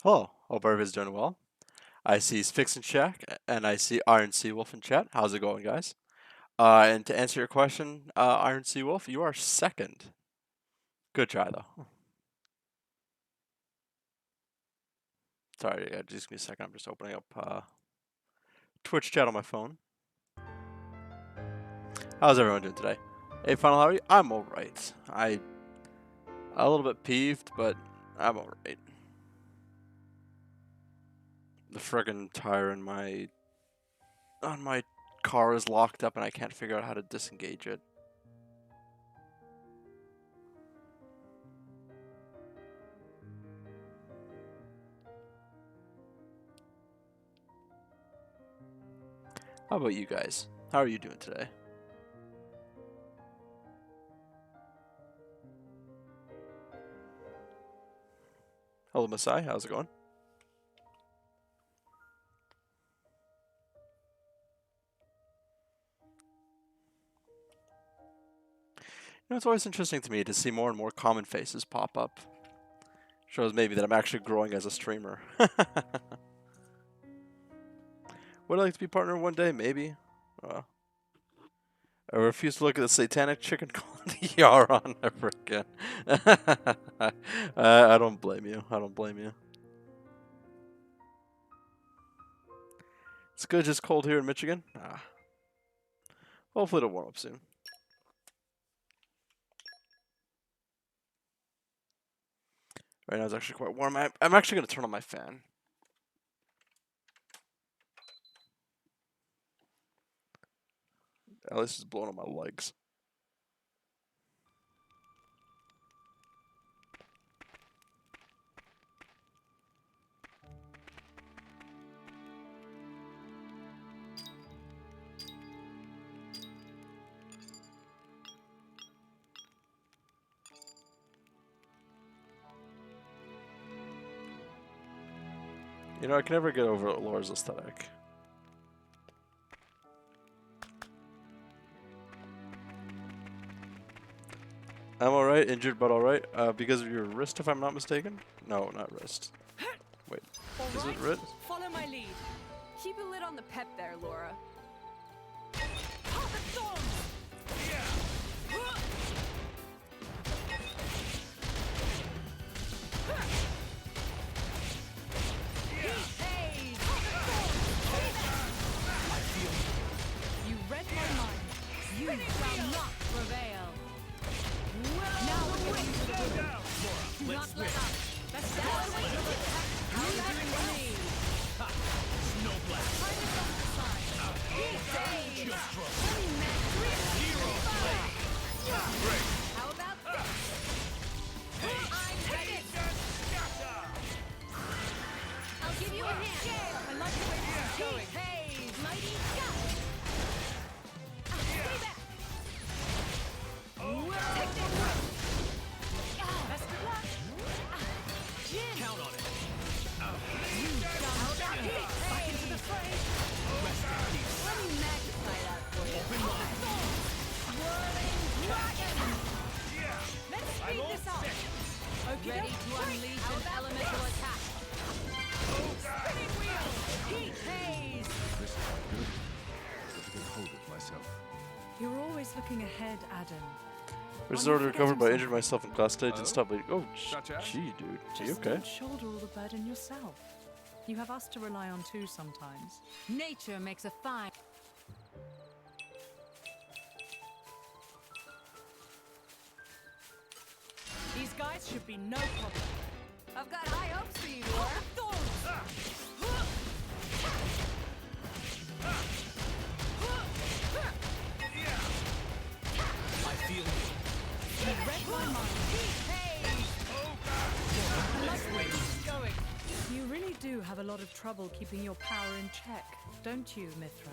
Hello, hope everybody's doing well. I see Fix and Shack and I see Iron Sea Wolf in chat. How's it going, guys? And to answer your question, Iron Sea Wolf, you are second. Good try, though. Sorry, just give me a second. I'm just opening up Twitch chat on my phone. How's everyone doing today? Hey, Final, how are you? I'm alright. A little bit peeved, but I'm alright. The friggin' tire on my car is locked up and I can't figure out how to disengage it. How about you guys? How are you doing today? Hello, Masai. How's it going? You know, it's always interesting to me to see more and more common faces pop up. Shows maybe that I'm actually growing as a streamer. Would I like to be partner one day? Maybe. I refuse to look at the satanic chicken called Yaron ever again. I don't blame you. I don't blame you. It's good, just cold here in Michigan. Hopefully it'll warm up soon. Right now it's actually quite warm. I'm actually going to turn on my fan. At least it's blowing on my legs. You know, I can never get over Laura's aesthetic. I'm alright, injured but alright. Because of your wrist, if I'm not mistaken? No, not wrist. Wait, is it wrist? Follow my lead. Keep a lid on the pep there, Laura. You read my mind. You shall not prevail. Now we're getting to the good. Do not let up. That's the way to do it. How are you doing with me? Snow blast. Find us on the side. How about this? I'm ready. I'll give you a hand. I like the way this is going. Hey, mighty shot. Stay back. Take this. Best of luck. Jim. Count on it. You shall not hit. Back into the fray. Rest in peace. Let me magnify that for you. Open wide. looking ahead, Adam. Restored to recover, but I injured myself in class today. Oh? Didn't stop bleeding. Oh, Such as? gee, dude. Are you Just okay? don't shoulder all the burden yourself. You have us to rely on too sometimes. Nature makes a fine. These guys should be no problem. I've got high hopes for you, Laura. I feel you. You read my mind. I like where this is going. You really do have a lot of trouble keeping your power in check, don't you, Mithra?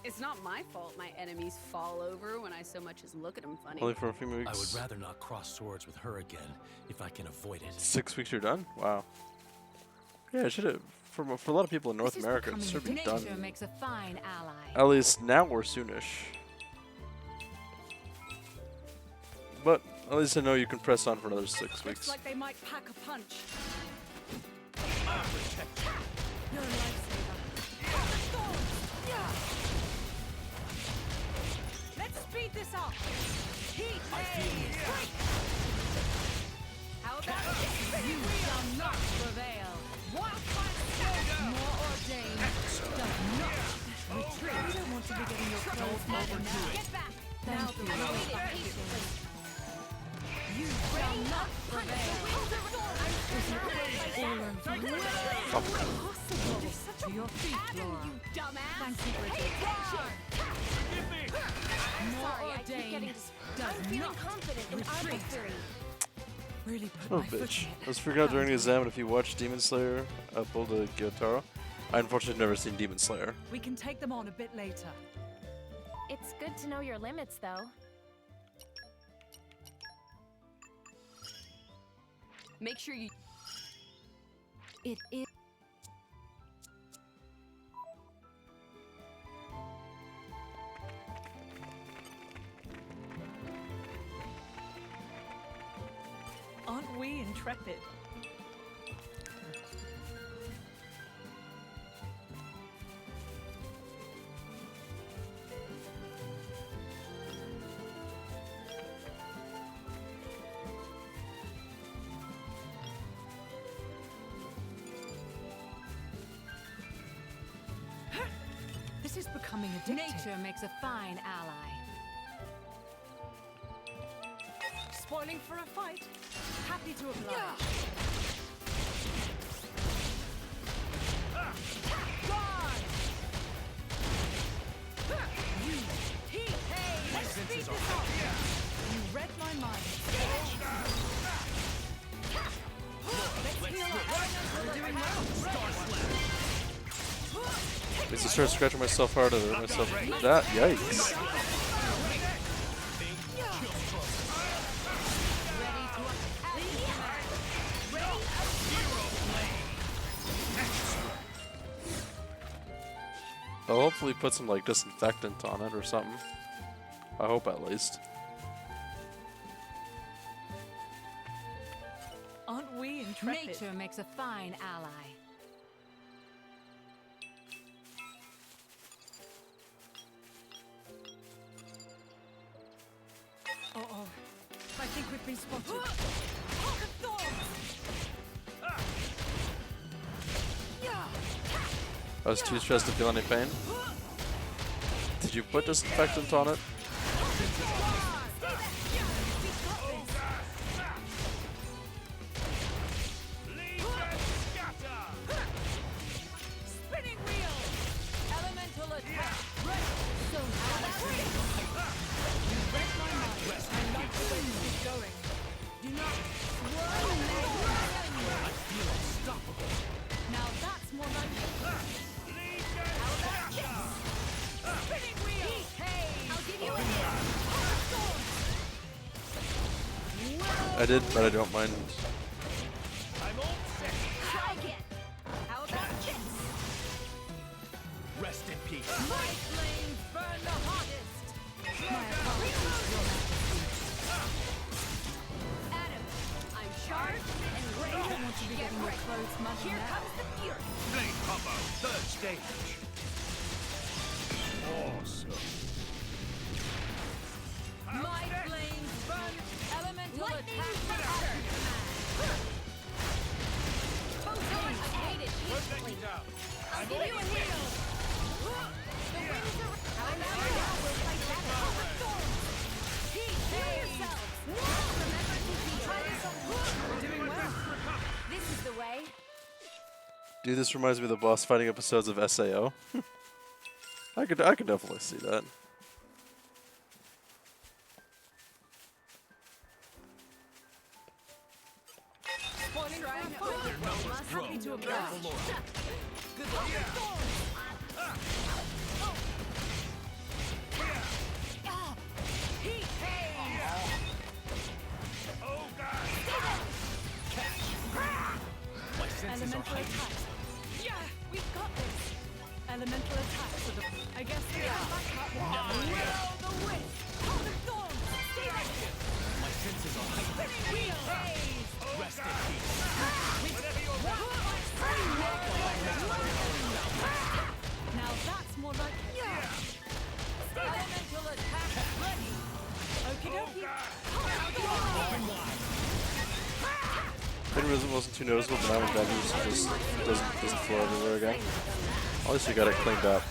It's not my fault my enemies fall over when I so much as look at them funny. Only for a few I weeks. would rather not cross swords with her again if I can avoid it. 6 weeks you're done? Wow. Yeah, it should have. For a lot of people in North This is America, it becoming should be addictive. done. makes a fine ally. At least now or soonish. But at least I know you can press on for another 6 Looks weeks. like they might pack a punch. I'll protect you. You're a lifesaver. Let's speed this up. Heat I feel you. How about this? You shall not prevail. More ordained does not retreat. You don't want to be getting your clothes muddy now. Get back! Now the road you shall not prevail. Impossible. To your feet, Laura. You dumbass! Thank you, Bridget. More Sorry, I keep getting ordained dis- does I'm feeling not confident in our retreat. victory. Really put Oh, my foot bitch. in I it. was figuring out during the exam if you watched Demon Slayer, Pull the Gyotaro. I unfortunately have never seen Demon Slayer. We can take them on a bit later. It's good to know your limits, though. Make sure you... It is. Aren't we intrepid? This is becoming addictive. Nature makes a fine ally. Spoiling for a fight. Happy to oblige. Guard! You heat! Hey! Let's speed this up! You read my mind. Let's heal up. We're doing well. I used to start scratching myself harder than myself. That, yikes. I'll hopefully put some like disinfectant on it or something. I hope at least. Aren't we intrepid? Nature makes a fine ally. Uh-oh. I think we've been spotted. I was too stressed to feel any pain. Did you put disinfectant on it? Spinning wheel! Elemental attack! So You read my mind. I like the way this is going. Do not I feel unstoppable. now that's more like spinning wheel! Hey! I'll give you a hand. I did, but I don't mind. I'm all set. Try again. How about this? Rest in peace. My flames burn the hottest! Adam, I'm charged and ready to get ready. Here comes the fury. Blade combo. Third stage. Awesome. Dude, this reminds me of the boss fighting episodes of SAO. I could definitely see that. Spoiling for a fight. Happy to oblige. Good luck. Heat haze. My senses are Elemental heightened. attacks. Yeah, we've got this. Elemental attacks are the. I guess they are. Will the wisp. Hold the thorns. Stay right here. My senses are heightened. Heat haze. Rest in peace. Now that's more like. Elemental attack ready. Okie dokie. It wasn't too noticeable, but now when Debbie's just doesn't flow everywhere again. At least you got it cleaned up.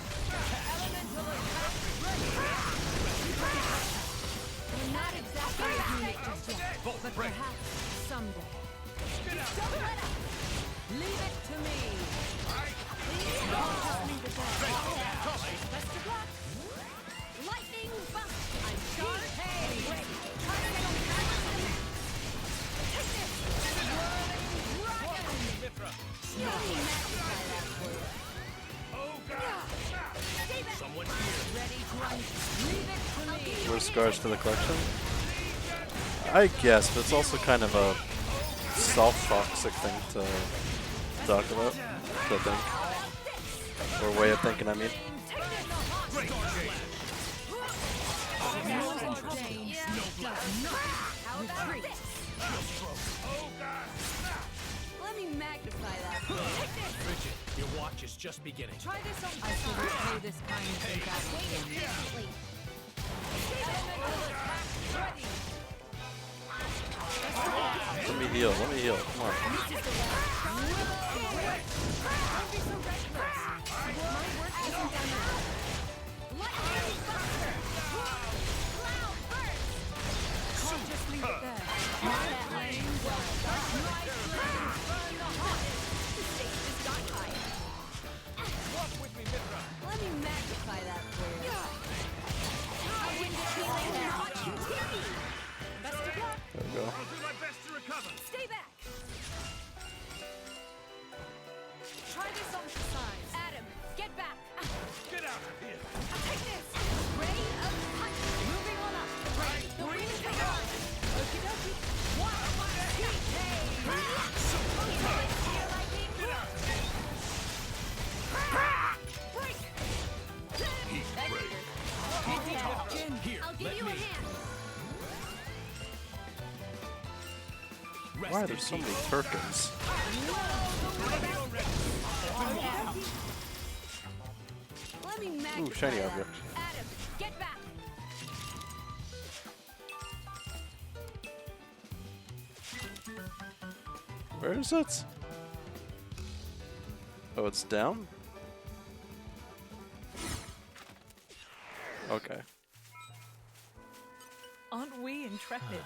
We're not exactly as unique just yet, but perhaps someday. Leave it to me. Best of luck. Lightning bust. I'm sharp. Hey. Try to get on the Take this. Whirling dragon. Someone here. Ready to leave it to me. More scars for the collection? I guess, but it's also kind of a self-toxic thing to talk about, I think. Or way of thinking, I mean. Let me magnify that. Bridget, your watch is just beginning. Try this on. I shall repay this kindness in battle. Ready. Let me heal, come on. Don't be so reckless. My work isn't done yet. Lightning buster. Cloud burst. Can't just leave it there. My flame will burn. My flame burn the hottest. The stage is dark high. Walk with me, Mithra. Let me magnify that for you. I win the healing not continue. Best of luck. There we go. I'll do my best to recover. Stay back. Try this on for size. Adam, get back. Get out of here. Take this. Ray of punch. Moving on up. Right. The wings are on. Okie dokie. One. Heat haze. Break. Here, I'll give let you me. a hand. Rest Why are in there so peace. many Turkins? Let me magnify shiny that. object. Adam, get back. Where is it? Oh, it's down? Okay. Aren't we intrepid?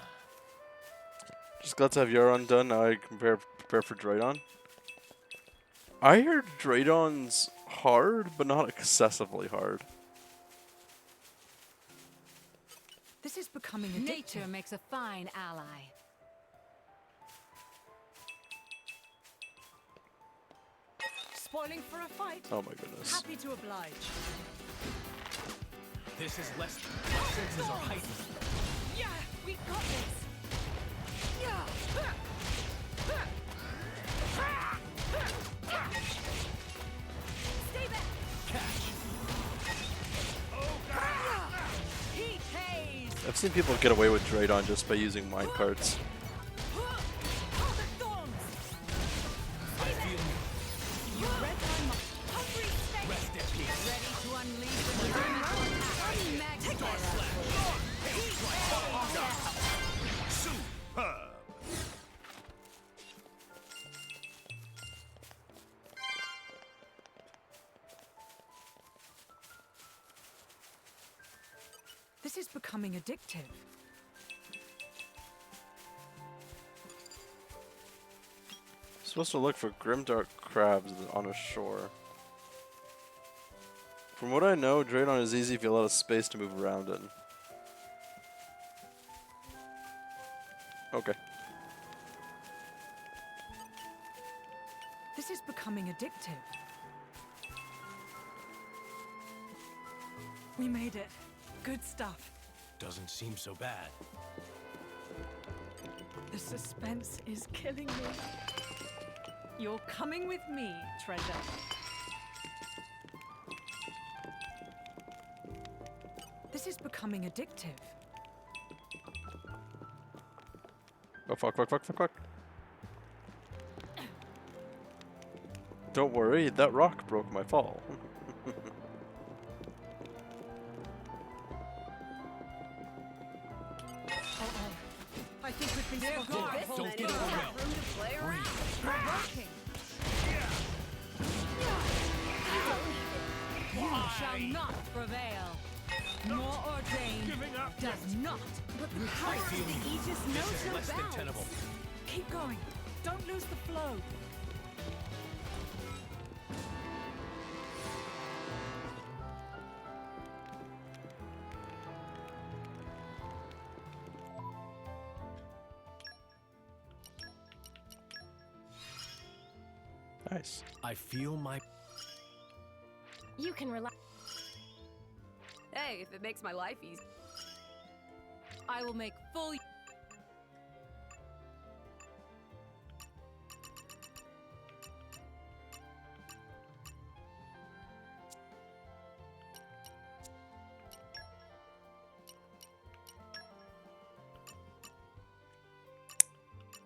Just glad to have Euron done. Now I can prepare for Draydon. I heard Draydon's hard, but not excessively hard. This is becoming a Nature makes a fine ally. Spoiling for a fight. Oh my goodness. Happy to oblige. This is less. My senses are heightened. Yeah, we got this. Yeah. Stay back. Catch. Heat haze. I've seen people get away with Draydon just by using minecarts. Hold the thorns. I feel you. You read my mind. Hungry snake. Rest in peace. Ready to unleash the elemental attack. Let me magnify that for Superb. This is becoming addictive. Supposed to look for grimdark crabs on a shore. From what I know, Draydon is easy if you allow space to move around in. Okay. This is becoming addictive. We made it. Good stuff. Doesn't seem so bad. The suspense is killing me. You're coming with me, treasure. This is becoming addictive. Oh fuck, fuck, fuck, fuck, fuck. Don't worry, that rock broke my fall. I think we've been spotted. Don't get overwhelmed. Room to play around. We're working. You shall not prevail. More ordained does not. But the power of the Aegis This knows is no less than bounds. tenable. Keep going. Don't lose the flow. Nice. I feel my... You can rely. Hey, if it makes my life easy. I will make full.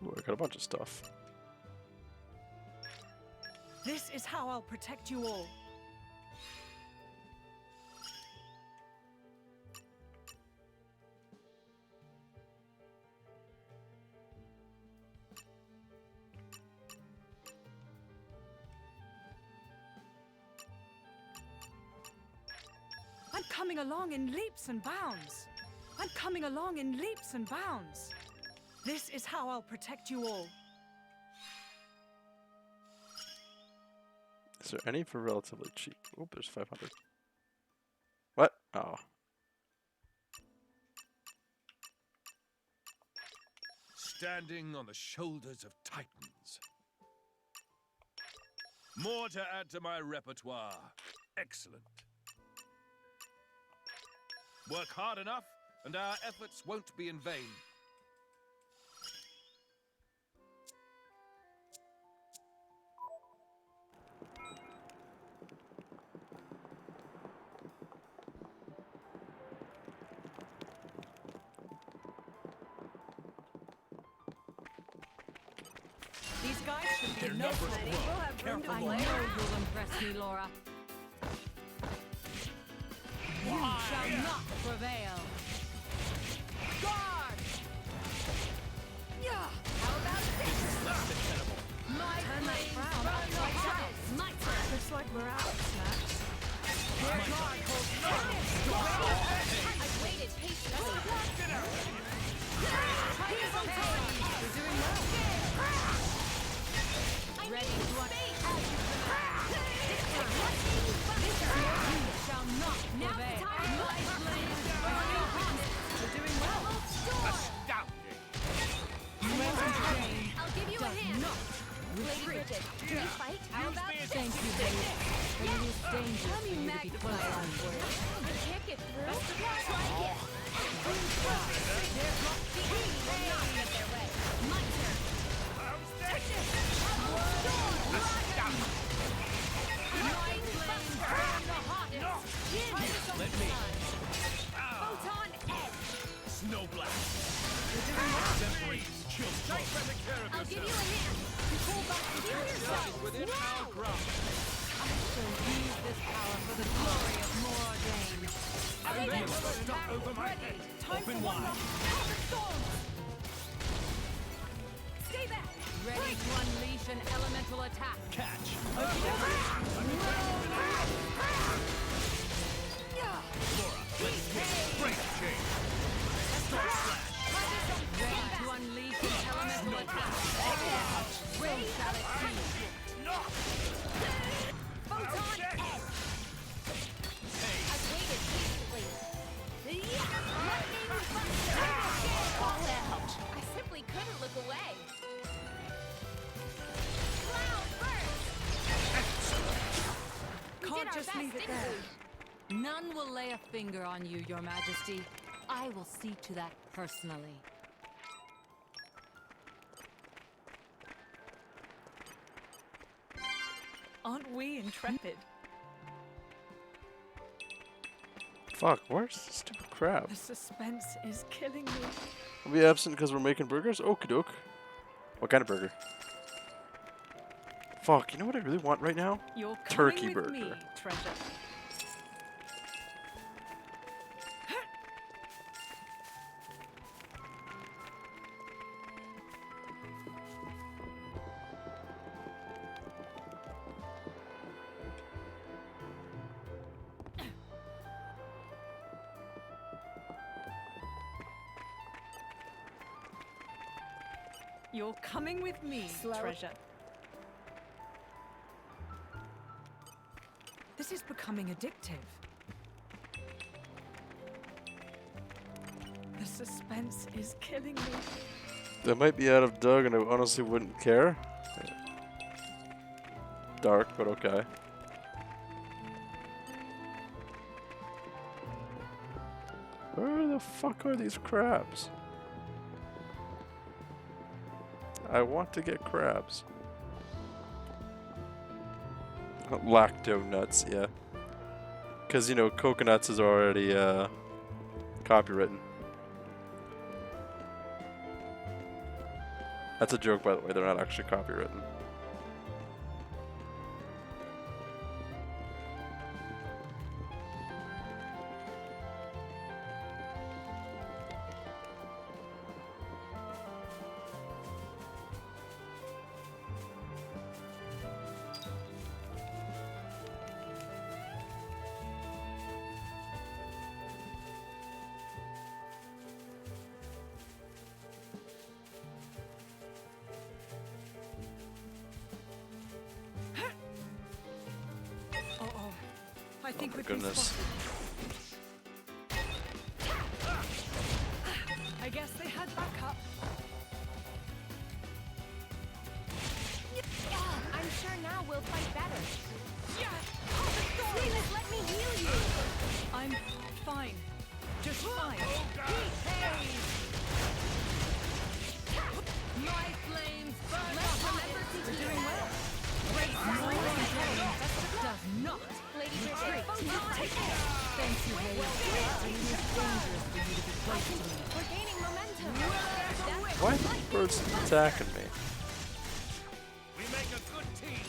Ooh, I got a bunch of stuff. This is how I'll protect you all. I'm coming along in leaps and bounds. I'm coming along in leaps and bounds. This is how I'll protect you all. Is there any for relatively cheap? Oh, there's 500. What? Oh. Standing on the shoulders of titans. More to add to my repertoire. Excellent. Work hard enough, and our efforts won't be in vain. These guys should be Their no numbers sweat. grow. We'll have room to I know play around. you'll impress me, Laura. You shall not prevail. Guard! Yeah! How about this? This is less than tenable. My Turn that flames frown from upside your down. heart. My turn. Looks like we're out, Snacks. I've waited patiently. We're doing well. Ready to unleash. You shall not prevail. My flames from your heart. We're doing well. Astounding! I'll give you a hand. Lady Bridget, can you fight? How about thank you, babe. But it is dangerous Let for me you to be close magnify on that for you. I can't get through. Try again. There's not the enemy will not get their way. My turn. My flames burn the hottest. Let me. Photon edge. Snow blast. Exemplary. Chill stroke. I'll give you a hand. Pull back and heal yourself. Within our grasp. I shall use this power for the glory of Mordain. Stop over my head. Open wide. Stay back! Ready to unleash an elemental attack. Catch. Laura, let's take great change. Ready to unleash an elemental attack. When shall it just leave it there. None will lay a finger on you, Your Majesty. I will see to that personally. Aren't we intrepid? Fuck, where's the stupid crab? The suspense is killing me. We'll be absent because we're making burgers? Okie doke. What kind of burger? Fuck, you know what I really want right now? You're Turkey coming with me, burger. treasure. You're coming with me, treasure. This is becoming addictive. The suspense is killing me. They might be out of Doug and I honestly wouldn't care. Dark, but okay. Where the fuck are these crabs? I want to get crabs. Lacto nuts, yeah. Because, you know, coconuts is already copywritten. That's a joke, by the way. They're not actually copywritten. I think Oh my we've been goodness. spotted. I guess they had backup. I'm sure now we'll fight better. Please let me heal you. I'm fine. Just fine. My flames burn Let's hot. remember to We're keep doing that. well. Does not. Ladies retreat. Thank you, Lady. It is dangerous for you to be close to me. We're gaining momentum. Why are these birds attacking me? We make a good team.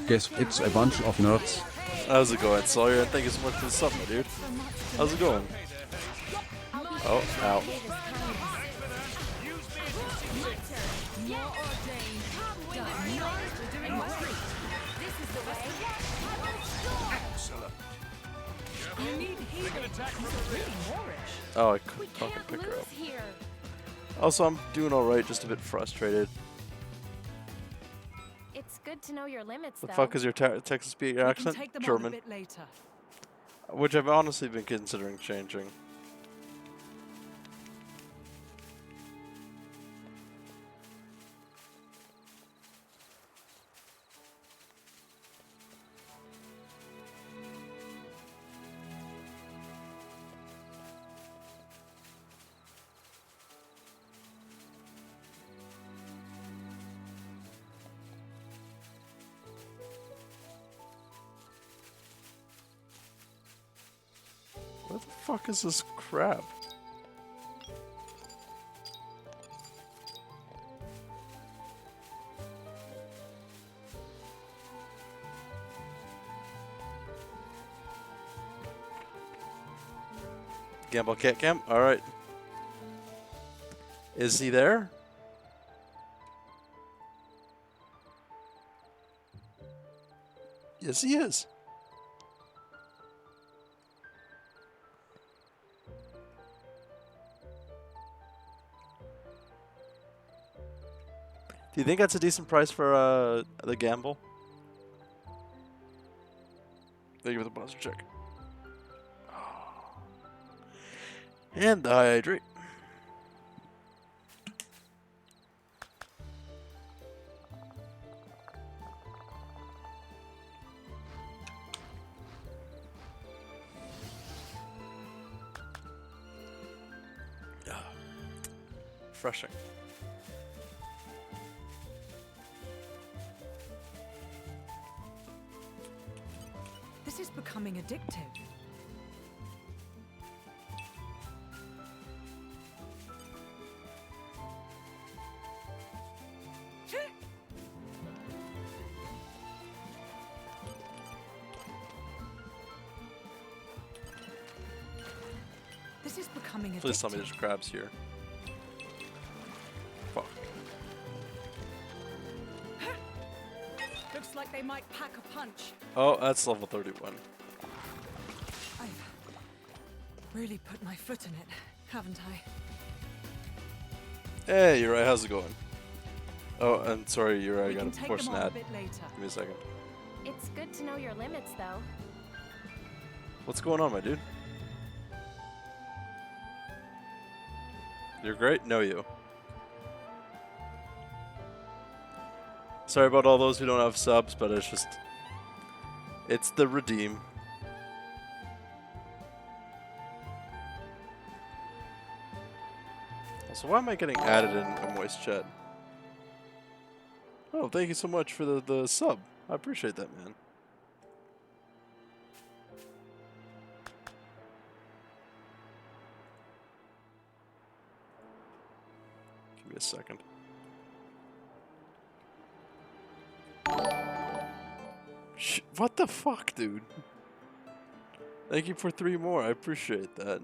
Guess it's a bunch of nerds. How's it going, Sawyer? Thank you so much for the sub, my dude. How's it going? Oh, ow. More ordained. This is the way. Excellent. You need healing. It's really Moorish. Oh, I We couldn't fucking can't pick her up. lose here. Also, I'm doing alright, just a bit frustrated. It's good to know your limits, The though. fuck is your Texas speak We can accent? take them on a German. bit later. Which I've honestly been considering changing. Where the fuck is this crab? Gamble cat cam? Alright. Is he there? Yes, he is. Do you think that's a decent price for the gamble? Thank you for the monster check. And hydrate. refreshing. This is becoming addictive. This is becoming addictive. Please tell me there's crabs here. Fuck. Looks like they might pack a punch. Oh, that's level 31. I've really put my foot in it, haven't I? Hey, you're right. How's it going? Oh, and sorry, you're right. I We got can a take portion them on a ad. bit later. Give me a second. It's good to know your limits, though. What's going on, my dude? You're great? No, you. Sorry about all those who don't have subs, but it's just... It's the redeem. So why am I getting added in a moist chat? Oh, thank you so much for the sub. I appreciate that, man. Give me a second. What the fuck, dude? Thank you for 3 more. I appreciate that.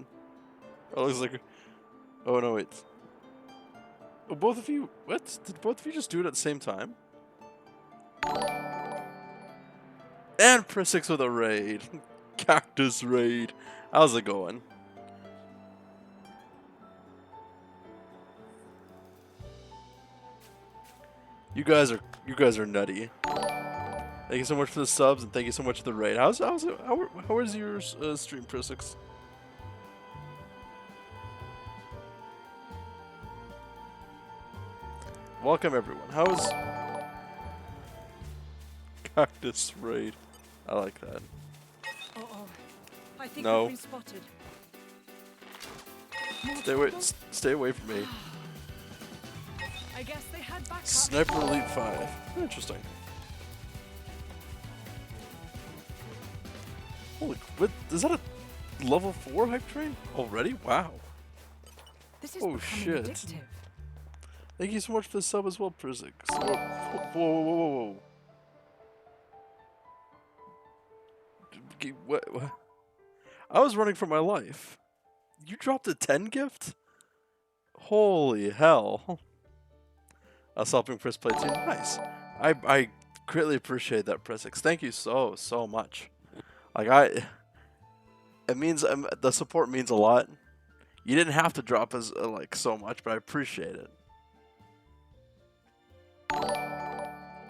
Oh, looks like... Oh, no, wait. Oh, both of you... What? Did both of you just do it at the same time? And press 6 with a raid. Cactus raid. How's it going? You guys are nutty. Thank you so much for the subs and thank you so much for the raid. How is your stream, Prisix? Welcome everyone. How is Cactus raid? I like that. Uh-oh. I think No. we've been spotted. Stay away from me. I guess they had backup. Sniper Elite 5. Interesting. Holy, what is that, a level 4 hype train already? Wow. This is Oh, becoming shit. addictive. Thank you so much for the sub as well, Prisix. Whoa. What? I was running for my life. You dropped a 10 gift? Holy hell. I was helping Chris play too. Nice. I greatly appreciate that, Prisix. Thank you so much. Like, it means, the support means a lot. You didn't have to drop us, like, so much, but I appreciate it.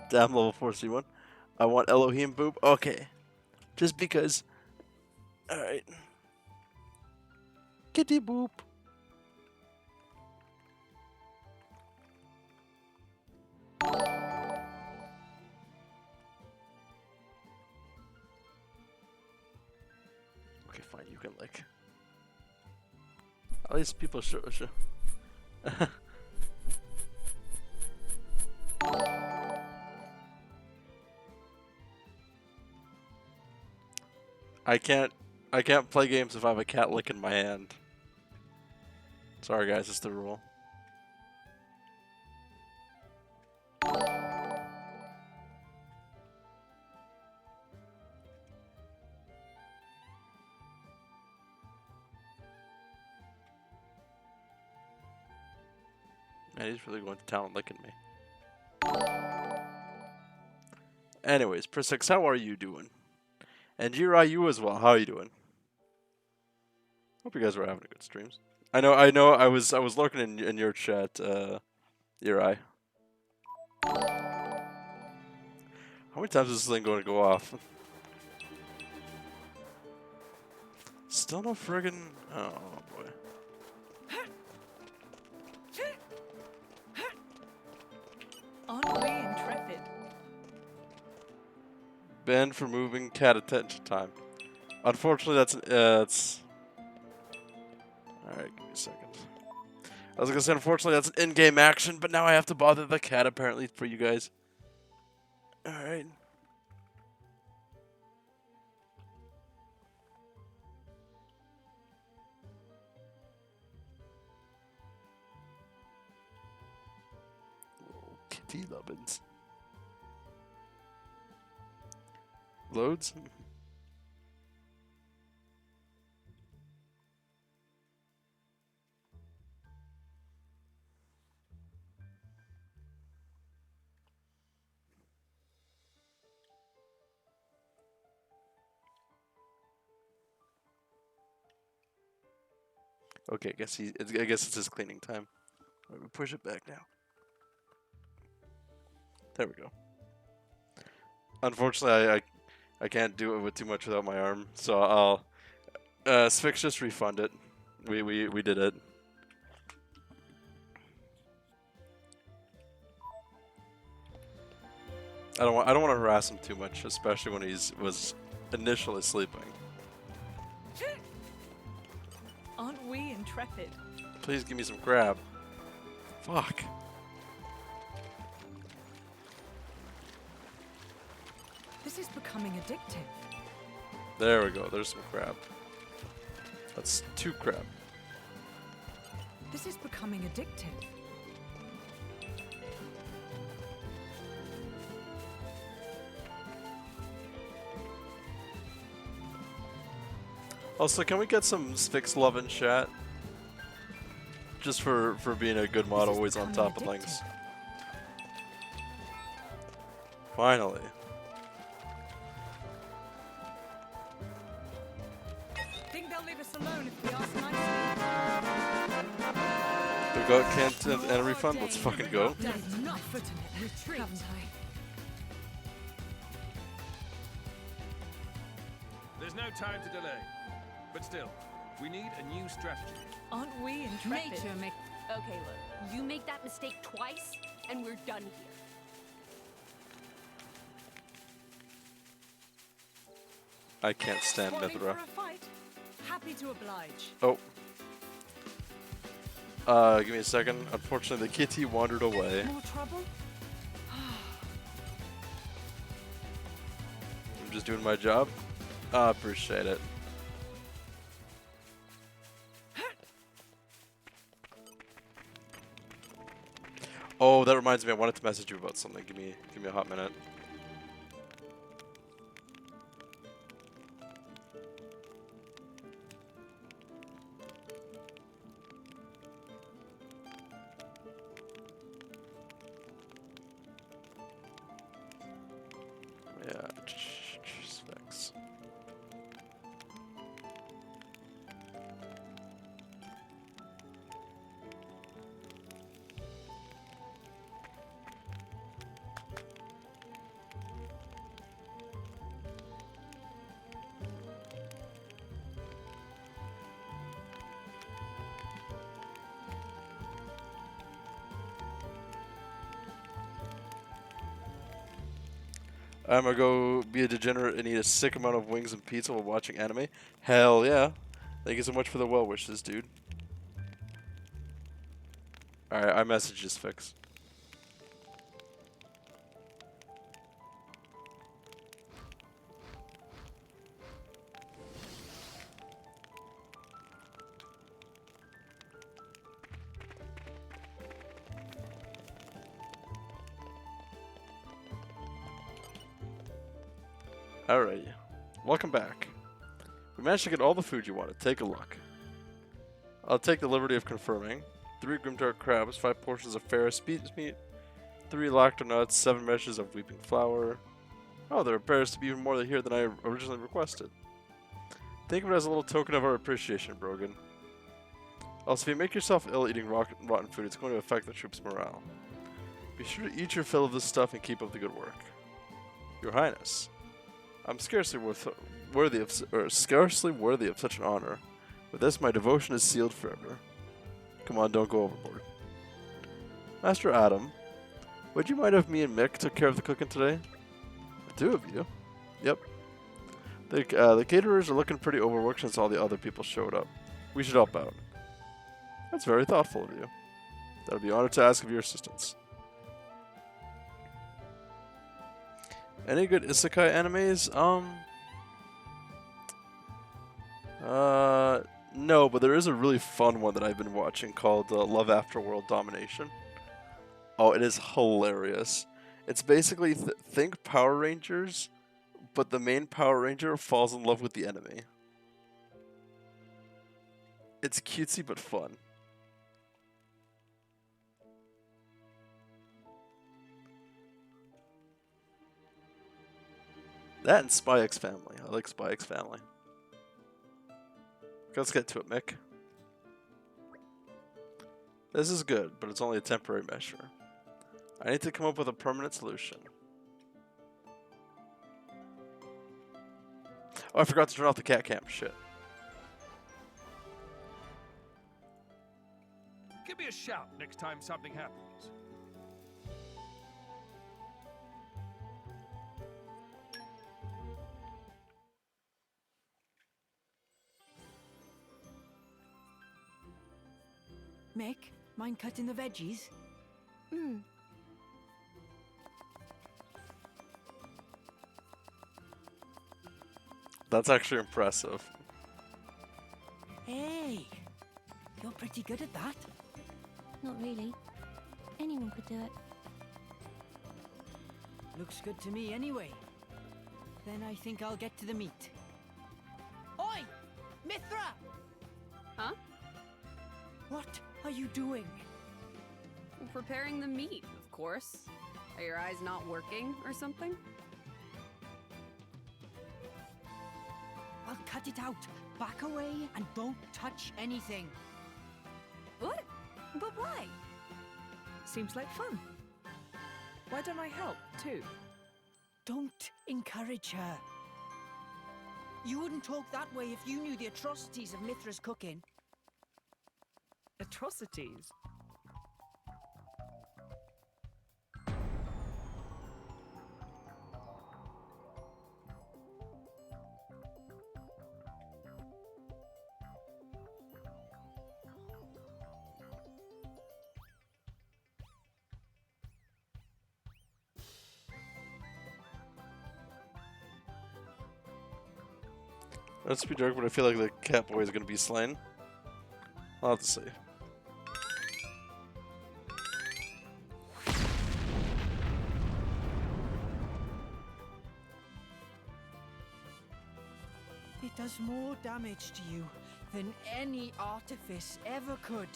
Damn, level 4 C1. I want Elohim Boop. Okay. Just because. Alright. Kitty Boop. Okay, fine. You can, like. At least people should. I can't play games if I have a cat licking my hand. Sorry guys, it's the rule. Man, he's really going to town licking me. Anyways, Prisix, how are you doing? And Jirai, you as well. How are you doing? Hope you guys were having a good streams. I know. I was lurking in your chat, Jirai. How many times is this thing going to go off? Still no friggin'. Oh boy. Aren't we intrepid? Banned for moving cat attention time. Unfortunately, that's Alright, give me a second. I was gonna say, unfortunately, that's an in-game action, but now I have to bother the cat, apparently, for you guys. Alright. Kitty Lobbins. Loads? Okay, I guess it's his cleaning time. Let me push it back now. There we go. Unfortunately, I can't do it with too much without my arm, so I'll Sphinx just refund it. We did it. I don't want to harass him too much, especially when was initially sleeping. Aren't we intrepid? Please give me some crab. Fuck. This is becoming addictive. There we go. There's some crab. That's 2 crab. This is becoming addictive. Also, can we get some Sphinx love in chat? Just for being a good mod, This is always on becoming top of things. addictive. Finally. Think they'll leave us alone if we ask nicely? We got can't and a refund. Let's fucking go. That is not foot in it. Retreat. Haven't I? There's no time to delay. But still, we need a new strategy. Aren't we intrepid? Nature make. Okay, look. You make that mistake twice, and we're done here. I can't stand Calling Mithra. for a fight? Happy to oblige. Oh. Give me a second. Unfortunately, the kitty wandered away. More trouble? I'm just doing my job. Appreciate it. Oh, that reminds me. I wanted to message you about something. Give me a hot minute. Yeah, specs. I'm gonna go be a degenerate and eat a sick amount of wings and pizza while watching anime. Hell yeah. Thank you so much for the well wishes, dude. Alright, I messaged this fix. Alright, welcome back. We managed to get all the food you wanted. Take a look. I'll take the liberty of confirming. 3 Grimdark crabs, 5 portions of Ferris meat, 3 lactonuts, 7 meshes of weeping flour. Oh, there appears to be even more here than I originally requested. Think of it as a little token of our appreciation, Brogan. Also, if you make yourself ill eating rotten food, it's going to affect the troops' morale. Be sure to eat your fill of this stuff and keep up the good work. Your Highness. I'm scarcely worthy of such an honor. With this, my devotion is sealed forever. Come on, don't go overboard. Master Adam, would you mind if me and Mick took care of the cooking today? The 2 of you? Yep. The caterers are looking pretty overworked since all the other people showed up. We should help out. That's very thoughtful of you. That would be honored to ask of your assistance. Any good isekai animes? No, but there is a really fun one that I've been watching called Love After World Domination. Oh, it is hilarious. It's basically think Power Rangers, but the main Power Ranger falls in love with the enemy. It's cutesy but fun. That and Spy X Family. I like Spy X Family. Let's get to it, Mick. This is good, but it's only a temporary measure. I need to come up with a permanent solution. Oh, I forgot to turn off the cat cam. Shit. Give me a shout next time something happens. Mick, mind cutting the veggies? That's actually impressive. Hey, you're pretty good at that. Not really. Anyone could do it. Looks good to me anyway. Then I think I'll get to the meat. Oi! Mithra! Huh? What are you doing? Preparing the meat, of course. Are your eyes not working or something? I'll cut it out. Back away and don't touch anything. What? But why? Seems like fun. Why don't I help, too? Don't encourage her. You wouldn't talk that way if you knew the atrocities of Mithra's cooking. Atrocities? Let's be dark, but I feel like the cat boy is going to be slain. I'll have to see. It does more damage to you than any artifice ever could.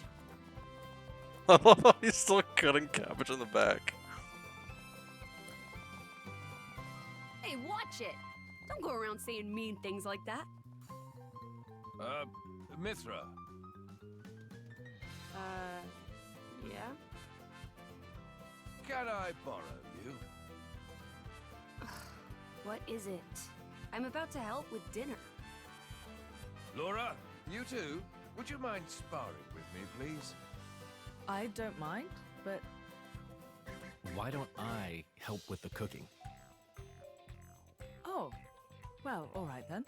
I love how he's still cutting cabbage in the back. Hey, watch it! Don't go around saying mean things like that. Mithra. Yeah? Can I borrow you? What is it? I'm about to help with dinner. Laura, you too? Would you mind sparring with me, please? I don't mind, but Why don't I help with the cooking? oh, well, all right then.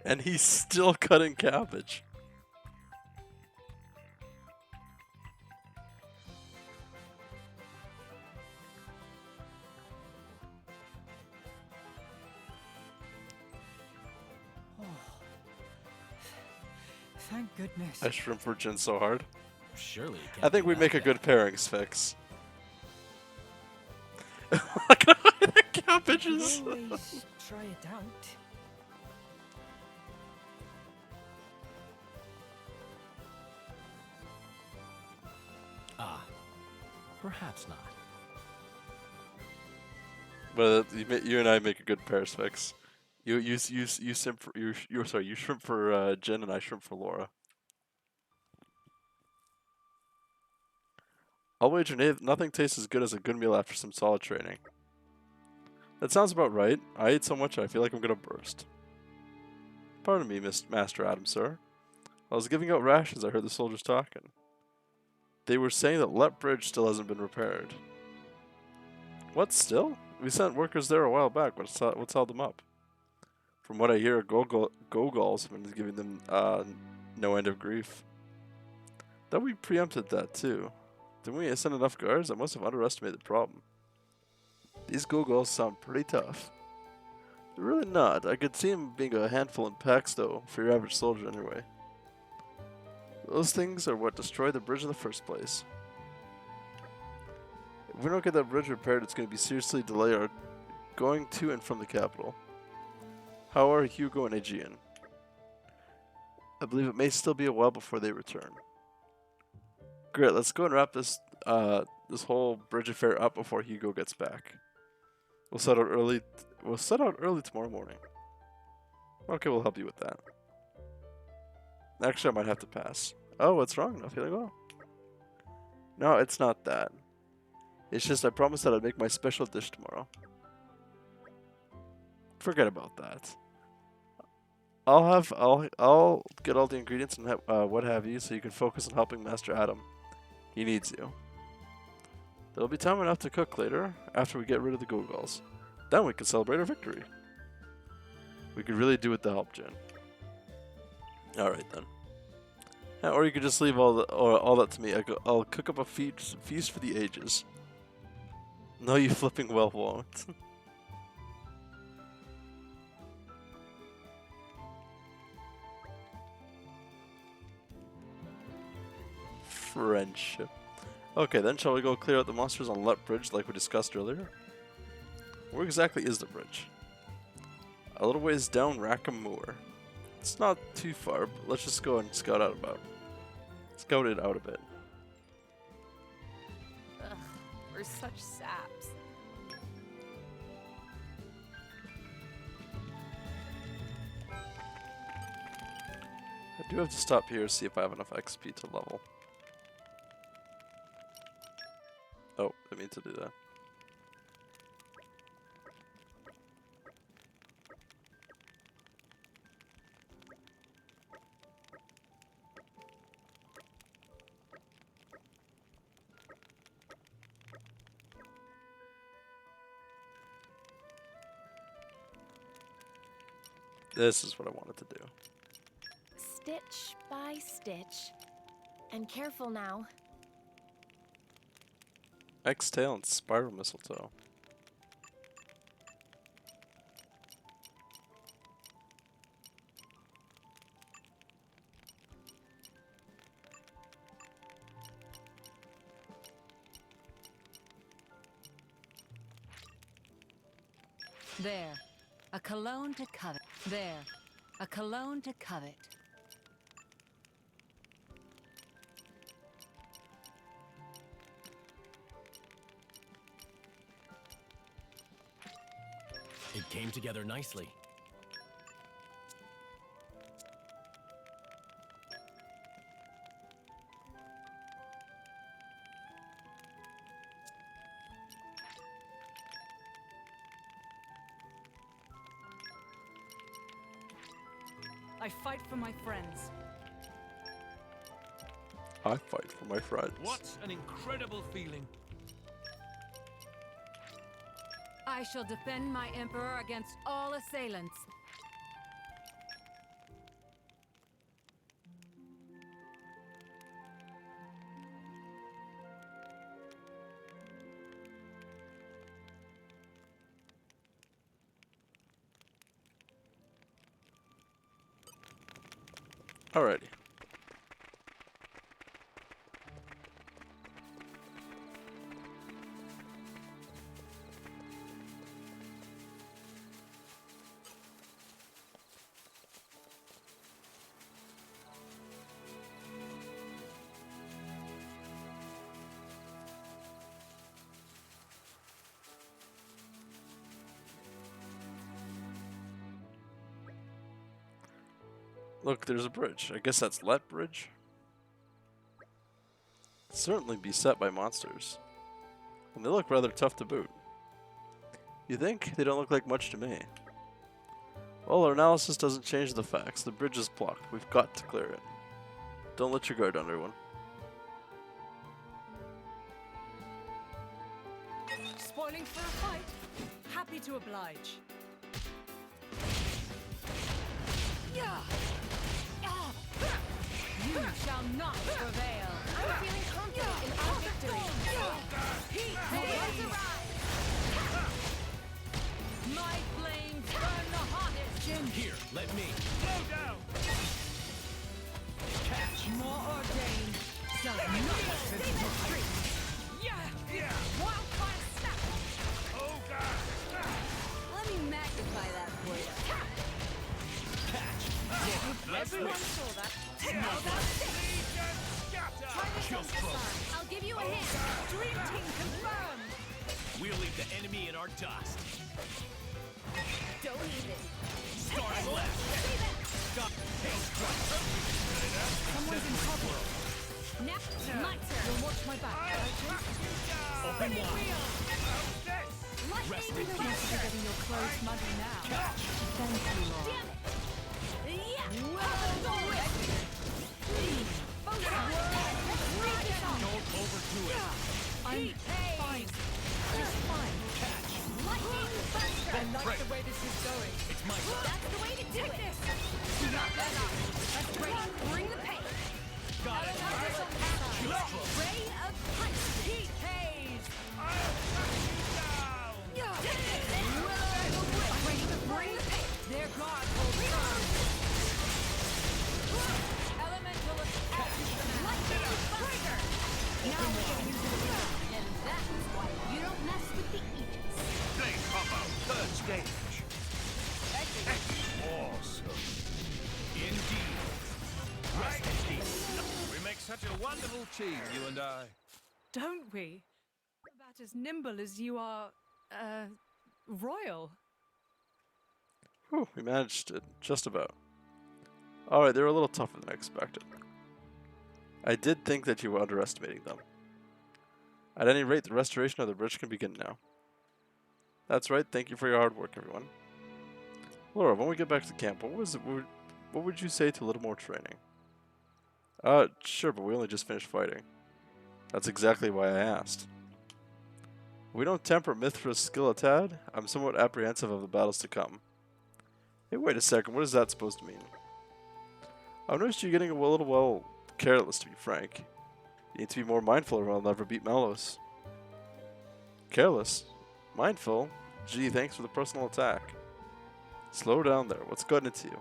And he's still cutting cabbage. Thank goodness. I shrimp for Jin so hard. Surely it I can't think be we that make a bad. good pairings fix. Look at how the cabbages. Always try it out. Ah, perhaps not. But you and I make a good pairs fix. You shrimp for you shrimp for Jen and I shrimp for Laura. I'll wager nothing tastes as good as a good meal after some solid training. That sounds about right. I ate so much I feel like I'm gonna burst. Pardon me, Master Adam, sir. I was giving out rations. I heard the soldiers talking. They were saying that Let Bridge still hasn't been repaired. What, still? We sent workers there a while back. What's held them up? From what I hear, Gogol's been giving them no end of grief. Thought we preempted that too. Didn't we send enough guards? I must have underestimated the problem. These Gogols sound pretty tough. They're really not. I could see them being a handful in packs though, for your average soldier anyway. Those things are what destroyed the bridge in the first place. If we don't get that bridge repaired, it's going to be seriously delay our going to and from the capital. How are Hugo and Aegean? I believe it may still be a while before they return. Great, let's go and wrap this this whole bridge affair up before Hugo gets back. We'll set out early. We'll set out early tomorrow morning. Okay, we'll help you with that. Actually, I might have to pass. Oh, what's wrong? Not feeling well? No, it's not that. It's just I promised that I'd make my special dish tomorrow. Forget about that. I'll get all the ingredients and what have you, so you can focus on helping Master Adam. He needs you. There'll be time enough to cook later, after we get rid of the Gogols. Then we can celebrate our victory. We could really do with the help, Jen. Alright then. Or you could just leave all that to me. I'll cook up a feast for the ages. No, you flipping well won't. Friendship. Okay, then shall we go clear out the monsters on Let Bridge like we discussed earlier? Where exactly is the bridge? A little ways down Rackham Moor. It's not too far, but let's just go and scout it out a bit. Ugh, we're such saps. I do have to stop here to see if I have enough XP to level. Oh, I mean to do that. This is what I wanted to do. Stitch by stitch. And careful now. X-Tail and Spiral Mistletoe. There. A cologne to covet. There. A cologne to covet. It came together nicely. I fight for my friends. I fight for my friends. What an incredible feeling. I shall defend my emperor against all assailants. Alrighty. Look, there's a bridge. I guess that's Let Bridge. Certainly beset by monsters. And they look rather tough to boot. You think? They don't look like much to me. Well, our analysis doesn't change the facts. The bridge is blocked. We've got to clear it. Don't let your guard down, everyone. Spoiling for a fight? Happy to oblige. shall not prevail. I'm feeling confident in our victory. Heat The ones waves. arrive. My flames burn the hottest. Here, let me. Slow down! Catch. More ordained does not See this streak. Yeah! wildfire snap. Oh, God! Let me magnify that for you. Everyone saw that. Legion scatter! Try this on this side. I'll give you a hand. Dream team confirmed. We'll leave the enemy in our dust. Don't even. Stars left. See that? Stop. Haste strike. Someone's in trouble. Now, my turn. You'll watch my back. Open wide. Rest in You're peace. getting your clothes muddy now. Thank you, Laura. Damn it. Yeah. Don't overdo it. I'm fine. Just fine. Catch. Lightning buster. I like the way this is going. It's my turn. That's the way to do it. Do not let up. That's great. Bring the pain. Got it. Shield stroke. Ray of punishment. Heat haze. Bring the pain. Their guard holds firm. Elemental attack. Lightning buster. Now we're getting into the ground. And that's why you don't mess with the Aegis. Blade combo, third stage. Awesome. Indeed. Rest in peace. We make such a wonderful team, you and I. Don't we? About as nimble as you are, royal. Whew, we managed it, just about. Alright, they were a little tougher than I expected. I did think that you were underestimating them. At any rate, the restoration of the bridge can begin now. That's right, thank you for your hard work, everyone. Laura, when we get back to camp, what would you say to a little more training? Sure, but we only just finished fighting. That's exactly why I asked. We don't temper Mithra's skill a tad. I'm somewhat apprehensive of the battles to come. Hey, wait a second, what is that supposed to mean? I've noticed you getting a little, well, careless, to be frank. You need to be more mindful or I'll never beat Melos. Careless? Mindful? Gee, thanks for the personal attack. Slow down there, what's gotten into you?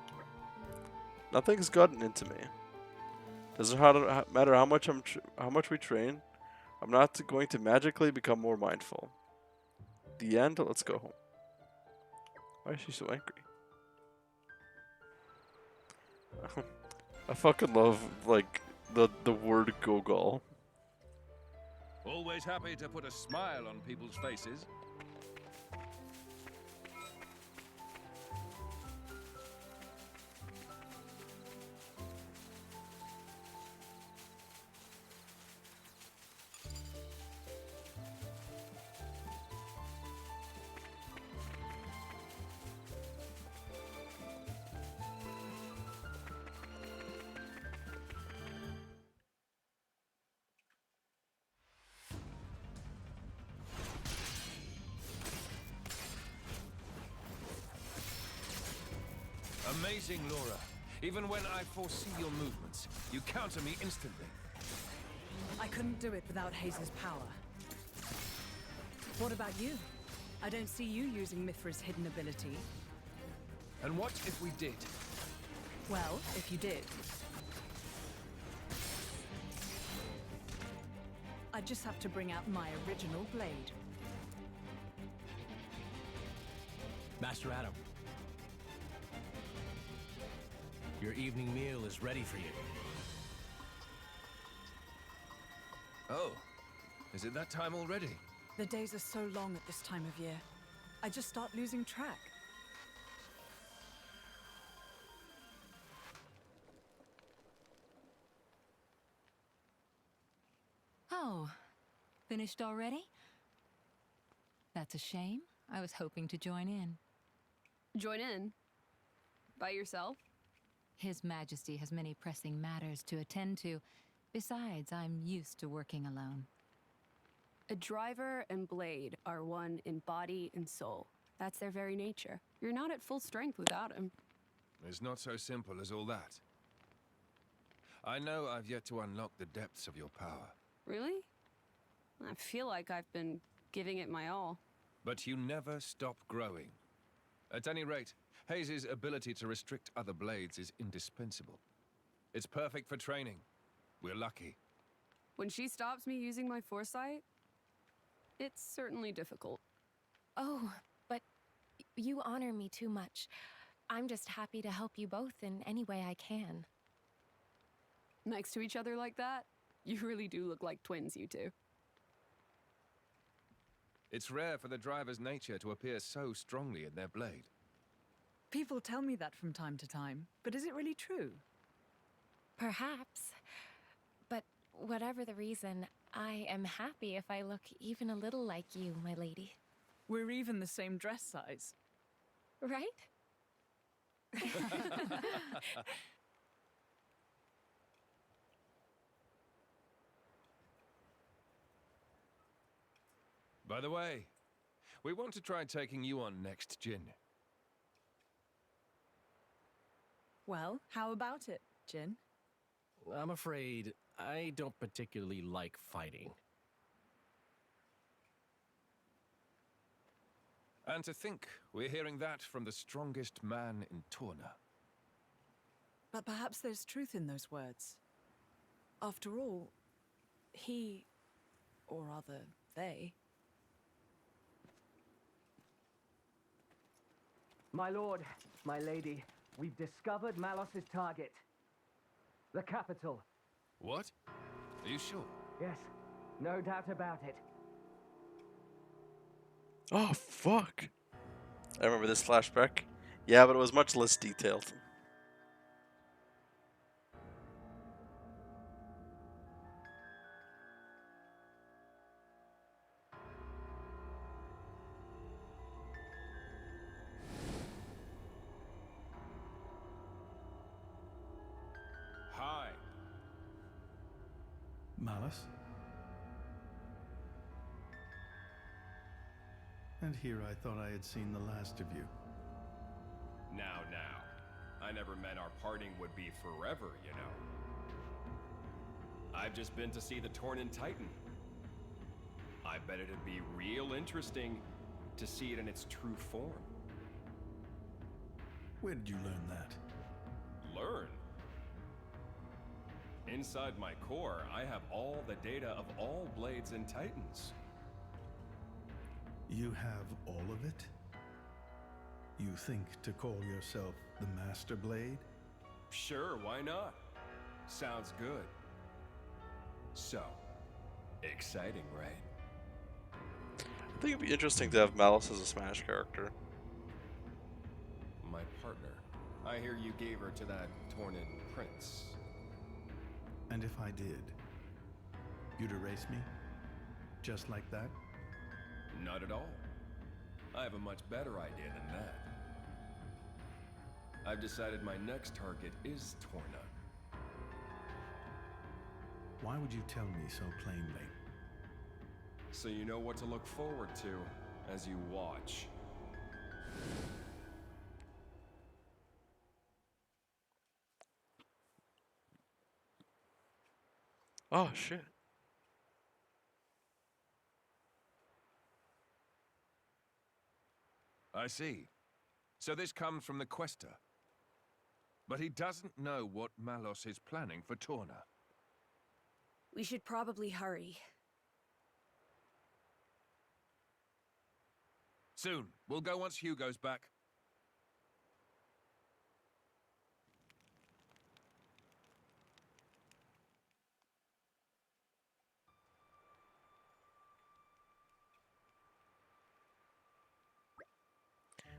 Nothing's gotten into me. Doesn't matter how much we train, I'm not going to magically become more mindful. The end, let's go home. Why is she so angry? I fucking love, like, the word Gogol. Always happy to put a smile on people's faces. Amazing, Laura. Even when I foresee your movements, you counter me instantly. I couldn't do it without Haze's power. What about you? I don't see you using Mithra's hidden ability. And what if we did? Well, if you did. I just have to bring out my original blade. Master Adam. Your evening meal is ready for you. Oh, is it that time already? The days are so long at this time of year. I just start losing track. Oh, finished already? That's a shame. I was hoping to join in. Join in? By yourself? His Majesty has many pressing matters to attend to. Besides, I'm used to working alone. A driver and blade are one in body and soul. That's their very nature. You're not at full strength without him. It's not so simple as all that. I know I've yet to unlock the depths of your power. Really? I feel like I've been giving it my all. But you never stop growing. At any rate, Hayes' ability to restrict other blades is indispensable. It's perfect for training. We're lucky. When she stops me using my foresight, it's certainly difficult. Oh, but you honor me too much. I'm just happy to help you both in any way I can. Next to each other like that, you really do look like twins, you two. It's rare for the driver's nature to appear so strongly in their blade. People tell me that from time to time, but is it really true? Perhaps. But whatever the reason, I am happy if I look even a little like you, my lady. We're even the same dress size. Right? By the way, we want to try taking you on next, Jin. Well, how about it, Jin? I'm afraid I don't particularly like fighting. And to think we're hearing that from the strongest man in Torna. But perhaps there's truth in those words. After all, he, or rather, they, My lord, my lady, we've discovered Malos's target. The capital. What? Are you sure? Yes, no doubt about it. Oh, fuck. I remember this flashback. Yeah, but it was much less detailed. Hi. Malice? And here I thought I had seen the last of you. Now. I never meant our parting would be forever, you know. I've just been to see the Tornan Titan. I bet it'd be real interesting to see it in its true form. Where did you learn that? Learn? Inside my core, I have all the data of all blades and titans. You have all of it? You think to call yourself the Master Blade? Sure, why not? Sounds good. So, exciting, right? I think it'd be interesting to have Malice as a Smash character. My partner. I hear you gave her to that Tornan prince. And if I did, you'd erase me? Just like that? Not at all. I have a much better idea than that. I've decided my next target is Torna. Why would you tell me so plainly? So you know what to look forward to as you watch. Oh, shit. I see. So this comes from the Quester. But he doesn't know what Malos is planning for Torna. We should probably hurry. Soon. We'll go once Hugo's back.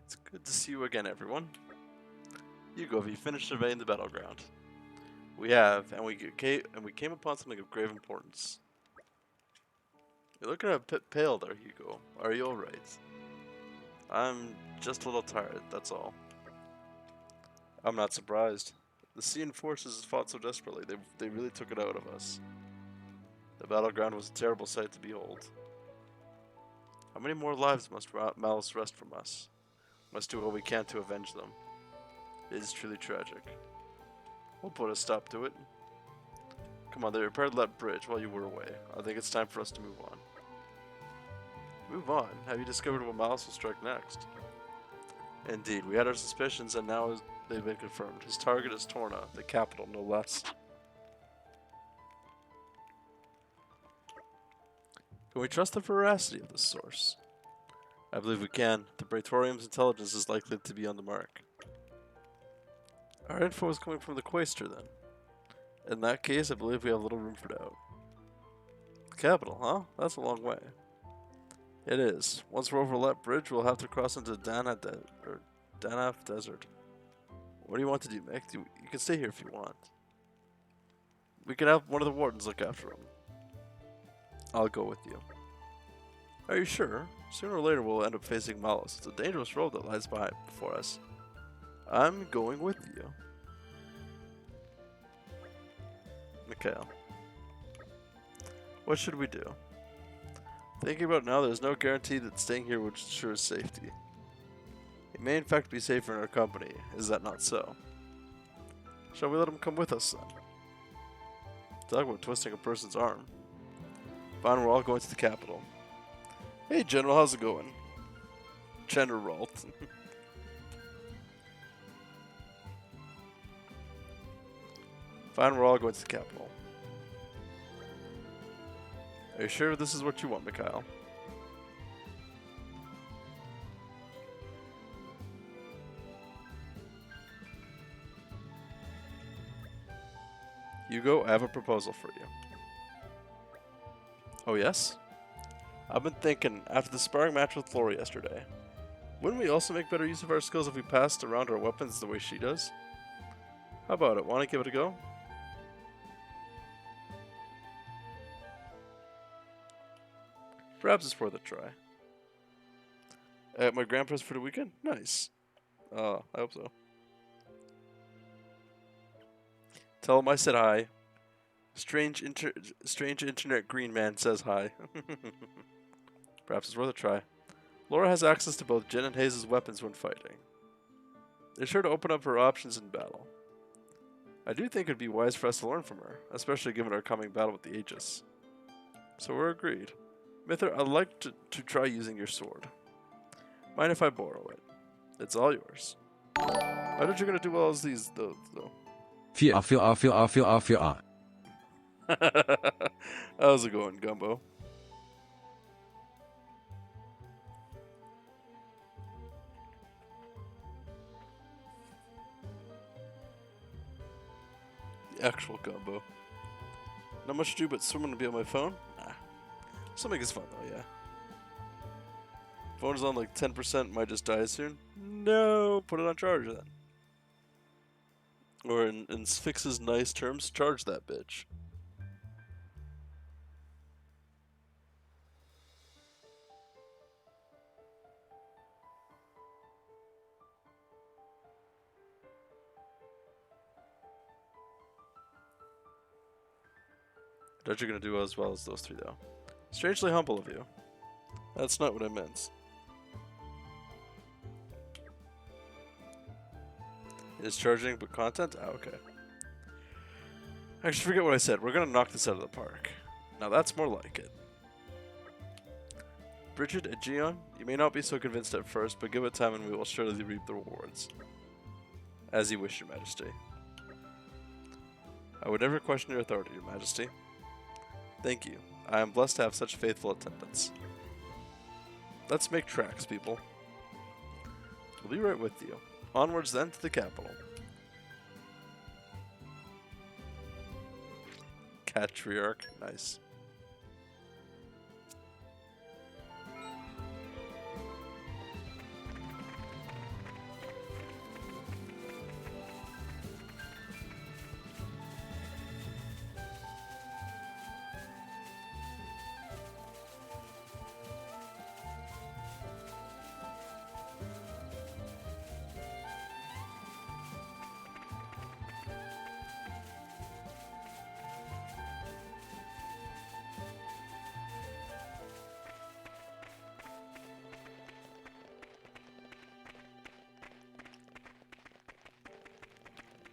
It's good to see you again, everyone. Hugo, have you finished surveying the battleground? We have, and we came upon something of grave importance. You're looking a bit pale there, Hugo. Are you alright? I'm just a little tired, that's all. I'm not surprised. The Cian forces fought so desperately, they really took it out of us. The battleground was a terrible sight to behold. How many more lives must Malice wrest from us? Must do what we can to avenge them. It is truly tragic. We'll put a stop to it. Come on, they repaired that bridge while you were away. I think it's time for us to move on. Move on? Have you discovered what Malice will strike next? Indeed, we had our suspicions and now they've been confirmed. His target is Torna, the capital, no less. Can we trust the veracity of this source? I believe we can. The Praetorium's intelligence is likely to be on the mark. Our info is coming from the Quaestor, then. In that case, I believe we have little room for doubt. The capital, huh? That's a long way. It is. Once we're over that bridge, we'll have to cross into Danaf Desert. What do you want to do, Mick? You can stay here if you want. We can have one of the wardens look after him. I'll go with you. Are you sure? Sooner or later we'll end up facing Malice. It's a dangerous road that lies before us. I'm going with you. Mikhail. What should we do? Thinking about it now, there's no guarantee that staying here would ensure safety. It may in fact be safer in our company. Is that not so? Shall we let him come with us then? Talk about twisting a person's arm. Fine, we're all going to the capital. Hey General, how's it going? General. Fine, we're all going to the capital. Are you sure this is what you want, Mikhail? Hugo, I have a proposal for you. Oh yes? I've been thinking, after the sparring match with Laura yesterday, wouldn't we also make better use of our skills if we passed around our weapons the way she does? How about it? Want to give it a go? Perhaps it's worth a try. At my grandpa's for the weekend? Nice. I hope so. Tell him I said hi. Strange internet green man says hi. Perhaps it's worth a try. Laura has access to both Jin and Hayes' weapons when fighting. They're sure to open up her options in battle. I do think it'd be wise for us to learn from her, especially given our coming battle with the Aegis. So we're agreed. Mither, I'd like to try using your sword. Mind if I borrow it? It's all yours. I bet you're gonna do well as these, though. 4A, 4A, 4A, 4A, 4A. How's it going, Gumbo? The actual Gumbo. Not much to do but swimming to be on my phone? Nah. Swimming is fun though, yeah. Phone's on like 10%, might just die soon. No, put it on charge then. Or in Sphinx's nice terms, charge that bitch. I doubt you're gonna do as well as those three though. Strangely humble of you. That's not what I meant. It is charging, but content? Ah, okay. Actually, forget what I said. We're gonna knock this out of the park. Now that's more like it. Bridget and Gion, you may not be so convinced at first, but give it time and we will surely reap the rewards. As you wish, Your Majesty. I would never question your authority, Your Majesty. Thank you. I am blessed to have such faithful attendants. Let's make tracks, people. We'll be right with you. Onwards then to the capital. Catriarch, nice.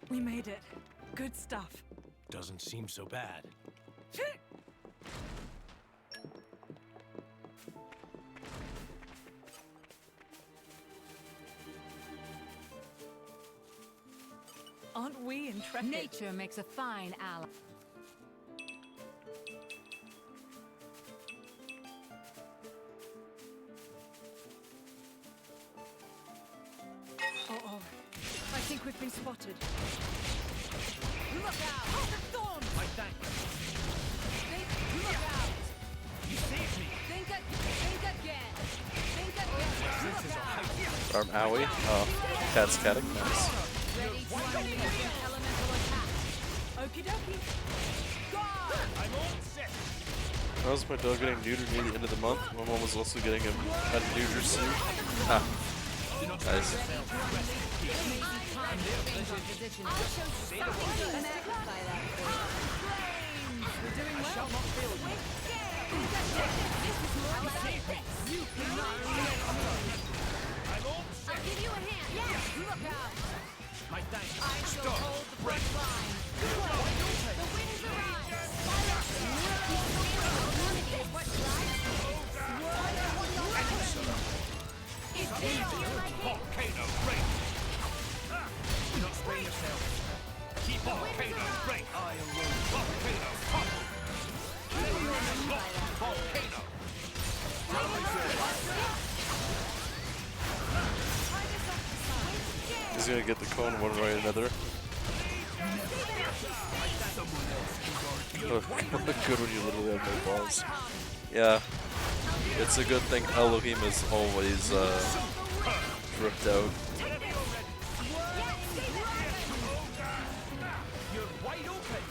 We made it. Good stuff. doesn't seem so bad. Aren't we intrepid? Nature makes a fine ally. Oh, I think we've been spotted. Look out! Thorns! My thanks. Look out! You saved me. Think again! Think again! Look out! Arm owie. Oh, cat's catting. Nice. Ready to unleash an elemental attack. Okie dokie. I'm all set. That was my dog getting neutered near the end of the month. My mom was also getting a neuter soon. Ah. Nice. I'll give you a hand. Yes, look out. My thanks. I shall hold the front line. The winds arise. What It's Volcano break. Do not strain yourself. Keep volcano break. I alone. Volcano topple. Volcano. He's gonna get the cone one way or another. Oh, good when you literally have no balls. Yeah. It's a good thing Elohim is always dripped out. You're wide open.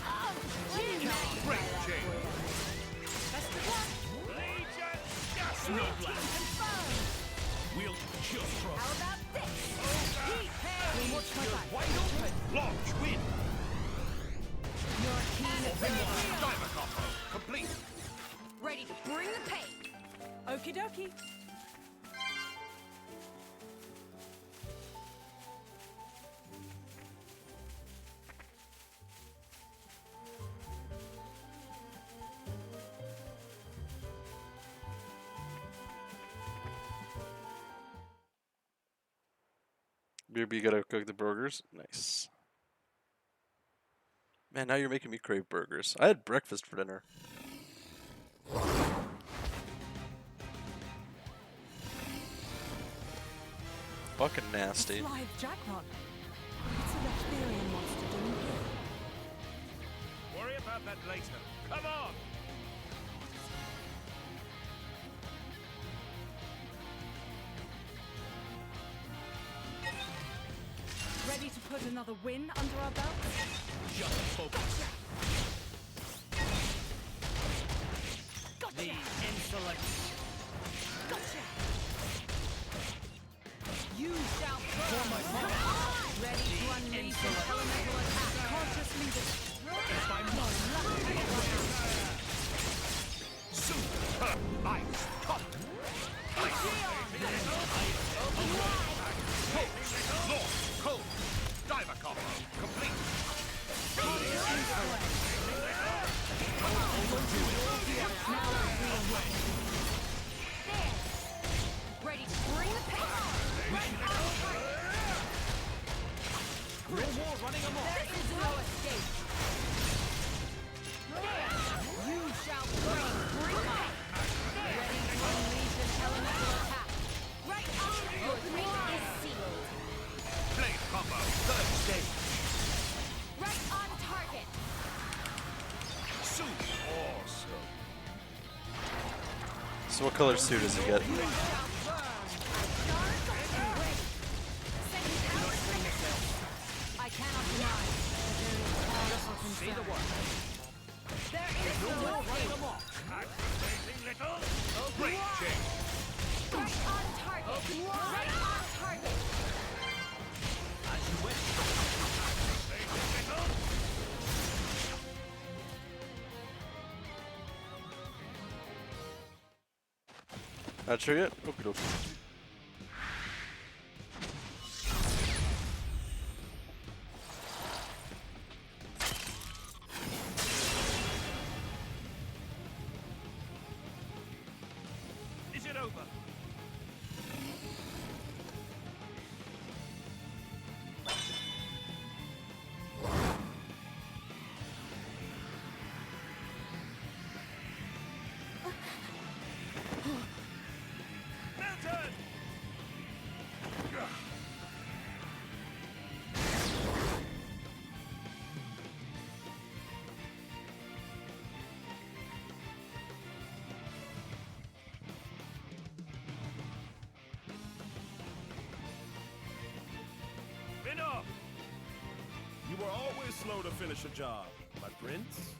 Break chain. No blast. We'll just cross. How about this? You're wide open. Launch win. Your keen ability. Diver combo complete. Ready to bring the pain. Okie dokie. Maybe you gotta cook the burgers. Nice. Man, now you're making me crave burgers. I had breakfast for dinner. Fucking nasty. Live Jackrot. What's a Lephtirian monster doing here? Worry about that later. Come on. Ready to put another win under our belt? Just focus. Gotcha! The insolence. Gotcha! You shall burn. Ready to unleash an elemental attack. Conscious leader. If I'm not super ice cut. Cold. Diver combo complete. Ready to bring the pain. No more running amok. There is no escape. You shall bring pain. Ready to unleash an elemental attack. Right on. Your fate is sealed. Blade combo third stage. Right on target. Suit awesome. So what color suit does he get? I cannot deny that there is cause for concern. Say the word. There is No no more running escape. amok. Activating little. Break chain. Right on target. Right on target. As you wish. Activating little. Not sure yet? Okie dokie. over. Milton! Enough! You were always slow to finish a job, my prince.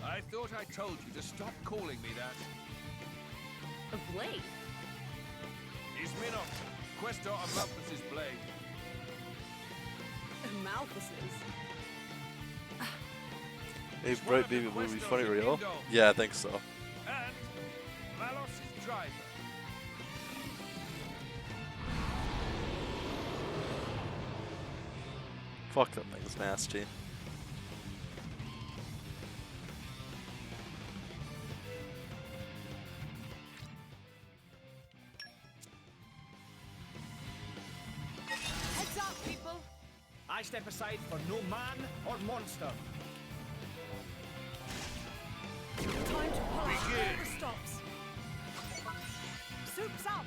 I thought I told you to stop calling me that. A blade? He's Minnow, Questor of Malthus's blade. Malthus's. Hey, Bright Baby movie funny real? Yeah, I think so. And Malos's driver. Fuck, that thing's nasty. Heads up, people! I step aside for no man or monster. Time to pull out Begin. all the stops. Soup's up.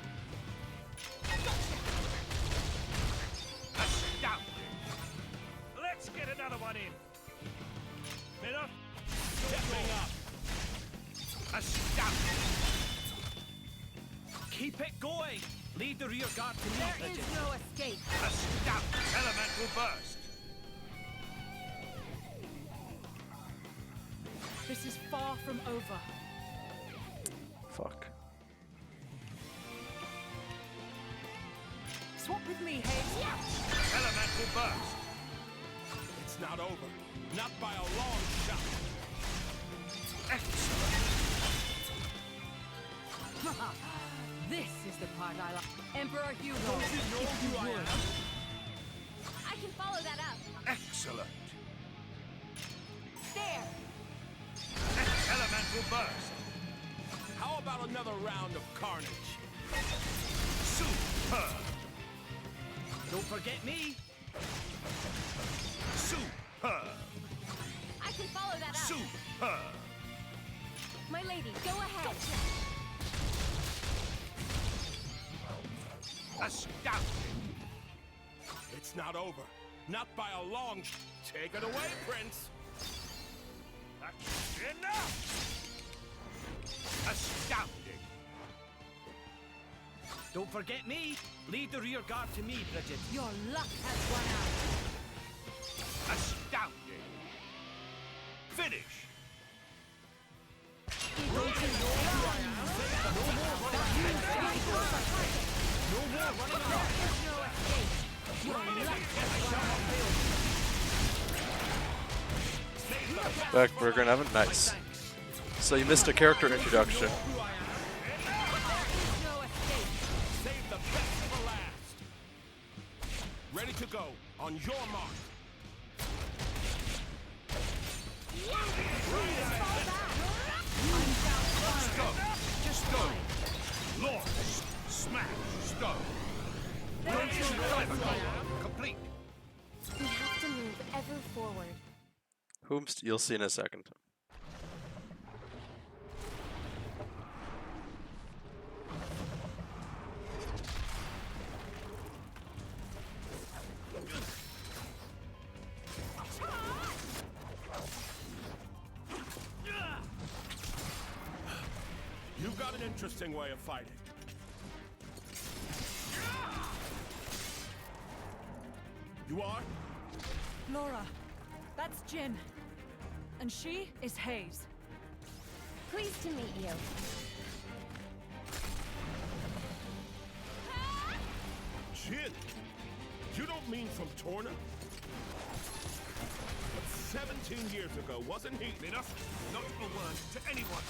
Astounding! Let's get another one in. Minnow, stepping up. Astounding! Keep it going. Lead the rear guard to me, There is Bridget. no escape. Astounding! Elemental burst. This is far from over. Fuck. Swap with me, Hayes. Elemental burst. It's not over. Not by a long shot. Excellent. This is the part I like. Emperor Hugo. Don't you know who I am? I can follow that up. Excellent. There. Elemental burst. How about another round of carnage? Superb. Don't forget me. Superb. I can follow that up. Superb. My lady, go ahead. Astounding. It's not over. Not by a long Take it away, Prince. That's enough. Astounding. Don't forget me. Lead the rear guard to me, Bridget. Your luck has run out. Astounding. Finish. Back, Burger and Evan, nice. So you missed a character introduction. Save the best for last. Ready to go. On your mark. Stone. Stone. Launch. Smash. Stone. Complete. We have to move ever forward. Whomst, you'll see in a second. You've got an interesting way of fighting. You are? Laura, that's Jin. And she is Hayes. Pleased to meet you. Jin? You don't mean from Torna? But 17 years ago, wasn't he? Enough. Not a word to anyone.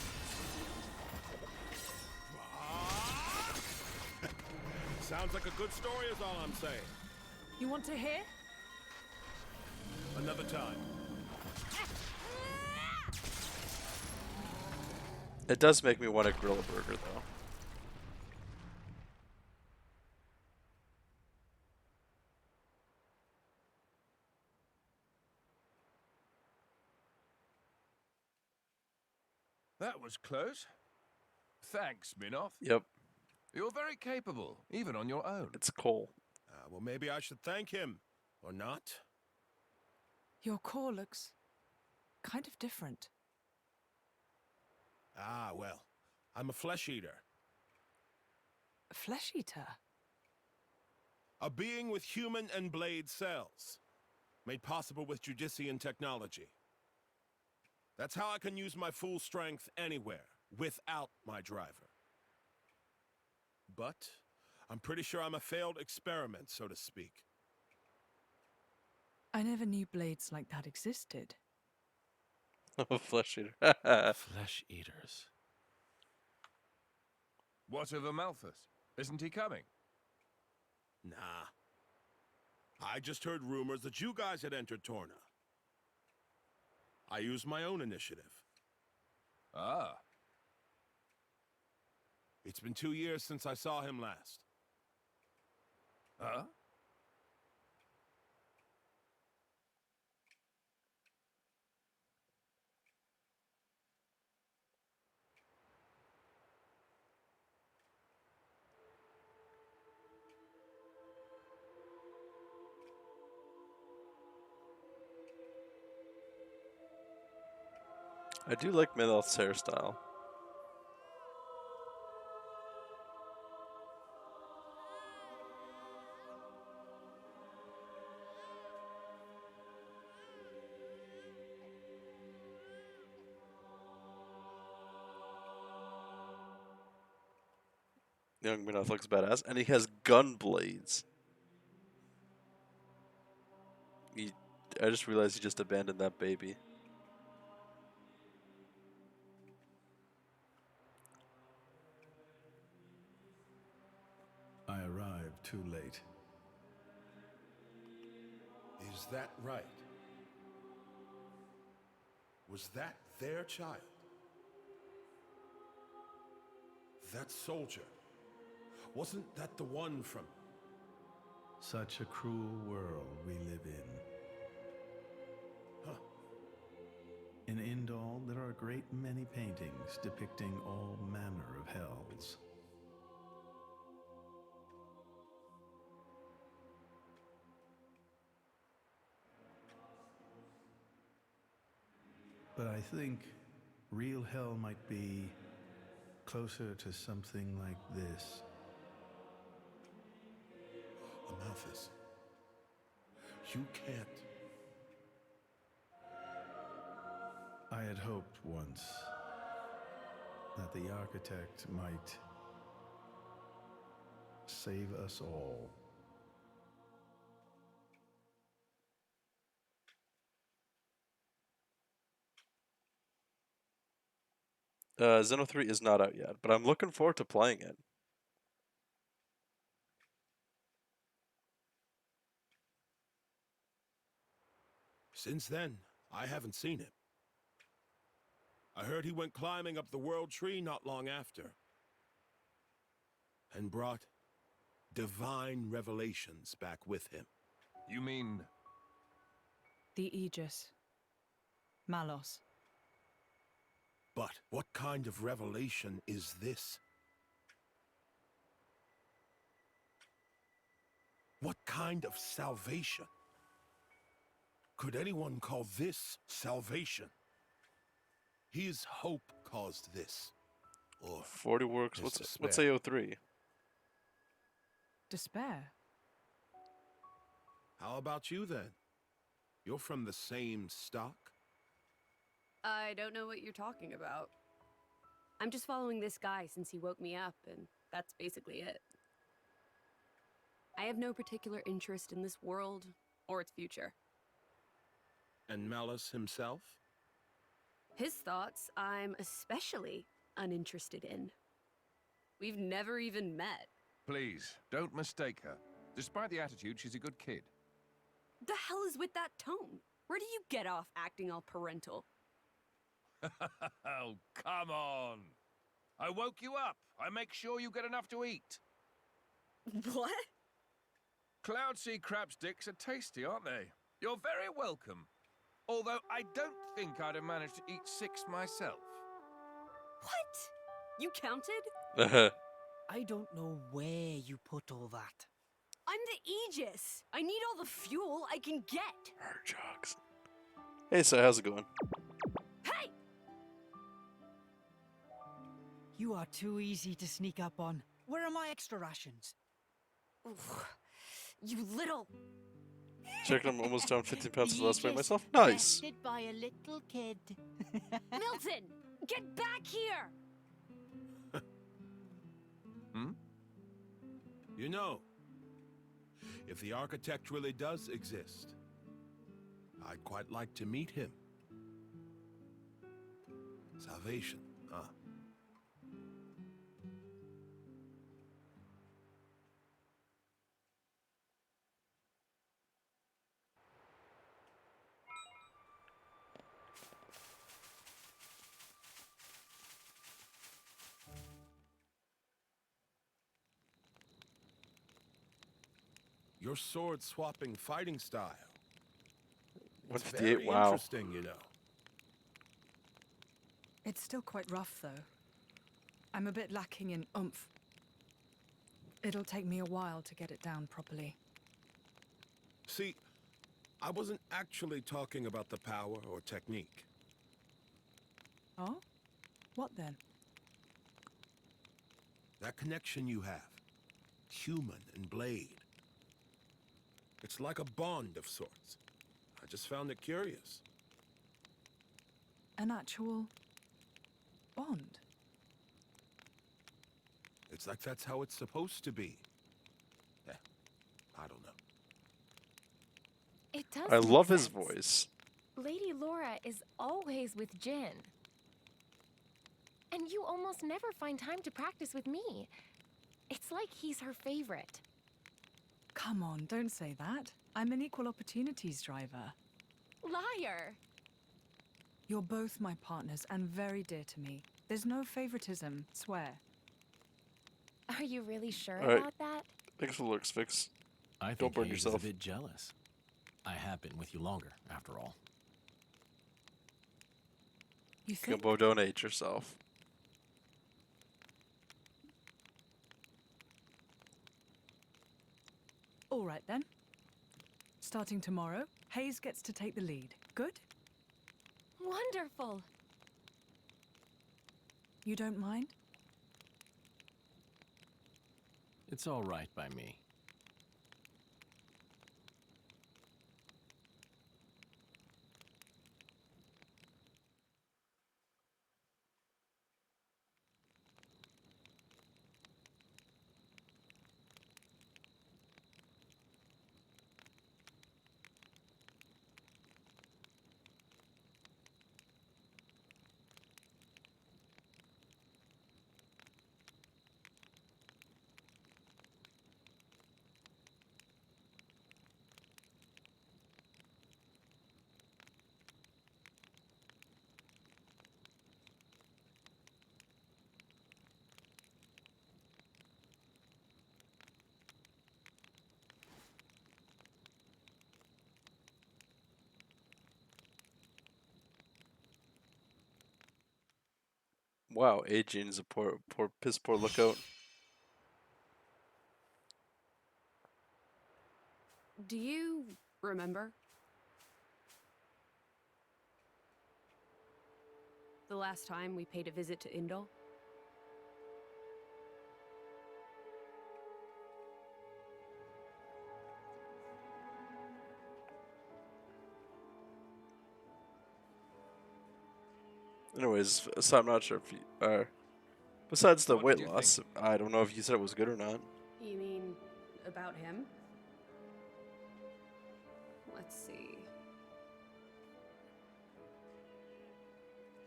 Sounds like a good story is all I'm saying. You want to hear? Another time. It does make me want to grill a burger, though. That was close. Thanks, Minoth. Yep, You're very capable, even on your own. it's Cole. Well, maybe I should thank him. Or not? Your core looks kind of different. Well, I'm a flesh eater. A flesh eater? A being with human and blade cells. Made possible with Judician technology. That's how I can use my full strength anywhere, without my driver. But I'm pretty sure I'm a failed experiment, so to speak. I never knew blades like that existed. Flesh eater. Flesh eaters. What of Amalthus? Isn't he coming? Nah. I just heard rumors that you guys had entered Torna. I used my own initiative. Ah. It's been 2 years since I saw him last. Huh? I do like Minoth's hairstyle. Young Minoth looks badass, and he has gun blades. I just realized he just abandoned that baby. I arrived too late. Is that right? Was that their child? That soldier? Wasn't that the one from... Such a cruel world we live in. Huh. In Indal, there are a great many paintings depicting all manner of hells. But I think real hell might be closer to something like this. Amalthus. You can't... I had hoped once that the architect might save us all. Xeno 3 is not out yet, but I'm looking forward to playing it. Since then, I haven't seen him. I heard he went climbing up the World Tree not long after. And brought divine revelations back with him. You mean... The Aegis. Malos. But what kind of revelation is this? What kind of salvation? Could anyone call this salvation? His hope caused this. Or 40 works. his What's despair. AO3? Despair. How about you then? You're from the same stock? I don't know what you're talking about. I'm just following this guy since he woke me up, and that's basically it. I have no particular interest in this world or its future. And Malus himself? His thoughts, I'm especially uninterested in. We've never even met. Please, don't mistake her. Despite the attitude, she's a good kid. The hell is with that tone? Where do you get off acting all parental? Oh, come on. I woke you up. I make sure you get enough to eat. What? Cloudsea crab sticks are tasty, aren't they? You're very welcome. Although I don't think I'd have managed to eat 6 myself. What? You counted? I don't know where you put all that. I'm the Aegis. I need all the fuel I can get. Her jokes. Hey, so how's it going? Hey! You are too easy to sneak up on. Where are my extra rations? Oof. You little... Check, I'm almost down 15 pounds The for last weight Aegis myself. Nice. bested by a little kid. Milton! Get back here! Hmm? You know, if the architect really does exist, I'd quite like to meet him. Salvation, huh? Your sword-swapping fighting style. It's 158, very wow. interesting, you know. It's still quite rough, though. I'm a bit lacking in oomph. It'll take me a while to get it down properly. See, I wasn't actually talking about the power or technique. Oh? What then? That connection you have. Human and blade. It's like a bond of sorts. I just found it curious. An actual bond? It's like that's how it's supposed to be. I don't know. It does I make love his sense. voice. Lady Laura is always with Jin. And you almost never find time to practice with me. It's like he's her favorite. Come on, don't say that. I'm an equal opportunities driver. Liar! You're both my partners and very dear to me. There's no favoritism, swear. Are you really sure All right. about that? Thanks for the looks, Fix. I Don't think burn Hayes is yourself. a bit jealous. I have been with you longer, after all. You think? Gumbo, donate yourself. All right then. Starting tomorrow, Hayes gets to take the lead. Good? Wonderful! You don't mind? It's all right by me. Wow, Adrian is a piss poor lookout. Do you remember? The last time we paid a visit to Indol? Anyways, so I'm not sure if you besides the What weight did you loss, think? I don't know if you said it was good or not. You mean about him? Let's see.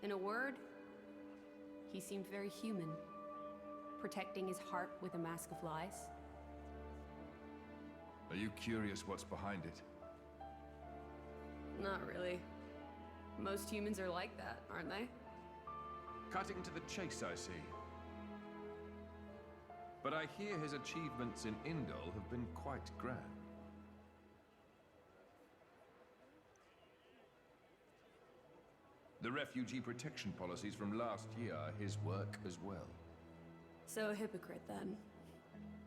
In a word, he seemed very human, protecting his heart with a mask of lies. Are you curious what's behind it? Not really. Most humans are like that, aren't they? Cutting to the chase, I see. But I hear his achievements in Indol have been quite grand. The refugee protection policies from last year are his work as well. So a hypocrite, then.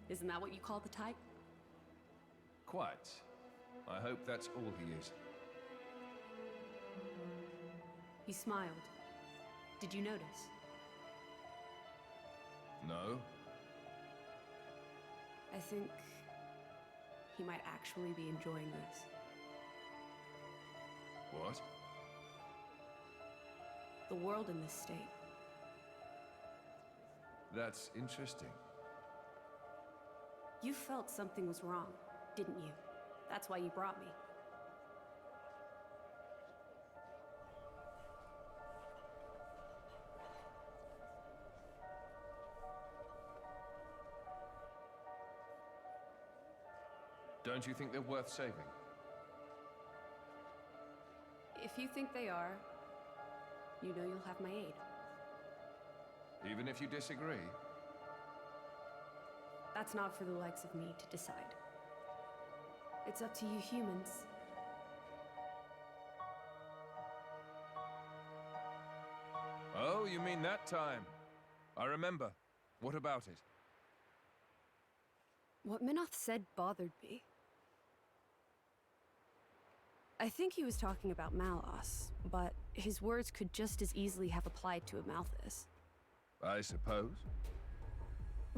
Isn't that what you call the type? Quite. I hope that's all he is. He smiled. Did you notice? No? I think he might actually be enjoying this. What? The world in this state. That's interesting. You felt something was wrong, didn't you? That's why you brought me. Don't you think they're worth saving? If you think they are, you know you'll have my aid. Even if you disagree? That's not for the likes of me to decide. It's up to you humans. Oh, you mean that time? I remember. What about it? What Minoth said bothered me. I think he was talking about Malos, but his words could just as easily have applied to Amalthus. I suppose.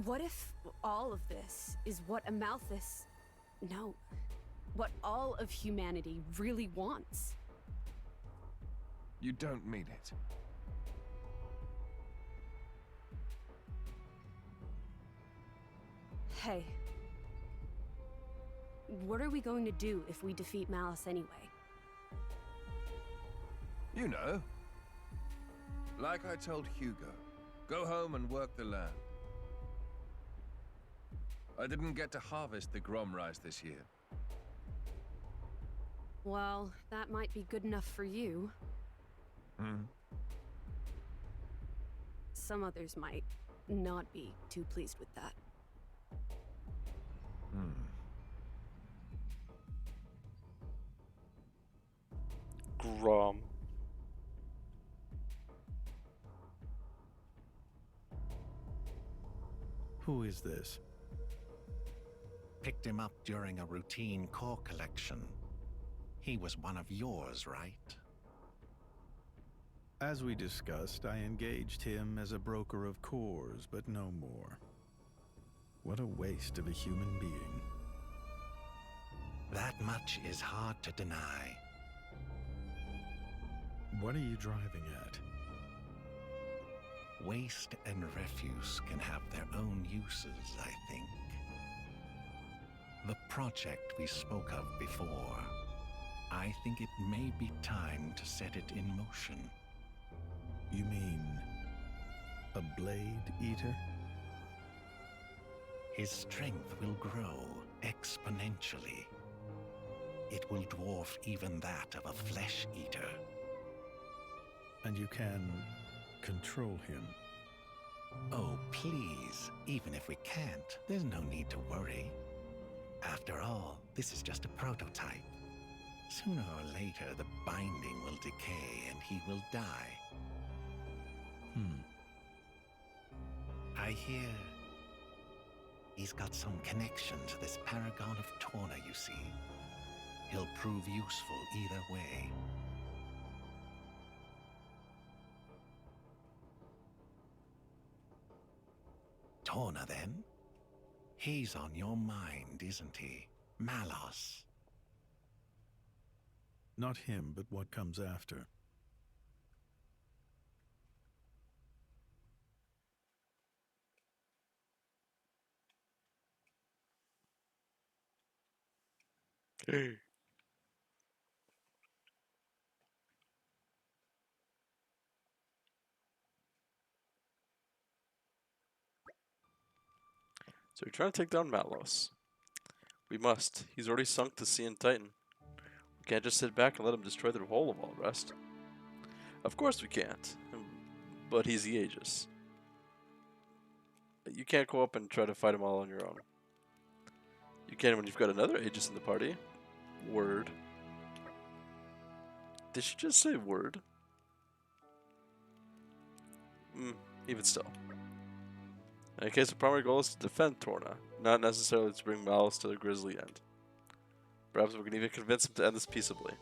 What if all of this is what Amalthus... No. What all of humanity really wants? You don't mean it. Hey. What are we going to do if we defeat Malice anyway? You know. Like I told Hugo. Go home and work the land. I didn't get to harvest the Grom rice this year. Well, that might be good enough for you. Some others might not be too pleased with that. Grom. Who is this? Picked him up during a routine core collection. He was one of yours, right? As we discussed, I engaged him as a broker of cores, but no more. What a waste of a human being. That much is hard to deny. What are you driving at? Waste and refuse can have their own uses, I think. The project we spoke of before, I think it may be time to set it in motion. You mean a blade eater? His strength will grow exponentially. It will dwarf even that of a flesh eater. And you can control him? Oh, please. Even if we can't, there's no need to worry. After all, this is just a prototype. Sooner or later, the binding will decay and he will die. I hear he's got some connection to this paragon of Torna, you see. He'll prove useful either way. Torna, then? He's on your mind, isn't he? Malos. Not him, but what comes after. Hey. So we're trying to take down Malos. We must. He's already sunk the sea in Titan. We can't just sit back and let him destroy the whole of all the rest. Of course we can't. But he's the Aegis. You can't go up and try to fight him all on your own. You can when you've got another Aegis in the party. Word. Did she just say word? Even still. In any case, the primary goal is to defend Torna, not necessarily to bring Malice to the grisly end. Perhaps we can even convince him to end this peaceably.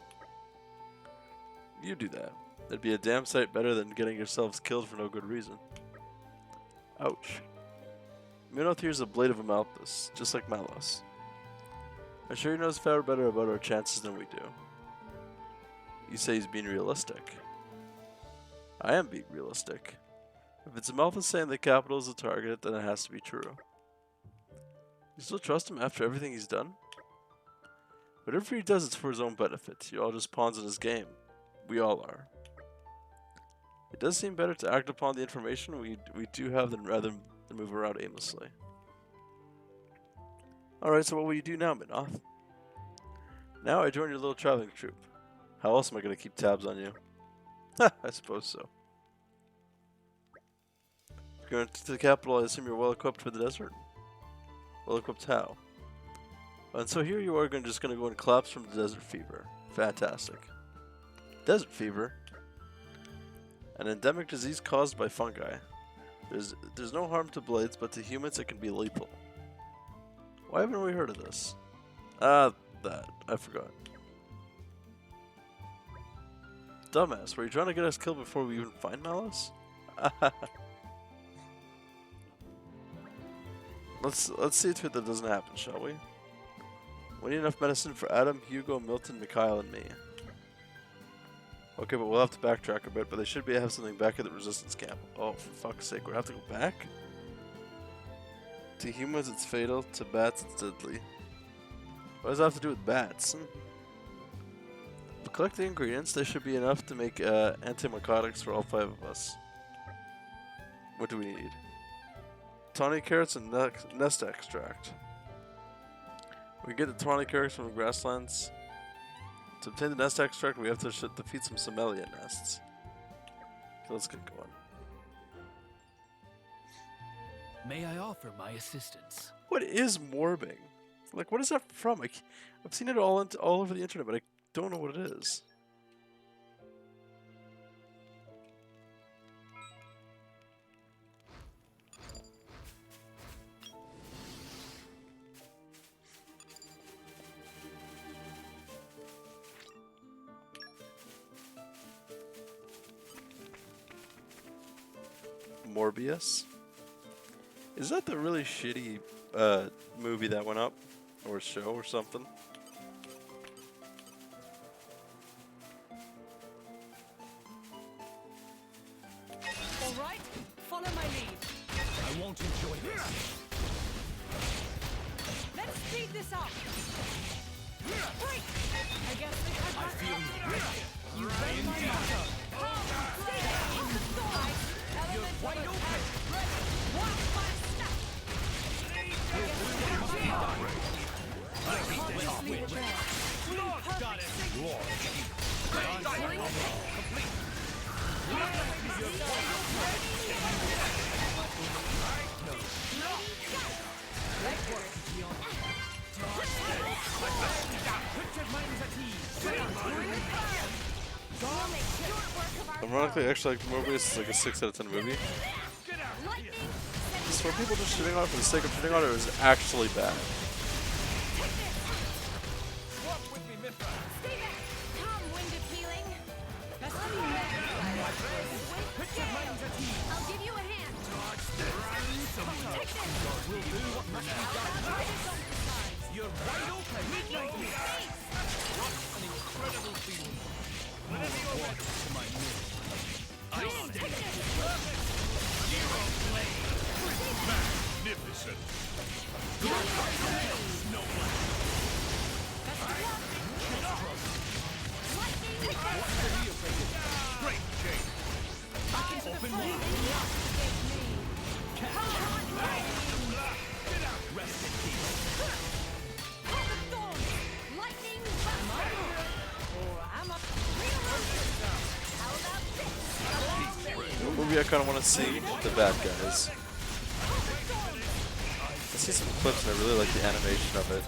You do that. It'd be a damn sight better than getting yourselves killed for no good reason. Ouch. Minoth is a blade of a Malthus, just like Malos. I'm sure he knows far better about our chances than we do. You say he's being realistic. I am being realistic. If it's a Malthus saying the capital is the target, then it has to be true. You still trust him after everything he's done? Whatever he does, it's for his own benefit. You're all just pawns in his game. We all are. It does seem better to act upon the information we do have than rather than move around aimlessly. Alright, so what will you do now, Minoth? Now I join your little traveling troupe. How else am I going to keep tabs on you? I suppose so. If you're going to the capital, I assume you're well equipped for the desert? Well equipped how? And so here you are just going to go and collapse from the desert fever. Fantastic. Desert fever? An endemic disease caused by fungi. There's no harm to blades, but to humans it can be lethal. Why haven't we heard of this? That. I forgot. Dumbass, were you trying to get us killed before we even find Malice? Let's see to it that doesn't happen, shall we? We need enough medicine for Adam, Hugo, Milton, Mikhail, and me. Okay, but we'll have to backtrack a bit, but they should have something back at the resistance camp. Oh, for fuck's sake, we have to go back? To humans it's fatal, to bats it's deadly. What does that have to do with bats? Collect the ingredients, there should be enough to make antimycotics for all 5 of us. What do we need? Tawny carrots and nest extract. We get the tawny carrots from the grasslands. To obtain the nest extract, we have to defeat some Somalia nests. So let's get going. May I offer my assistance? What is morbing? Like, what is that from? I've seen it all over the internet, but I don't know what it is. Morbius? Is that the really shitty movie that went up? Or show or something? Alright, follow my lead. I won't enjoy this. Let's speed this up. Break! I guess we can I feel you. You read my motto. You're wide open. Watch my step. Got it. Ironically, actually, like Morbius is like a 6 out of 10 movie. So are people just shitting on it for the sake of shitting on it, or is it actually bad? I'll give you a hand. You're wide open. Midnight me. What an incredible feeling. Whenever you're ready to my mill. I stand. Perfect. Zero blade. Magnificent. No one. What's the deal, baby? Great change. Open wide. Get out. Rest in peace. Lightning How about this? What movie I kind of want to see? The Bad Guys. I see some clips and I really like the animation of it.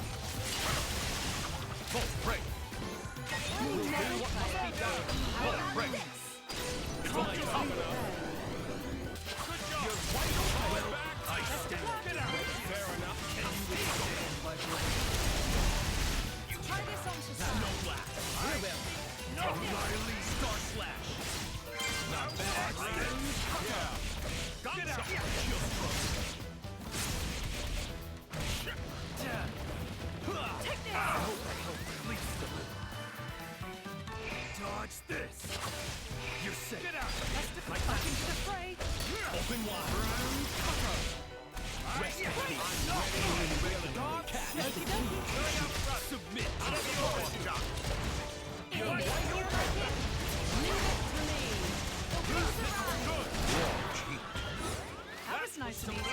Watch this! You're safe. Get out! My back into the fray. Open wide. Rest in peace. Submit. That was nice and easy.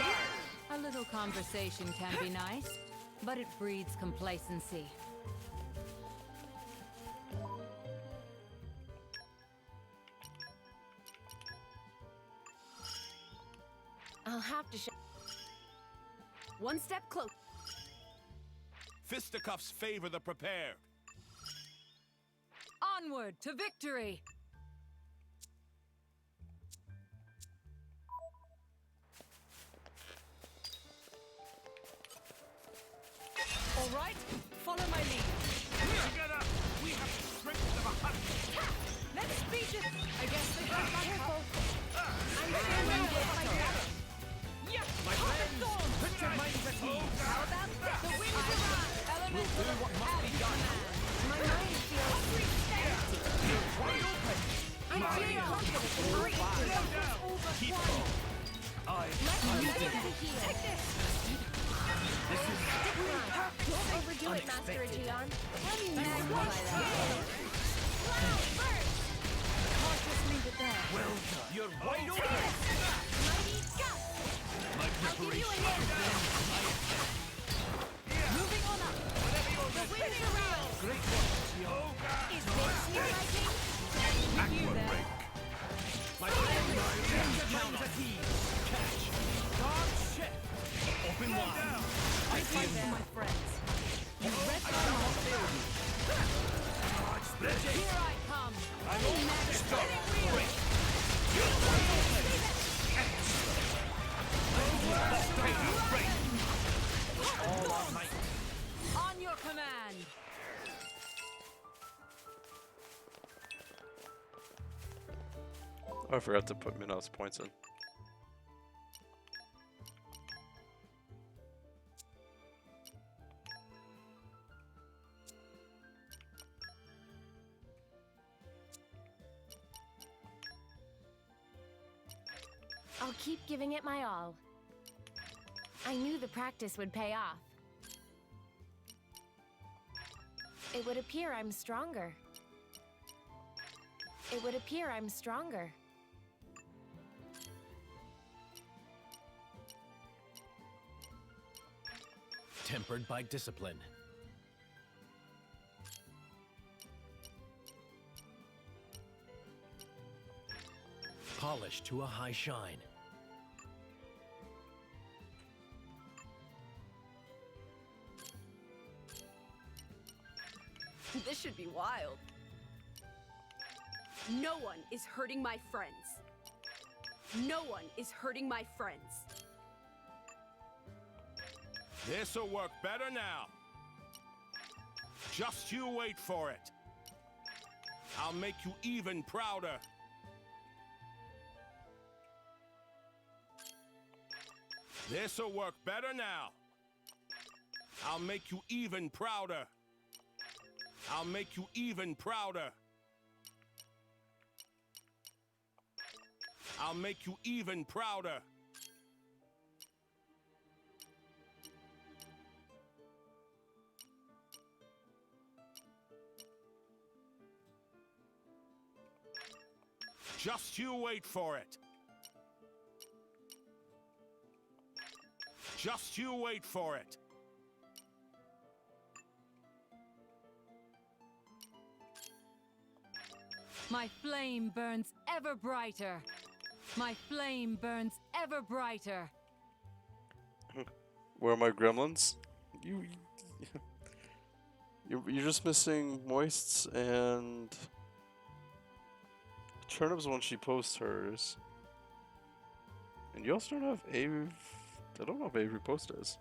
A little conversation can be nice, but it breeds complacency. I'll have to show. One step close. Fisticuffs favor the prepared. Onward to victory! All right, follow my lead. Together, we have the strength of a hundred. Let's beat it. I guess they got my help. I'm feeling good. Yeah, My friends, put your minds at ease. How about this? The winds arrive. We'll do what must be done. My mind feels You're wide open. I'm feeling confident. Keep going. Let's get it here. Take this. This is Don't overdo it, Master Aegeon. Let me magnify that. Can't just leave it there. well done. You're wide open. Mighty gust. My I'll give you a preparation. hand. Moving on up. The winds arrive. Great work, Gio. Is this your liking? With you there. My friends, put your minds at ease. Catch. Guard shift. Open wide. I fight for my friends. You read I shall not fail you. Dodge this. Here I come. I'm on. Stop. Break. You're wide open. Excellent. Break. All our might. On your command. Oh, I forgot to put Minos points in. I'll keep giving it my all. I knew the practice would pay off. It would appear I'm stronger. It would appear I'm stronger. Tempered by discipline. Polished to a high shine. This should be wild. No one is hurting my friends. No one is hurting my friends. This'll work better now. Just you wait for it. I'll make you even prouder. This'll work better now. I'll make you even prouder. I'll make you even prouder. I'll make you even prouder. Just you wait for it. Just you wait for it. My flame burns ever brighter. My flame burns ever brighter. Where are my gremlins? You're just missing Moists and Turnip's when she posts hers. And you also don't have Ave. I don't know if Avery posted his.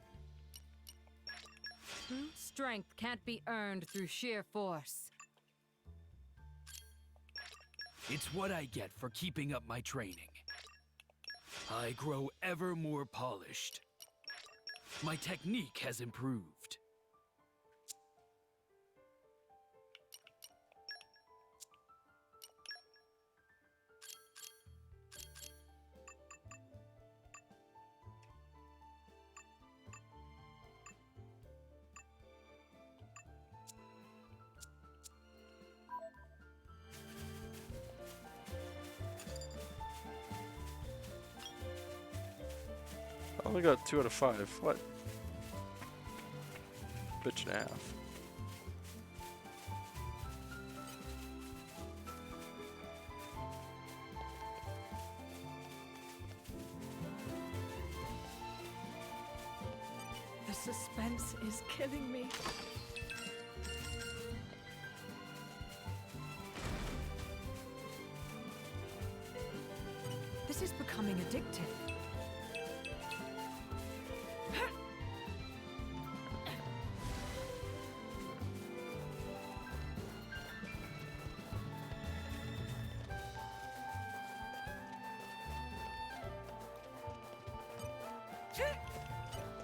True strength can't be earned through sheer force. It's what I get for keeping up my training. I grow ever more polished. My technique has improved. only got 2 out of 5. What? Bitch and a half. The suspense is killing me. This is becoming addictive.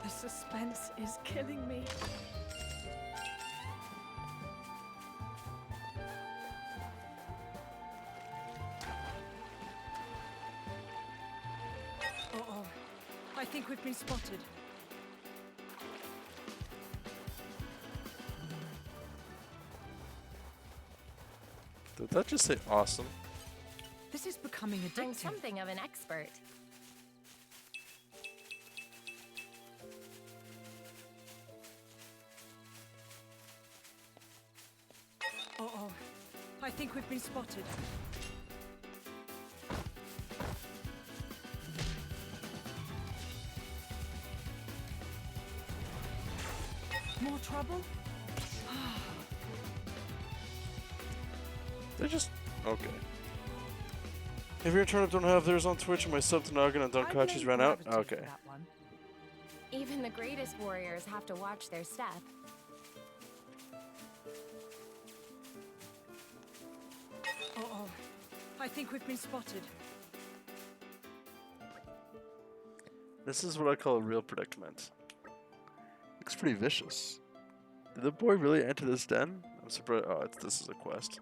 The suspense is killing me. Uh-oh. I think we've been spotted. Did that just say awesome? This is becoming addictive. I'm something of an expert. Uh-oh. I think we've been spotted. More trouble? They're just okay. If your turnip don't have theirs on Twitch and my sub to Noggin and Dunkachis ran out, okay. Even the greatest warriors have to watch their step. Uh-oh. I think we've been spotted. This is what I call a real predicament. Looks pretty vicious. Did the boy really enter this den? I'm surprised. Oh, this is a quest.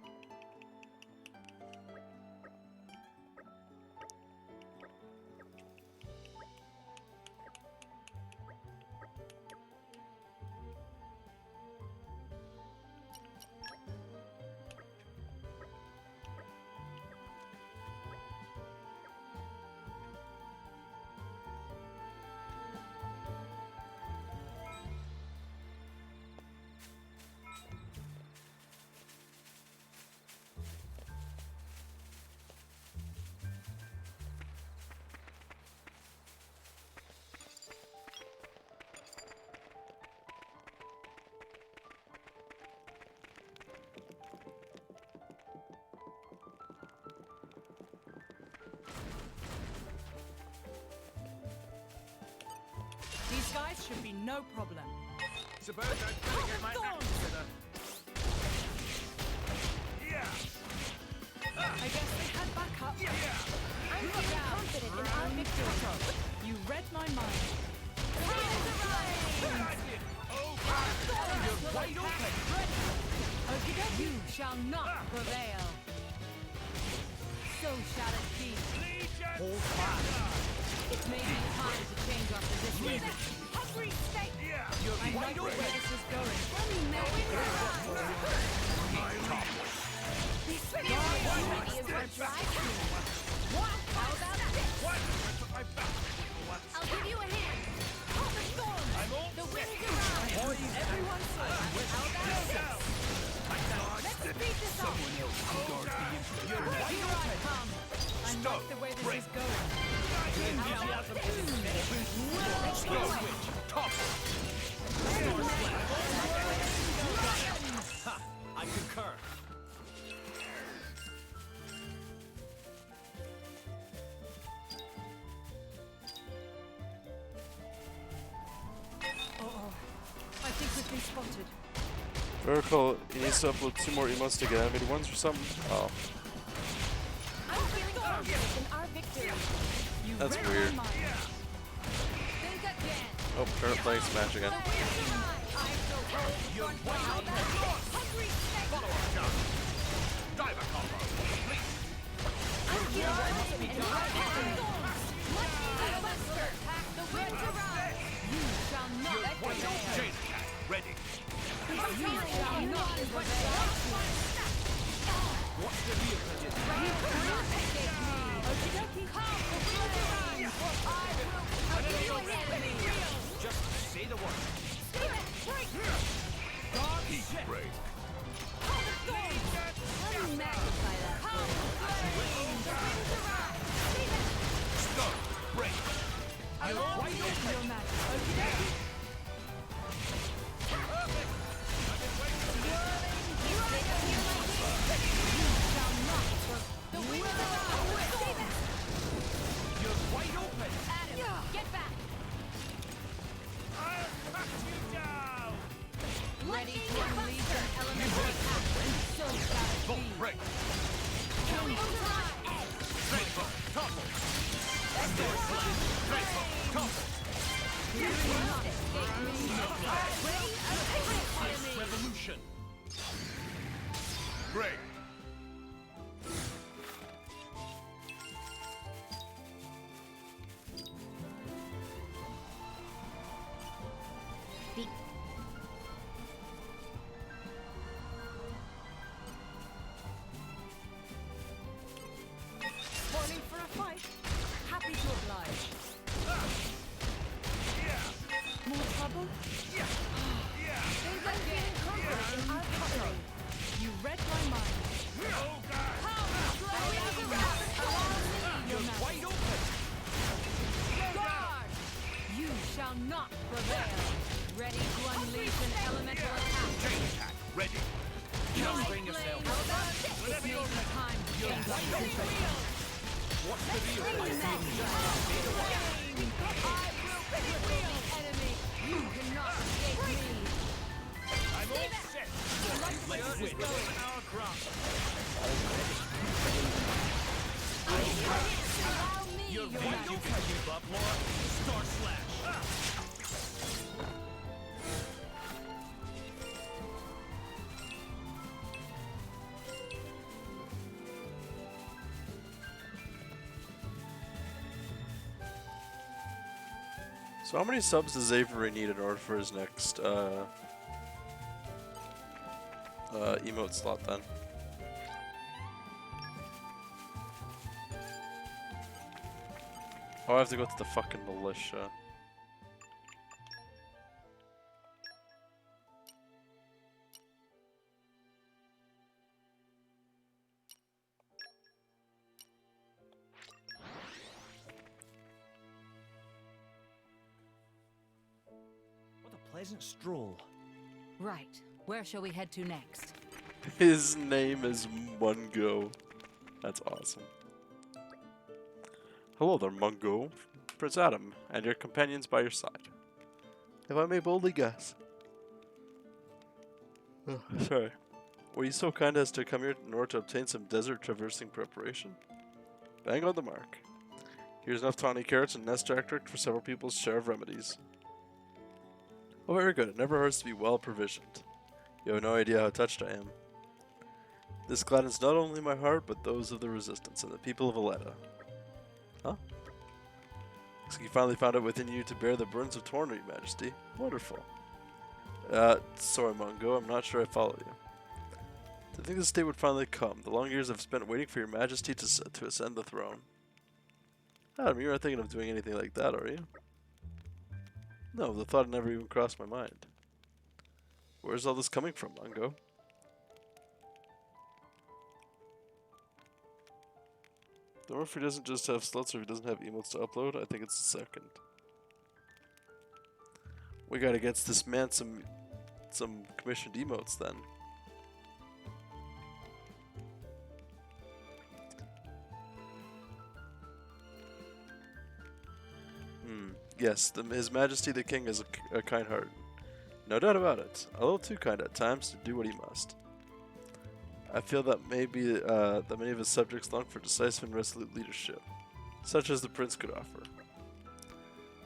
These guys should be no problem. Suppose I'd better get my act together. Yeah. I guess they had backup. I'm feeling confident in our victory. You read my mind. You're wide open. You shall not prevail. So shall it be. Hold fast. It may be time to change our position. Hungry state. Yeah. I You're like where this is going. This is what drives me. How about this? What? I back. I'll give you a hand. I'm all The winds around. Everyone How about this? Let's speed this up. You're Here I come. I like the way this is going. Top. I concur. Uh-oh. I think we've been spotted. Miracle, he needs to upload 2 more emotes to get animated ones or something? Oh, I'm feeling confident in our victory. that's weird. Think again. Oh, turnip playing Smash again. You're wide open. Follow up, John. Diver combo. Complete. I'm feeling confident in our victory. The winds around. You shall not prevail. Chain attack. Ready. You shall not prevail. What's the real legend? You cannot escape me. Come, the winds around. Just say the word. Heat ray. Start. Break. You're wide open. Perfect. I've been You're wide open. Adam, get back. I'll cut you down. Ready to unleash an elemental attack. So gotta Bolt be. break. Straight hook. Combo. Straight hook. Combo. Ice revolution. Break. Spoiling for a fight. Happy to oblige. More trouble? They won't be confident in our cutlery. You read my mind. Oh, God. You're Wide open. Guard! You shall not prevail. Ready to unleash an elemental attack. Chain attack. Ready. Just bring yourself. Whenever you're time to change up position. What's the deal? I will cripple the enemy. You cannot escape me. I'm all set. Let's win. Our ground. Allow me You're your right. You can give up, Laura. Star slash. So how many subs does Avery need in order for his next emote slot then? Oh, I have to go to the fucking militia. What a pleasant stroll. Right. Where shall we head to next? His name is Mungo. That's awesome. Hello there, Mungo. Prince Adam, and your companions by your side. If I may boldly guess. Oh, sorry. Were you so kind as to come here in order to obtain some desert traversing preparation? Bang on the mark. Here's enough tawny carrots and nest extract for several people's share of remedies. Oh, very good. It never hurts to be well provisioned. You have no idea how touched I am. This gladdens not only my heart, but those of the Resistance and the people of Aletta. Huh? Looks like you finally found it within you to bear the burdens of Torna, Your Majesty. Wonderful. Sorry, Mungo, I'm not sure I follow you. To think this day would finally come, the long years I've spent waiting for Your Majesty to ascend the throne. Adam, you're not thinking of doing anything like that, are you? No, the thought never even crossed my mind. Where's all this coming from, Mungo? Don't know if he doesn't just have slots or if he doesn't have emotes to upload. I think it's the second. We gotta get this man some commissioned emotes then. Yes, His Majesty the King is a kind heart. No doubt about it. A little too kind at times to do what he must. I feel that maybe that many of his subjects long for decisive and resolute leadership, such as the Prince could offer.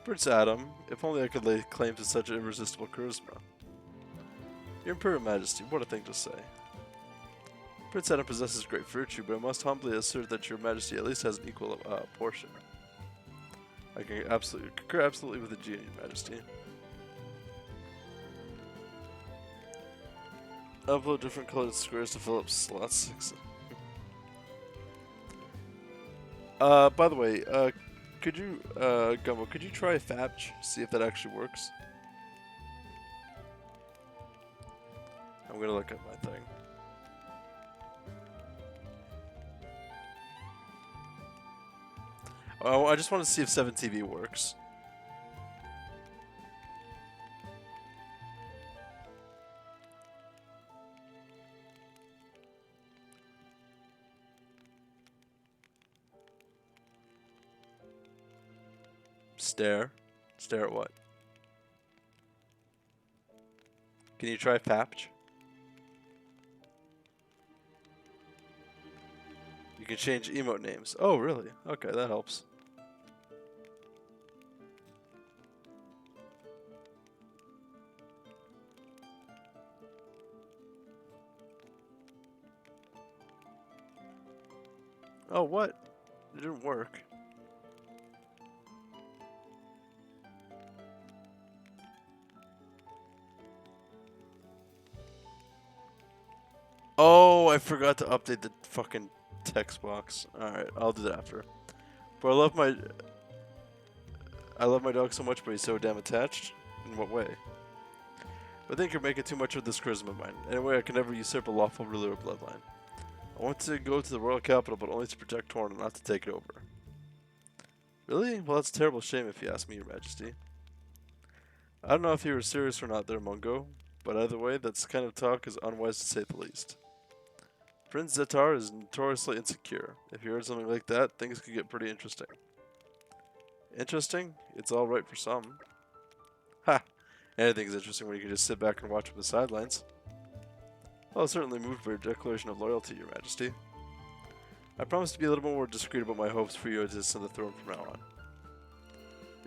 Prince Adam, if only I could lay claim to such irresistible charisma. Your Imperial Majesty, what a thing to say. Prince Adam possesses great virtue, but I must humbly assert that Your Majesty at least has an equal portion. I can concur absolutely with the G, Your Majesty. Upload different colored squares to fill up slots. By the way, Could you, Gumbo, could you try Fabch? See if that actually works? I'm gonna look at my thing. Oh, I just want to see if 7TV works. Stare. Stare at what? Can you try Fapch? You can change emote names. Oh, really? Okay, that helps. Oh, what? It didn't work. Oh, I forgot to update the fucking text box. Alright, I'll do that after. But I love my dog so much, but he's so damn attached. In what way? I think you're making too much of this charisma of mine. Anyway, I can never usurp a lawful ruler of bloodline. I want to go to the royal capital, but only to protect Torna, not to take it over. Really? Well, that's a terrible shame if you ask me, your majesty. I don't know if you were serious or not there, Mungo, but either way, that kind of talk is unwise to say the least. Prince Zetar is notoriously insecure. If you heard something like that, things could get pretty interesting. Interesting? It's alright for some. Ha! Anything's interesting when you can just sit back and watch from the sidelines. Well, I'm certainly moved by your declaration of loyalty, your majesty. I promise to be a little more discreet about my hopes for you to ascend the throne from now on.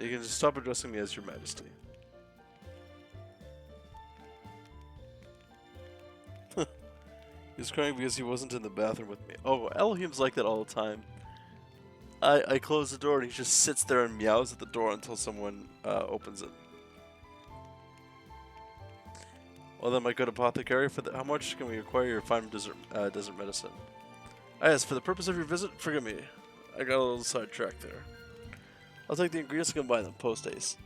You can just stop addressing me as your majesty. He's crying because he wasn't in the bathroom with me. Oh, Elohim's like that all the time. I close the door and he just sits there and meows at the door until someone opens it. Well then, my good apothecary, how much can we acquire your fine desert medicine? Ah, yes, for the purpose of your visit, forgive me. I got a little sidetracked there. I'll take the ingredients and combine them post-haste.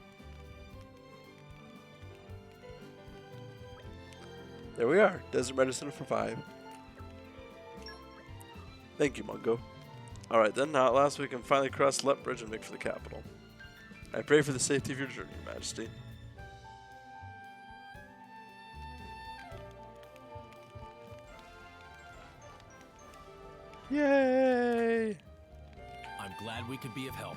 There we are. Desert medicine for 5. Thank you, Mungo. Alright then, now at last we can finally cross Let Bridge and make for the capital. I pray for the safety of your journey, Your Majesty. Yay! I'm glad we could be of help.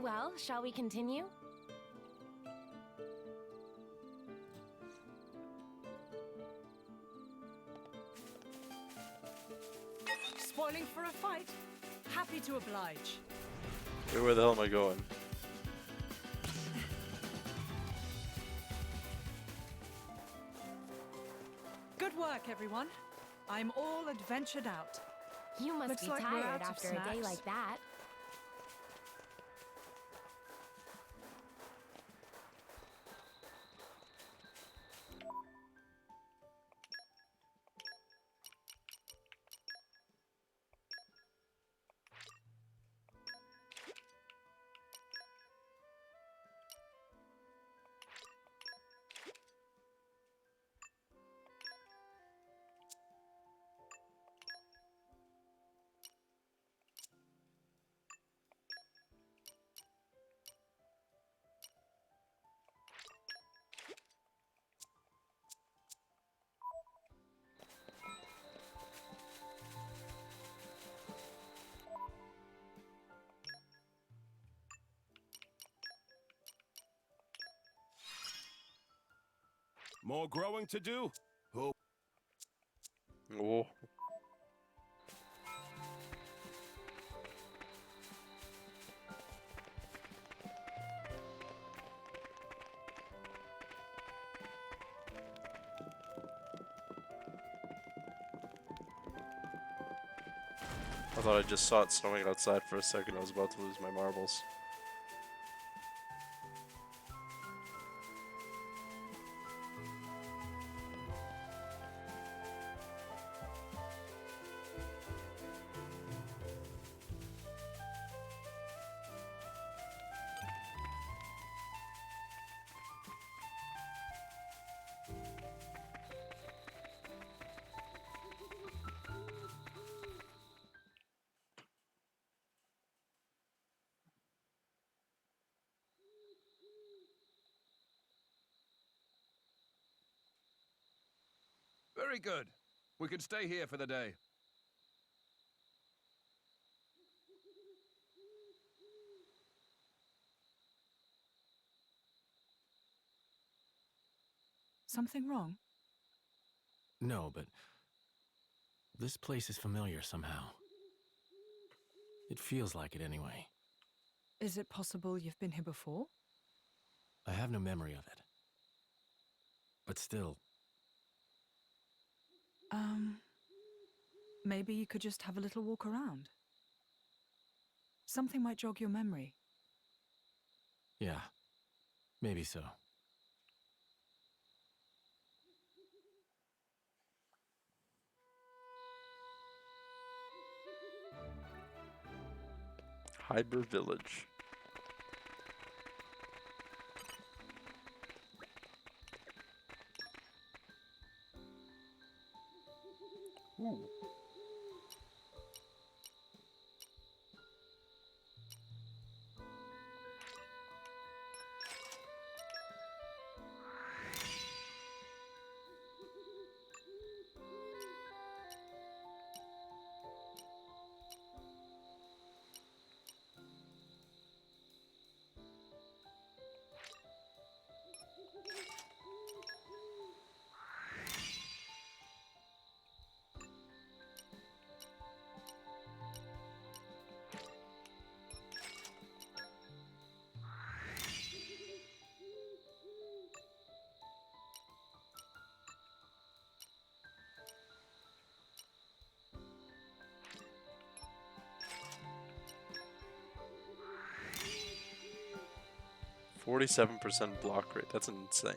Well, shall we continue? Spoiling for a fight? Happy to oblige. Hey, where the hell am I going? Good work, everyone. I'm all adventured out. You must Looks be like we're tired out of after a day snacks. like that. More growing to do. Oh. Oh. I thought I just saw it snowing outside for a second. I was about to lose my marbles. Very good. We can stay here for the day. Something wrong? No, but this place is familiar somehow. It feels like it anyway. Is it possible you've been here before? I have no memory of it. But still, Maybe you could just have a little walk around. Something might jog your memory. yeah, maybe so. Hyber Village. Ooh. %47 block rate. That's insane.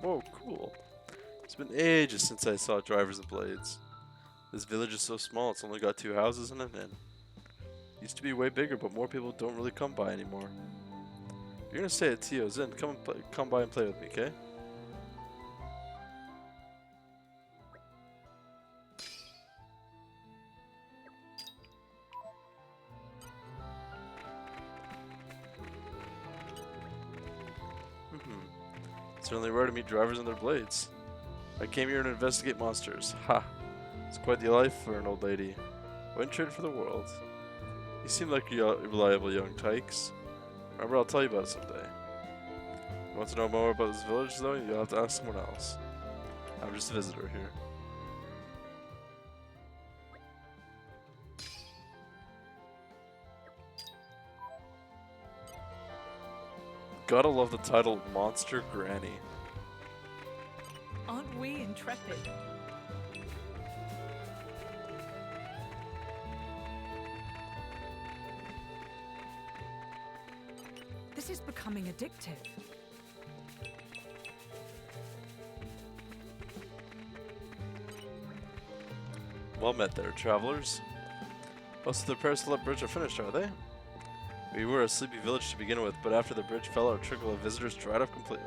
Whoa, cool. It's been ages since I saw Drivers and Blades. This village is so small, it's only got 2 houses and an inn. Used to be way bigger, but more people don't really come by anymore. If you're gonna stay at Tio's Inn, come by and play with me, okay? It's certainly rare to meet drivers and their blades. I came here to investigate monsters. Ha! It's quite the life for an old lady. Wouldn't trade for the world. You seem like a reliable young tykes. Remember, I'll tell you about it someday. You want to know more about this village, though? You'll have to ask someone else. I'm just a visitor here. Gotta love the title Monster Granny. Aren't we intrepid? This is becoming addictive. Well met there, travelers. Most of the repairs to the bridge are finished, are they? We were a sleepy village to begin with, but after the bridge fell, our trickle of visitors dried up completely.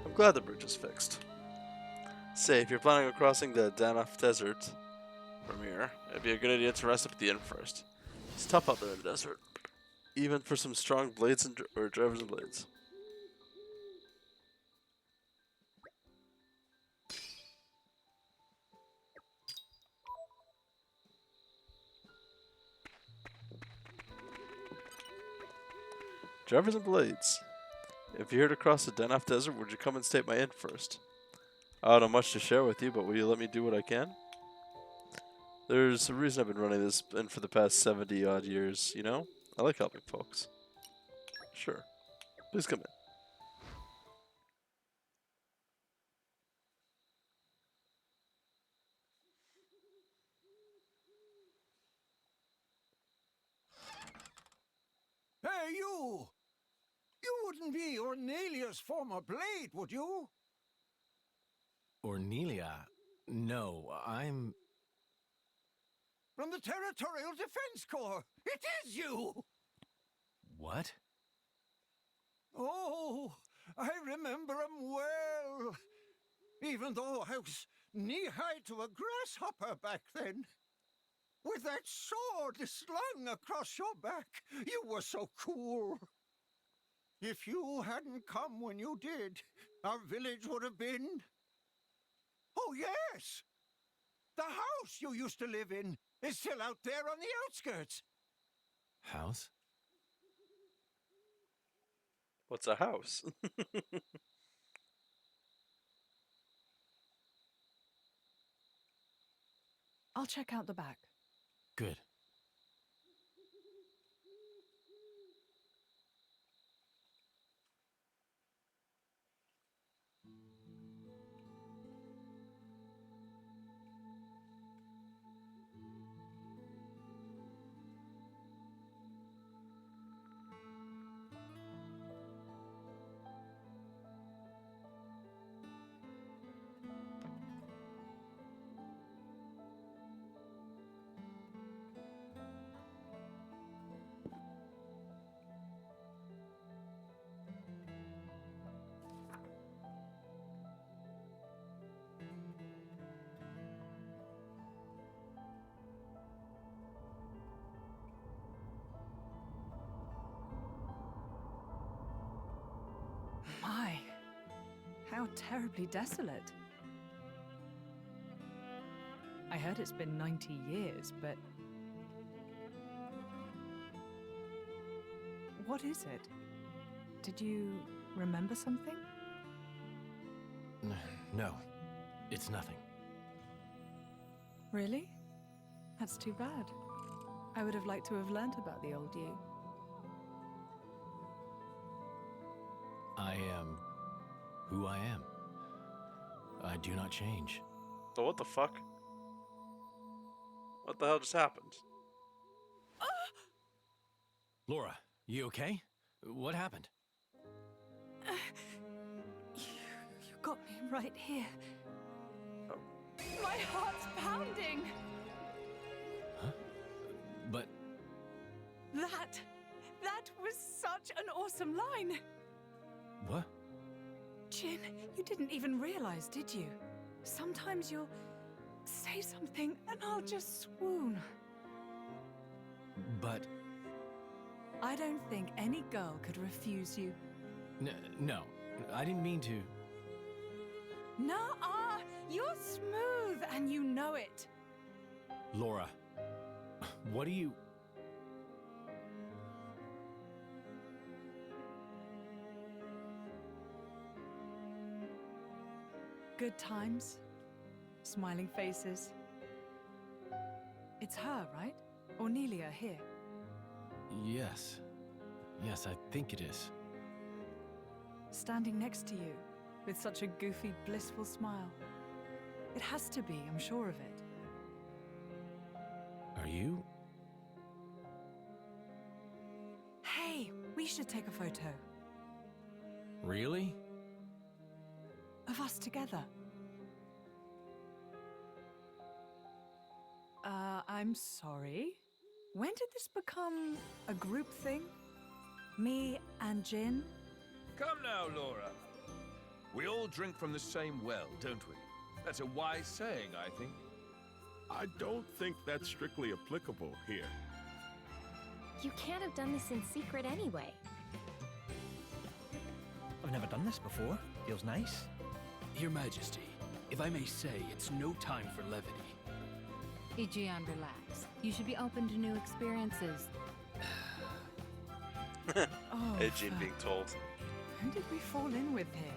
I'm glad the bridge is fixed. Say, if you're planning on crossing the Danaf Desert from here, it'd be a good idea to rest up at the inn first. It's tough out there in the desert, even for some strong blades or drivers and blades. Drivers and blades. If you're here to cross the Denaf Desert, would you come and state my inn first? I don't have much to share with you, but will you let me do what I can? There's a reason I've been running this inn for the past 70 odd years, you know? I like helping folks. Sure. Please come in. Hey, you! You wouldn't be Ornelia's former blade, would you? Ornelia? No, I'm... From the Territorial Defense Corps! It is you! What? Oh, I remember him well. Even though I was knee-high to a grasshopper back then. With that sword slung across your back, you were so cool. If you hadn't come when you did, our village would have been... Oh, yes! The house you used to live in is still out there on the outskirts. House? What's a house? I'll check out the back. Good. My, how terribly desolate. I heard it's been 90 years, but... What is it? Did you remember something? No, it's nothing. Really? That's too bad. I would have liked to have learnt about the old you. I am who I am. I do not change. So what the fuck? What the hell just happened? Laura, you okay? What happened? You got me right here. My heart's pounding! But... That was such an awesome line! What? Jin, you didn't even realize, did you? Sometimes you'll say something and I'll just swoon. But... I don't think any girl could refuse you. No, I didn't mean to... Nuh-uh! You're smooth and you know it. Laura, what do you... Good times, smiling faces. It's her, right? Ornelia here. Yes. Yes, I think it is. Standing next to you, with such a goofy, blissful smile. It has to be, I'm sure of it. Are you? Hey, we should take a photo. Really? Of us together. I'm sorry. When did this become a group thing? Me and Jin? Come now, Laura. We all drink from the same well, don't we? That's a wise saying, I think. I don't think that's strictly applicable here. You can't have done this in secret anyway. I've never done this before. Feels nice. Your Majesty, if I may say, it's no time for levity. Ijian, relax. You should be open to new experiences. Oh, Aegean being told. who did we fall in with here?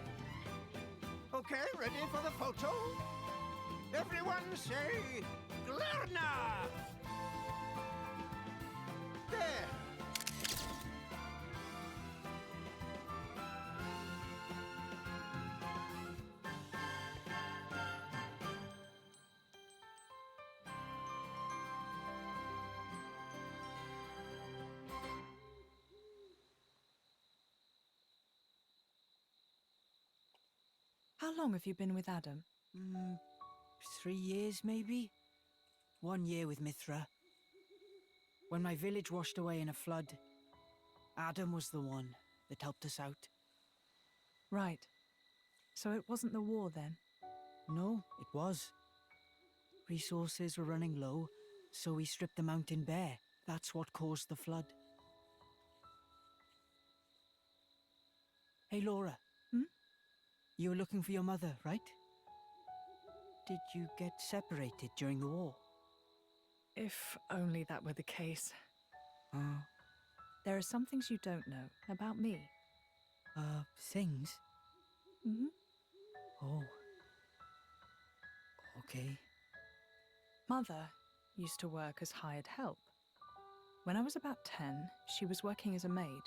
Okay, ready for the photo? Everyone say, Glerna! There. How long have you been with Adam? 3 years, maybe? 1 year with Mithra. When my village washed away in a flood, Adam was the one that helped us out. Right. So it wasn't the war then? No, it was. Resources were running low, so we stripped the mountain bare. That's what caused the flood. Hey, Laura. You were looking for your mother, right? Did you get separated during the war? If only that were the case. Uh, There are some things you don't know about me. Things? Mm-hmm. Oh. Okay. Mother used to work as hired help. When I was about 10, she was working as a maid.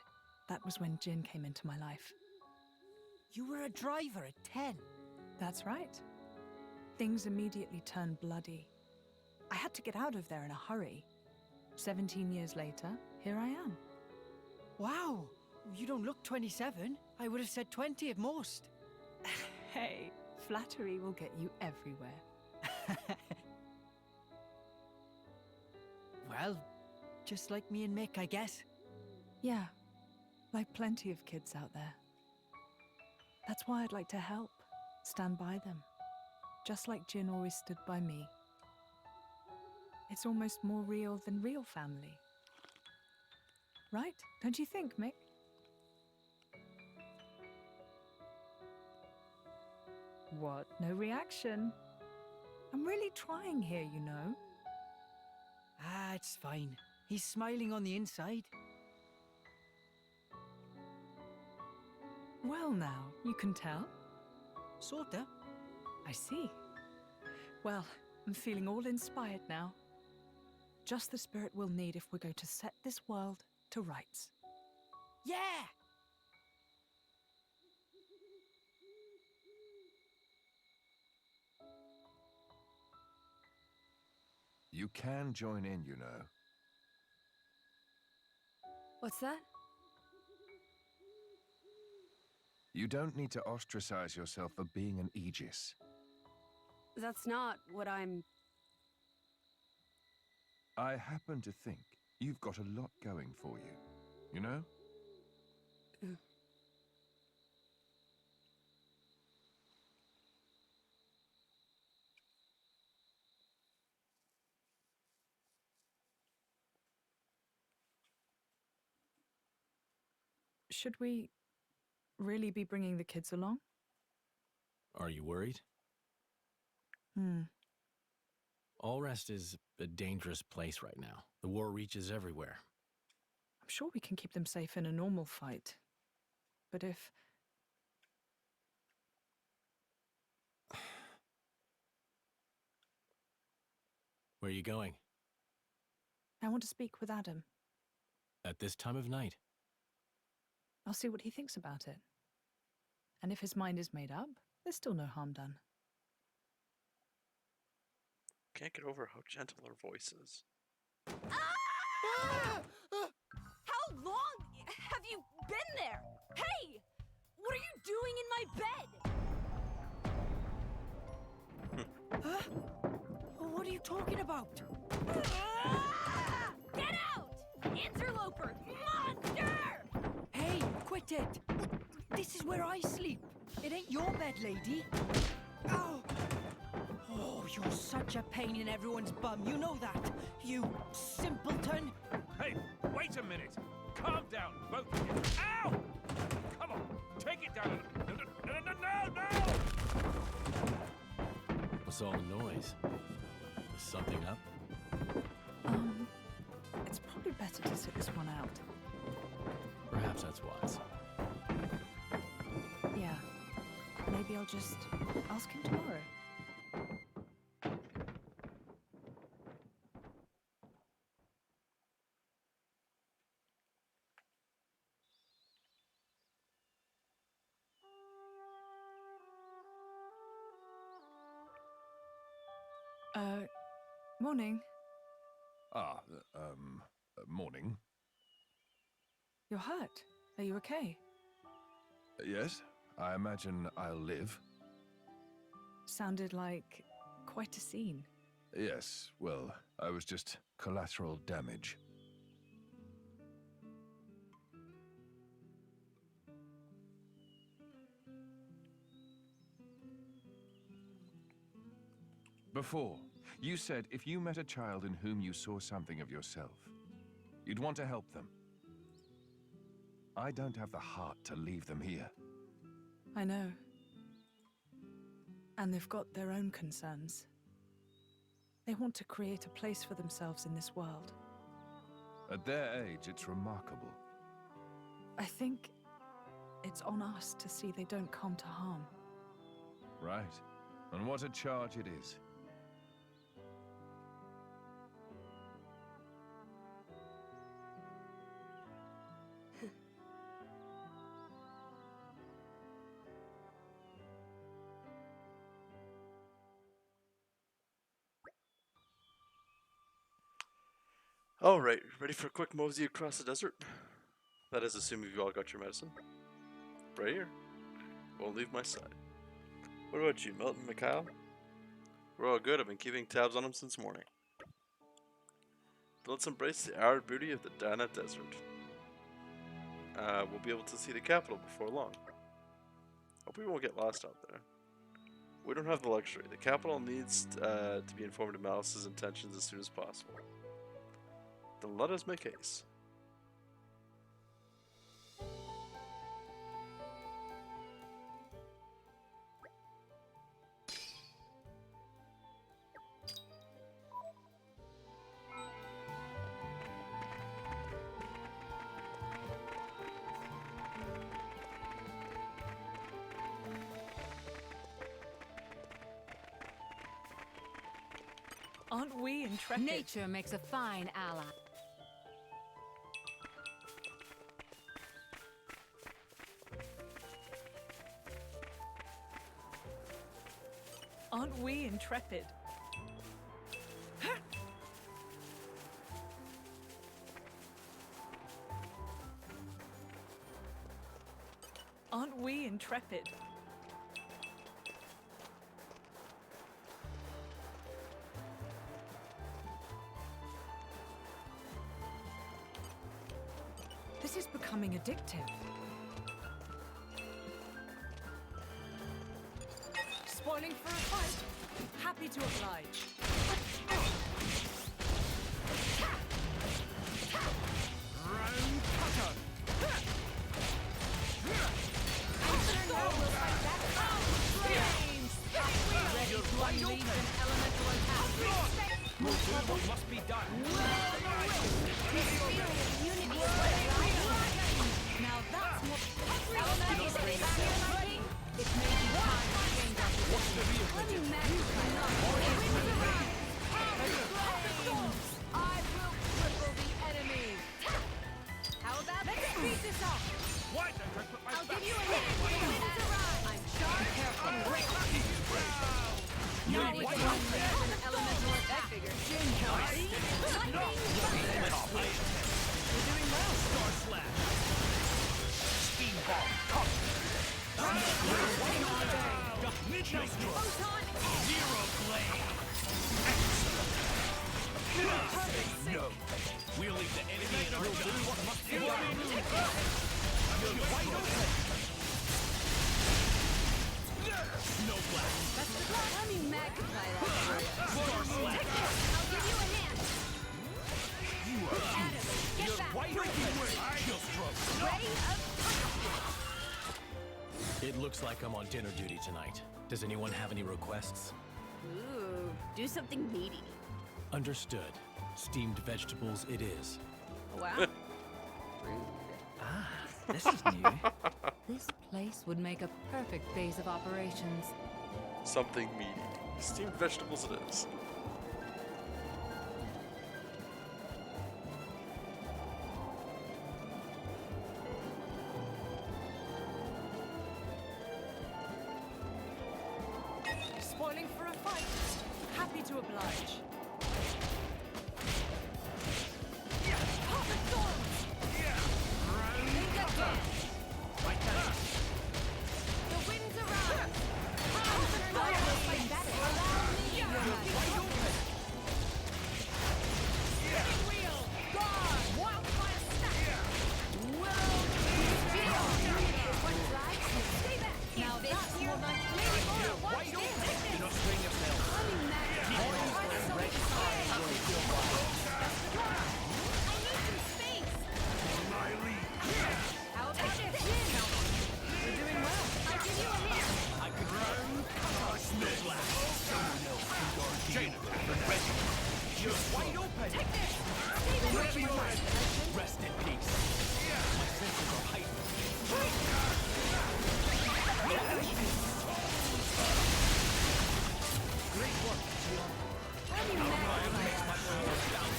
That was when Jin came into my life. You were a driver at 10? That's right. Things immediately turned bloody. I had to get out of there in a hurry. 17 years later, here I am. Wow! You don't look 27. I would have said 20 at most. Hey, flattery will get you everywhere. Well, just like me and Mick, I guess. Yeah, like plenty of kids out there. That's why I'd like to help, stand by them, just like Jin always stood by me. It's almost more real than real family. Right? Don't you think, Mick? What? No reaction? I'm really trying here, you know. Ah, it's fine. He's smiling on the inside. Well now, you can tell. Sorta. I see. Well, I'm feeling all inspired now. Just the spirit we'll need if we're going to set this world to rights. Yeah! You can join in, you know. What's that? You don't need to ostracize yourself for being an Aegis. That's not what I'm... I happen to think you've got a lot going for you, you know? Should we really be bringing the kids along? Are you worried? Allrest is a dangerous place right now. The war reaches everywhere. I'm sure we can keep them safe in a normal fight. But if... Where are you going? I want to speak with Adam. At this time of night? I'll see what he thinks about it. And if his mind is made up, there's still no harm done. Can't get over how gentle her voice is. How long have you been there? Hey! What are you doing in my bed? What are you talking about? Get out! Interloper! Monster! Hey, quit it! This is where I sleep. It ain't your bed, lady. Ow! Oh, you're such a pain in everyone's bum. You know that, you simpleton. Hey, wait a minute. Calm down, both of you. Ow! Come on, take it down. No! What's all the noise? Is something up? It's probably better to sit this one out. Perhaps that's wise. Yeah. Maybe I'll just ask him tomorrow. Morning. Morning. You're hurt. Are you okay? Yes, I imagine I'll live. Sounded like quite a scene. Yes, well, I was just collateral damage. Before, you said if you met a child in whom you saw something of yourself, you'd want to help them. I don't have the heart to leave them here. I know. And they've got their own concerns. They want to create a place for themselves in this world. At their age, it's remarkable. I think it's on us to see they don't come to harm. Right. And what a charge it is. Alright, ready for a quick mosey across the desert? That is assuming you all got your medicine. Right here. Won't leave my side. What about you, Milton, Mikhail? We're all good. I've been keeping tabs on them since morning. Then let's embrace the arid beauty of the Dana Desert. We'll be able to see the capital before long. Hope we won't get lost out there. We don't have the luxury. The capital needs to be informed of Malice's intentions as soon as possible. Then let us make haste. Aren't we intrepid? Nature makes a fine ally. Aren't we intrepid? Aren't we intrepid? This is becoming addictive. Spoiling for a fight. Happy to oblige. Round cutter! Ready to unleash an elemental attack. We'll do what must be done. Now that's more elemental attack. It may be time to change our position. Let me magnify I will cripple the enemy. How about this? Let's beat this off. Why don't I put my I'll give you a hand when the minutes arrive. I'm charged. Careful. Not even one player an elemental attack figure. Lightning thunder. You're doing well, Star Slash. Speed bomb, come. Midnight stroke. Zero blade. Excellent. No. We'll leave the enemy in our do what must be done. You're wide open. No blast. That's the block. Let me magnify that for you. Star Slash. Take this. I'll give you a hand. You are Adam, get You're back. wide open. Chill stroke. Ready? It looks like I'm on dinner duty tonight. Does anyone have any requests? Ooh, do something meaty. Understood. Steamed vegetables it is. Wow. Ah, this is new. This place would make a perfect base of operations. Something meaty. Steamed vegetables it is. Spoiling for a fight. Happy to oblige. Pop the thorns. Think again. The winds around. Hands and knuckles like that. Allow me. Spinning wheel. Guard. Wildfire snap. Willow. Steel. What drives you? Stay back. Now that's more like Lady Aura. Watch this. Do not strain yourself. My lead. How about this? We're doing well. I give you a hand. I could run. Snow blast. Someone else can guard the universe. Ready. You're wide open. Take this. Stay there. Wherever you are. Rest in peace. My senses are heightened. Great work, Gion. How do you I'll manage make my power down.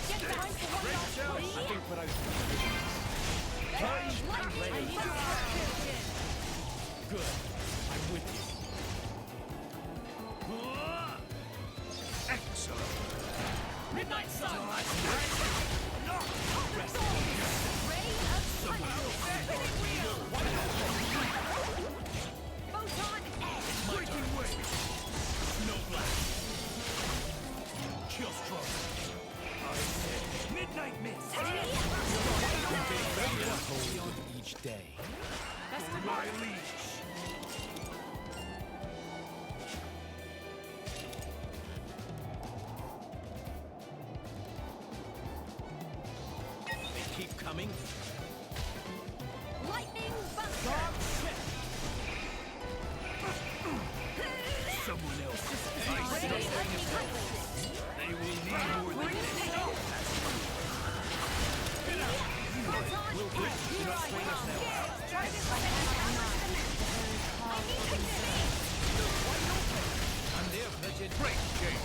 Get behind for one last I push. think we're out. Lightning. I need your help. Good. I'm with you. Excellent. Midnight sun. No. Rest Ray of sunlight. Spinning wheel. Photon edge. Breaking wave. Snow blast. Chill stroke. I say midnight mist. Beyond each day. Best of My luck. liege. They keep coming. Lightning buster. Someone else. Ray of lightning. They will need more than this. Photon We'll edge. break. Do Here not I strain come. yourself. Try this one. I need to see. I'm there, Bridget. Break game.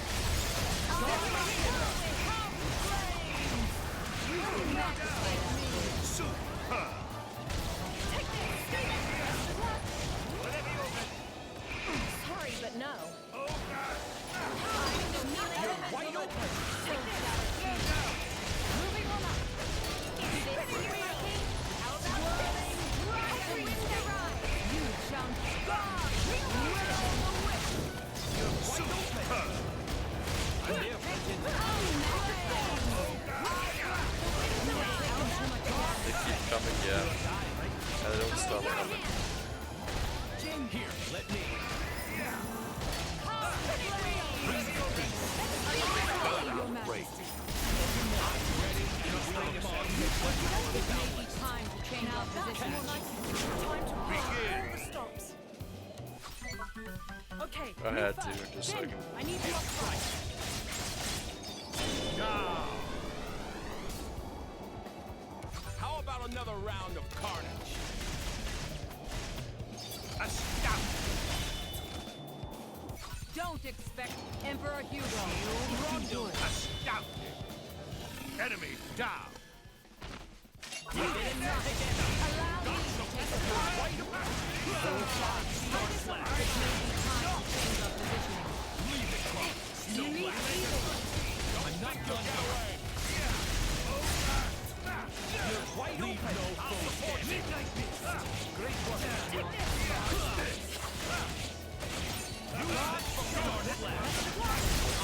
Super. Sorry, but no. Wide open. Moving on up. Spinning wheel. How about whirling? Ride the wind to ride. You jump. God. Will the whip. Super. I'm there, Bridget. They keep coming, yeah. And they don't stop coming. Here, let me. Break. Time to change our position. Time to pull all the stops. Okay. I move had to first. in just a Then, second. I need you up front. Now. How about another round of carnage? Astounding. Don't expect Emperor Hugo. Rondo. Astounding. Enemy down. Allow me to take Leave it, Clark. No blast. I'm not done yet. You're wide open. No full midnight mist. Great work. You want start it last.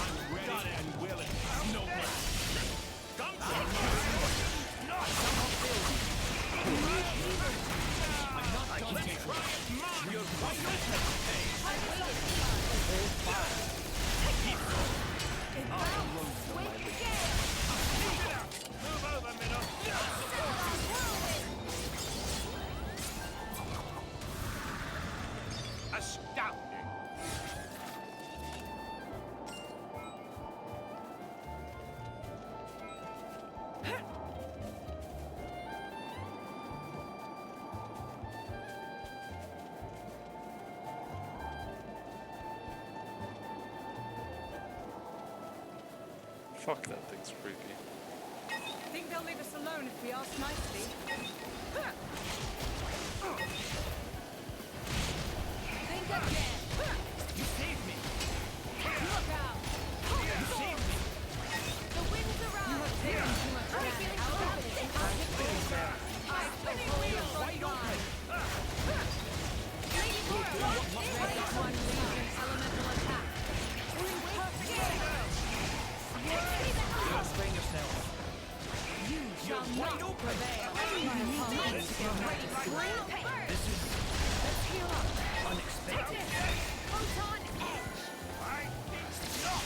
I'm ready and willing. No blast. Come on. Not I'm not done yet. You're wide open. Hey. Hold fire. Keep going. Move over, Minnow. Astounding. Fuck, that thing's creepy. Think they'll leave us alone if we ask nicely? Think again. You saved me! Look out. You saved me! The winds around. You have taken too much I'm damage. feeling confident. I shall hold your front line. Lady Laura, ready for one legion elemental attack. Explain yourself. You shall not prevail. Let's get ready. This is Let's heal up. unexpected. Photon edge.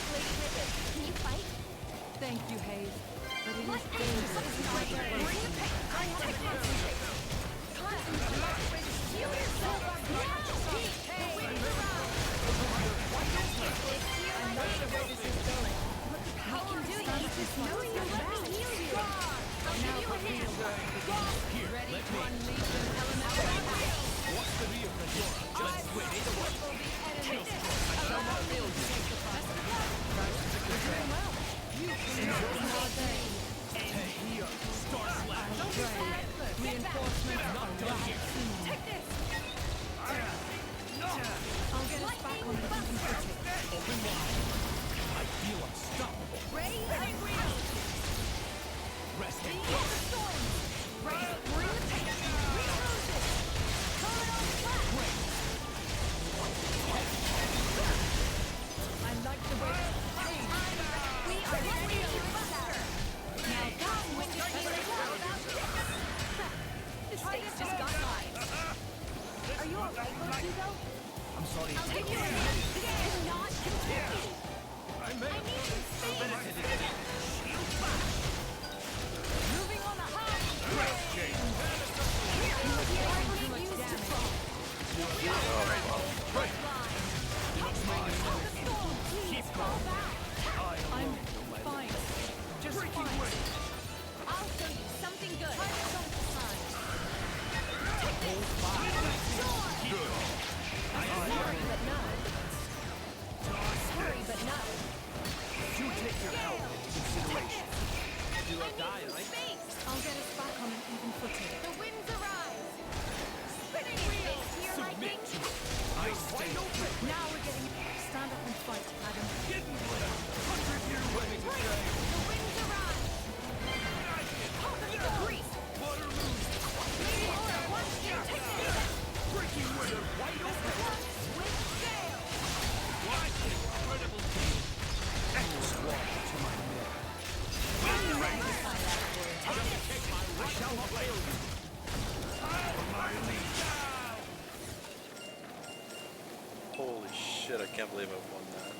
Lady Wizard, can you fight? Thank you, Hayes. But it What is edge dangerous is to not break there? Bring the pain. I have to concentrate. Concentrate. Heal yourself. Now. Peak. The winds around. I like the way this is going. We can do this. Knowing you let me heal you. I'll give you a hand. Here, Ready let for me. unleash an elemental attack. What's the real Fedora? Just wait. Cripple the enemy. I shall not fail you. You're doing well. You cannot deny me. Hey, here. Star Slash. Don't be sad. Reinforcements I'm not done yet. Take this. I'll get us back on an even footing. Open wide. I feel unstoppable. Ray and Guido. Rest in Feel peace. the storm. Ray, bring the pain. Reload it. Call it on flat. I like the way We are ready to buster. Now come when you feel it all about this. This thing's just got lives. Are you alright, Hugo? I'm sorry. I'll give you a hand. This cannot continue. I need some space. moving on a high. Here, too much damage. Keep calm. I'm fine. Just fine. I'll show you something good. Sorry, but no. Sorry, but no. You take your health into consideration. Do or die, right? Space. I'll get us back on an even footing. The winds arise. Spinning wheels to your liking. I stay open. Now we're getting... Stand up and fight, Adam. Hidden with 100-year wedding to say. The winds arise. Pump the grease. Waterloo. Lady Laura wants you to take this. Breaking winter wide open. With sail. What an incredible team. Echoes water to my mill. I shall not fail you. My lead. Holy shit, I can't believe I won that.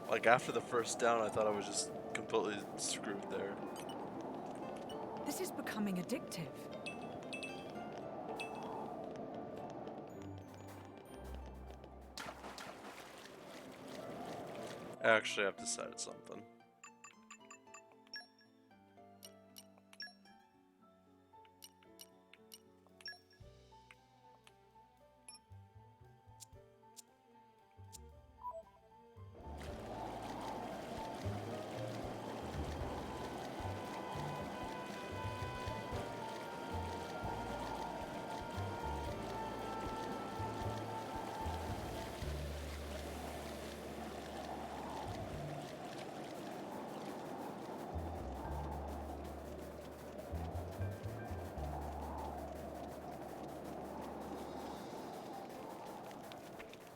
Like, after the first down, I thought I was just completely screwed there. This is becoming addictive. Actually, I've decided something.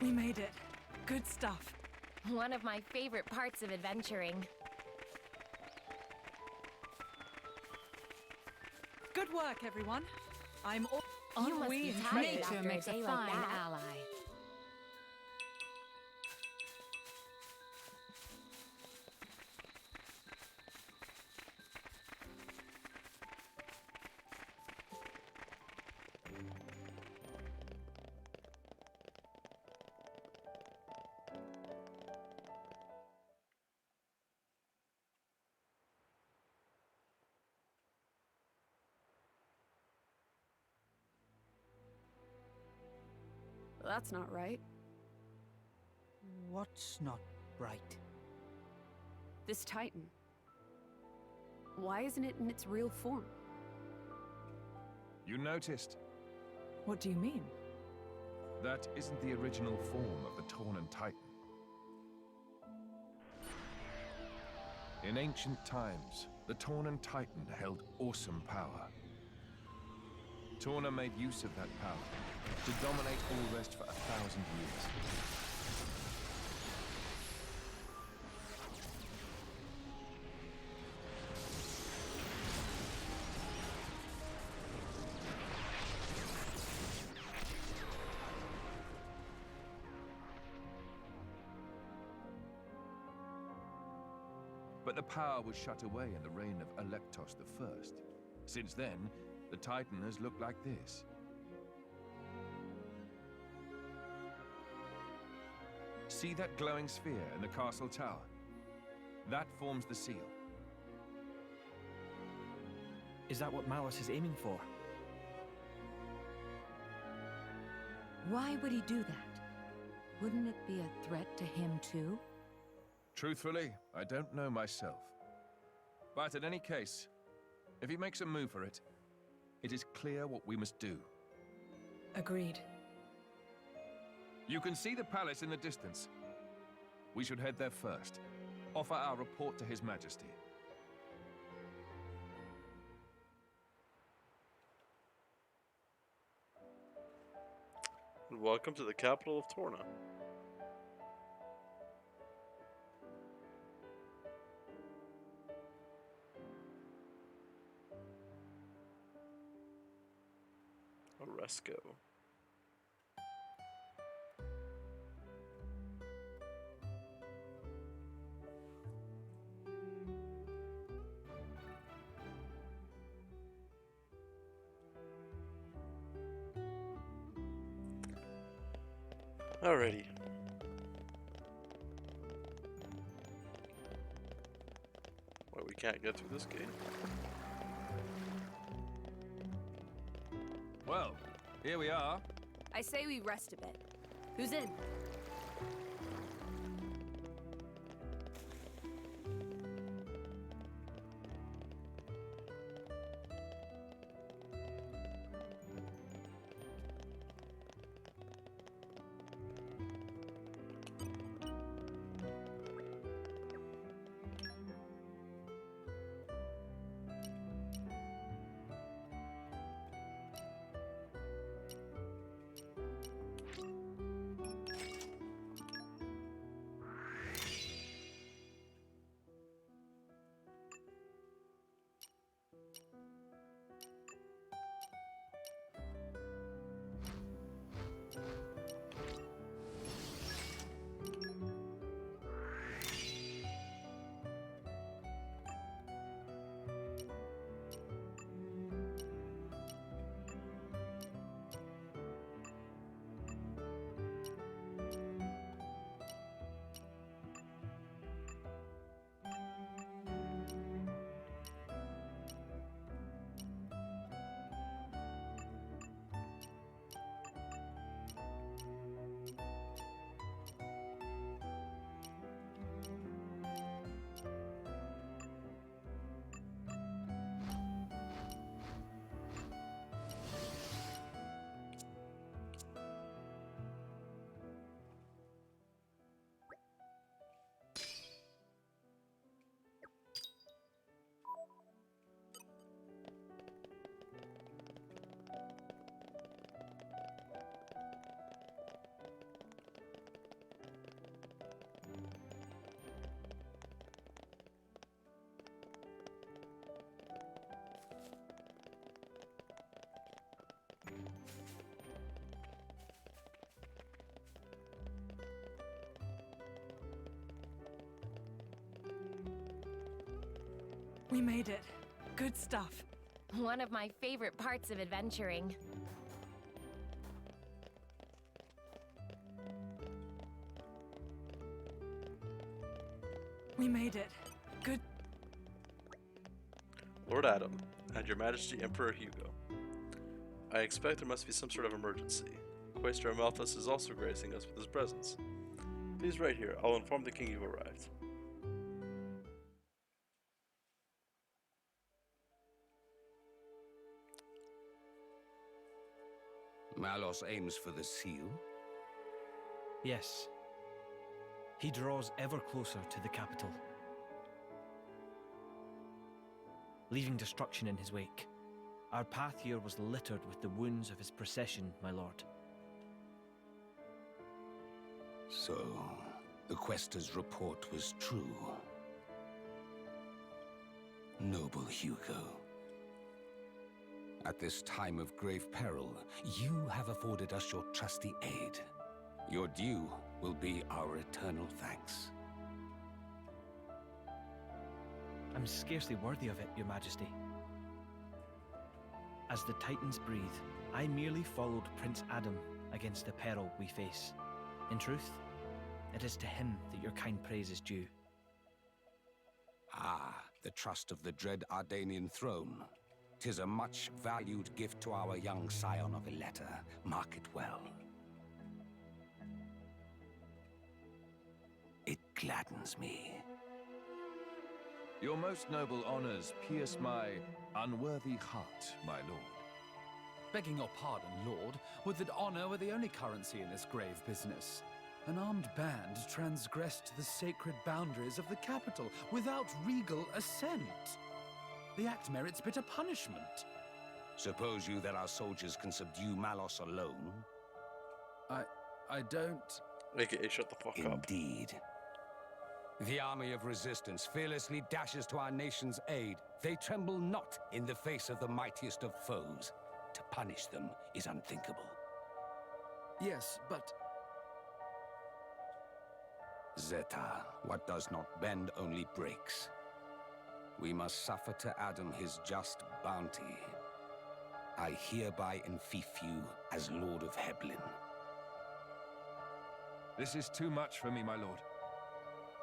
We made it. Good stuff. One of my favorite parts of adventuring. Good work, everyone. I'm all... You Aren't must we be impressed? tired Nature after a makes a day fine like that. ally. That's not right. What's not right? This Titan. Why isn't it in its real form? You noticed? What do you mean? That isn't the original form of the Tornan Titan. In ancient times, the Tornan Titan held awesome power. Torna made use of that power to dominate all rest for 1,000 years. But the power was shut away in the reign of Electos I. Since then, the Titan has looked like this. See that glowing sphere in the castle tower? That forms the seal. Is that what Malus is aiming for? Why would he do that? Wouldn't it be a threat to him too? Truthfully, I don't know myself. But in any case, if he makes a move for it, it is clear what we must do. Agreed. You can see the palace in the distance. We should head there first. Offer our report to His Majesty. Welcome to the capital of Torna. Oresco. Alrighty. Well, we can't get through this gate. Well, here we are. I say we rest a bit. Who's in? We made it. Good stuff. One of my favorite parts of adventuring. We made it. Good. Lord Adam, and Your Majesty Emperor Hugo. I expect there must be some sort of emergency. Quaestor Malthus is also gracing us with his presence. Please wait here. I'll inform the king you've arrived. Malos aims for the seal? Yes. He draws ever closer to the capital, leaving destruction in his wake. Our path here was littered with the wounds of his procession, my lord. So, the Questor's report was true. Noble Hugo. At this time of grave peril, you have afforded us your trusty aid. Your due will be our eternal thanks. I'm scarcely worthy of it, your majesty. As the Titans breathe, I merely followed Prince Adam against the peril we face. In truth, it is to him that your kind praise is due. Ah, the trust of the dread Ardanian throne. 'Tis a much valued gift to our young scion of Ileta. Mark it well. It gladdens me. Your most noble honors pierce my unworthy heart, my lord. Begging your pardon, Lord, would that honor were the only currency in this grave business. An armed band transgressed the sacred boundaries of the capital without regal assent. The act merits bitter punishment. Suppose you that our soldiers can subdue Malos alone? I don't... AKA shut the fuck up. Indeed. The army of resistance fearlessly dashes to our nation's aid. They tremble not in the face of the mightiest of foes. To punish them is unthinkable. Yes, but... Zeta, what does not bend only breaks. We must suffer to Adam his just bounty. I hereby enfeoff you as Lord of Heblin. This is too much for me, my lord.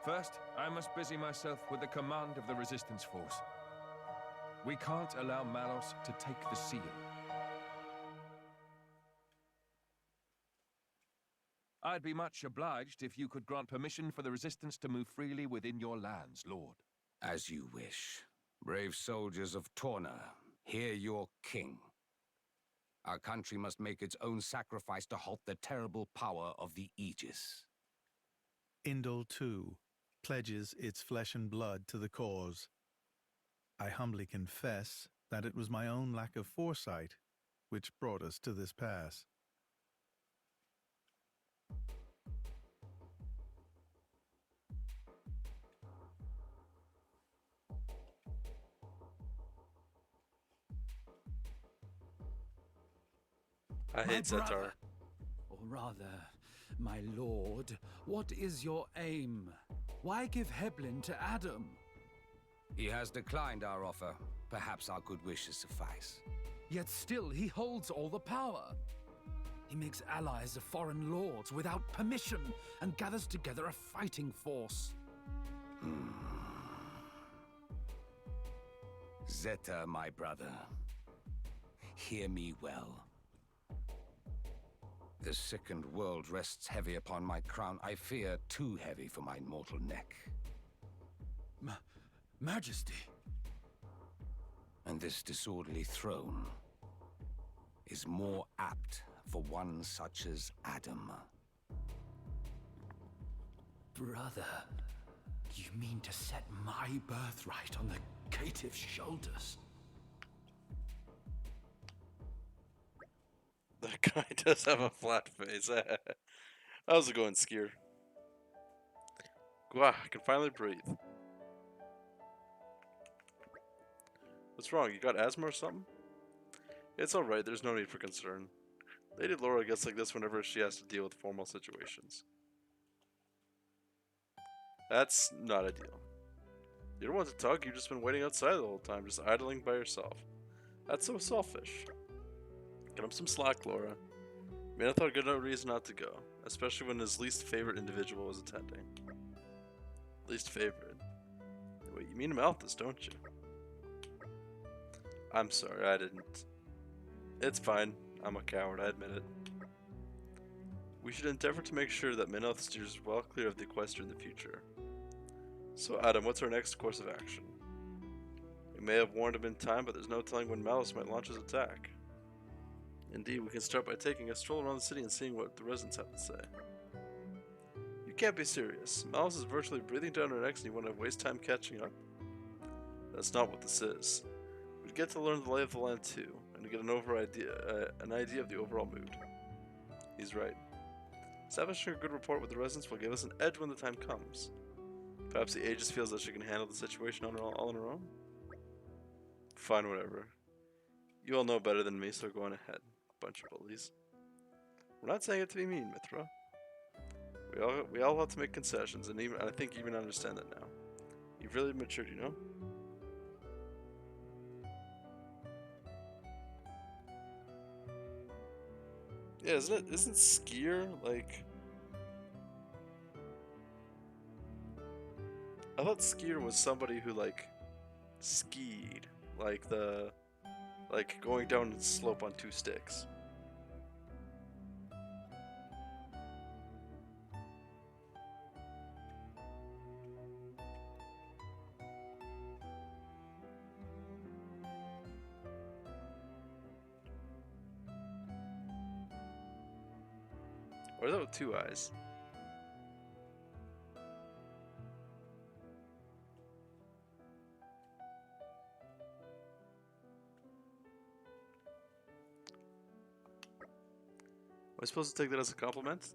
First, I must busy myself with the command of the resistance force. We can't allow Malos to take the seal. I'd be much obliged if you could grant permission for the resistance to move freely within your lands, lord. As you wish. Brave soldiers of Torna, hear your king. Our country must make its own sacrifice to halt the terrible power of the Aegis. Indol, too, pledges its flesh and blood to the cause. I humbly confess that it was my own lack of foresight which brought us to this pass. I hate Zetar. Or rather, my lord, what is your aim? Why give Heblin to Adam? He has declined our offer. Perhaps our good wishes suffice. Yet still he holds all the power. He makes allies of foreign lords without permission and gathers together a fighting force. Zeta, my brother, hear me well. The sickened world rests heavy upon my crown. I fear too heavy for my mortal neck. Majesty. And this disorderly throne is more apt for one such as Adam. Brother, you mean to set my birthright on the caitiff's shoulders? That guy does have a flat face. How's it going, Skier? Wow, I can finally breathe. What's wrong? You got asthma or something? It's alright, there's no need for concern. Lady Laura gets like this whenever she has to deal with formal situations. That's not ideal. You don't want to talk, you've just been waiting outside the whole time, just idling by yourself. That's so selfish. Get up some slack, Laura. Manethar had good no reason not to go, especially when his least favorite individual was attending. Least favorite? Wait, you mean Malthus, don't you? I'm sorry, I didn't. It's fine. I'm a coward, I admit it. We should endeavor to make sure that Minoth steers well clear of the Equestria in the future. So, Adam, what's our next course of action? We may have warned him in time, but there's no telling when Malus might launch his attack. Indeed, we can start by taking a stroll around the city and seeing what the residents have to say. You can't be serious. Malus is virtually breathing down our necks and you want to waste time catching up? That's not what this is. We get to learn the lay of the land too, and to get an idea of the overall mood. He's right. Establishing a good rapport with the residents will give us an edge when the time comes. Perhaps the Aegis feels that she can handle the situation all on her own? Fine, whatever. You all know better than me, so go on ahead. Bunch of bullies. We're not saying it to be mean, Mithra. We all have to make concessions, and I think you even understand that now. You've really matured, you know? Yeah, isn't skier like... I thought skier was somebody who like skied, like going down the slope on 2 sticks. Or is that with 2 eyes? Am I supposed to take that as a compliment?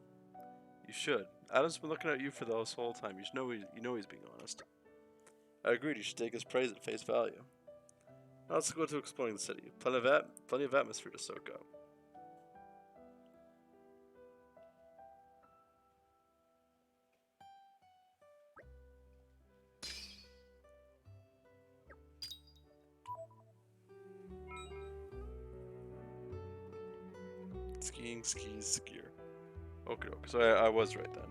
You should. Adam's been looking at you for this whole time. You know he's being honest. I agreed. You should take his praise at face value. Now let's go to exploring the city. Plenty of atmosphere to soak up. Skiing, skis, skier. Okay, so I was right then.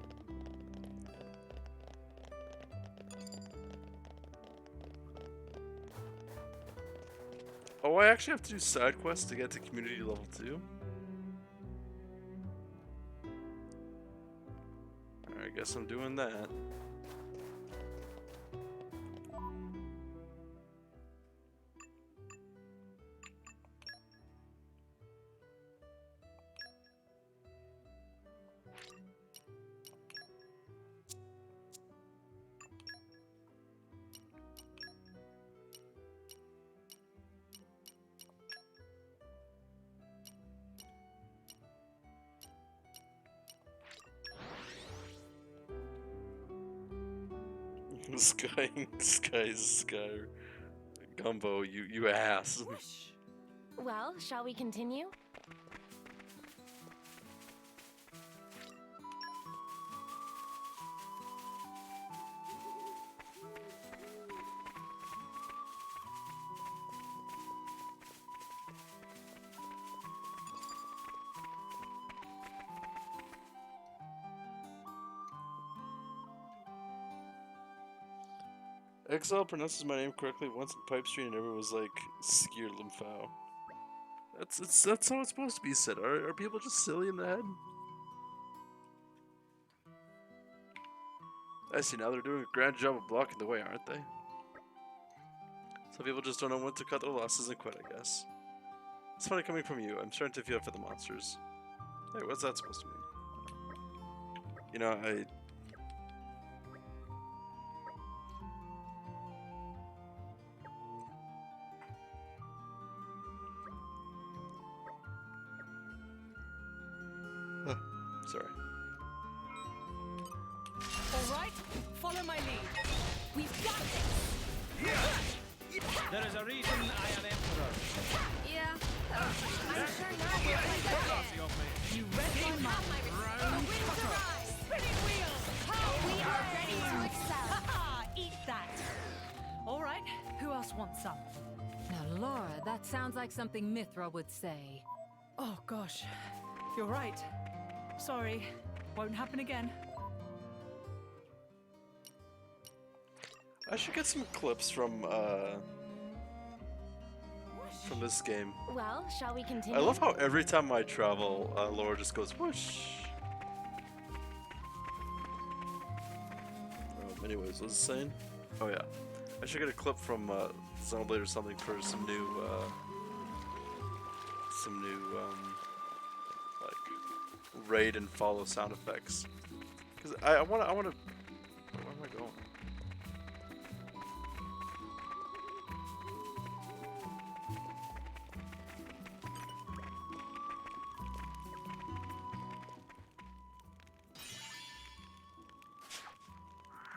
Oh, I actually have to do side quests to get to community level 2? Alright, I guess I'm doing that. Sky, Gumbo, you ass. Well, shall we continue? Exile pronounces my name correctly once in Pipe Street and everyone was like, Skier Limfao. That's how it's supposed to be said. Are people just silly in the head? I see, now they're doing a grand job of blocking the way, aren't they? Some people just don't know when to cut their losses and quit, I guess. It's funny coming from you. I'm starting to feel for the monsters. Hey, what's that supposed to mean? You know, sorry. All right, follow my lead. We've got this. There is a reason I am Emperor. Yeah. I'm sure not. You read my mind. brown fucker. Spinning wheels. We are ready to excel. Ha! Eat that. All right, who else wants some? Now, Laura, that sounds like something Mithra would say. Oh gosh, you're right. Sorry, won't happen again. I should get some clips from this game. Well, shall we continue? I love how every time I travel, Laura just goes whoosh. Anyways, what was I saying? Oh yeah, I should get a clip from Xenoblade or something for some new like raid and follow sound effects. Cause I wanna. Where am I going?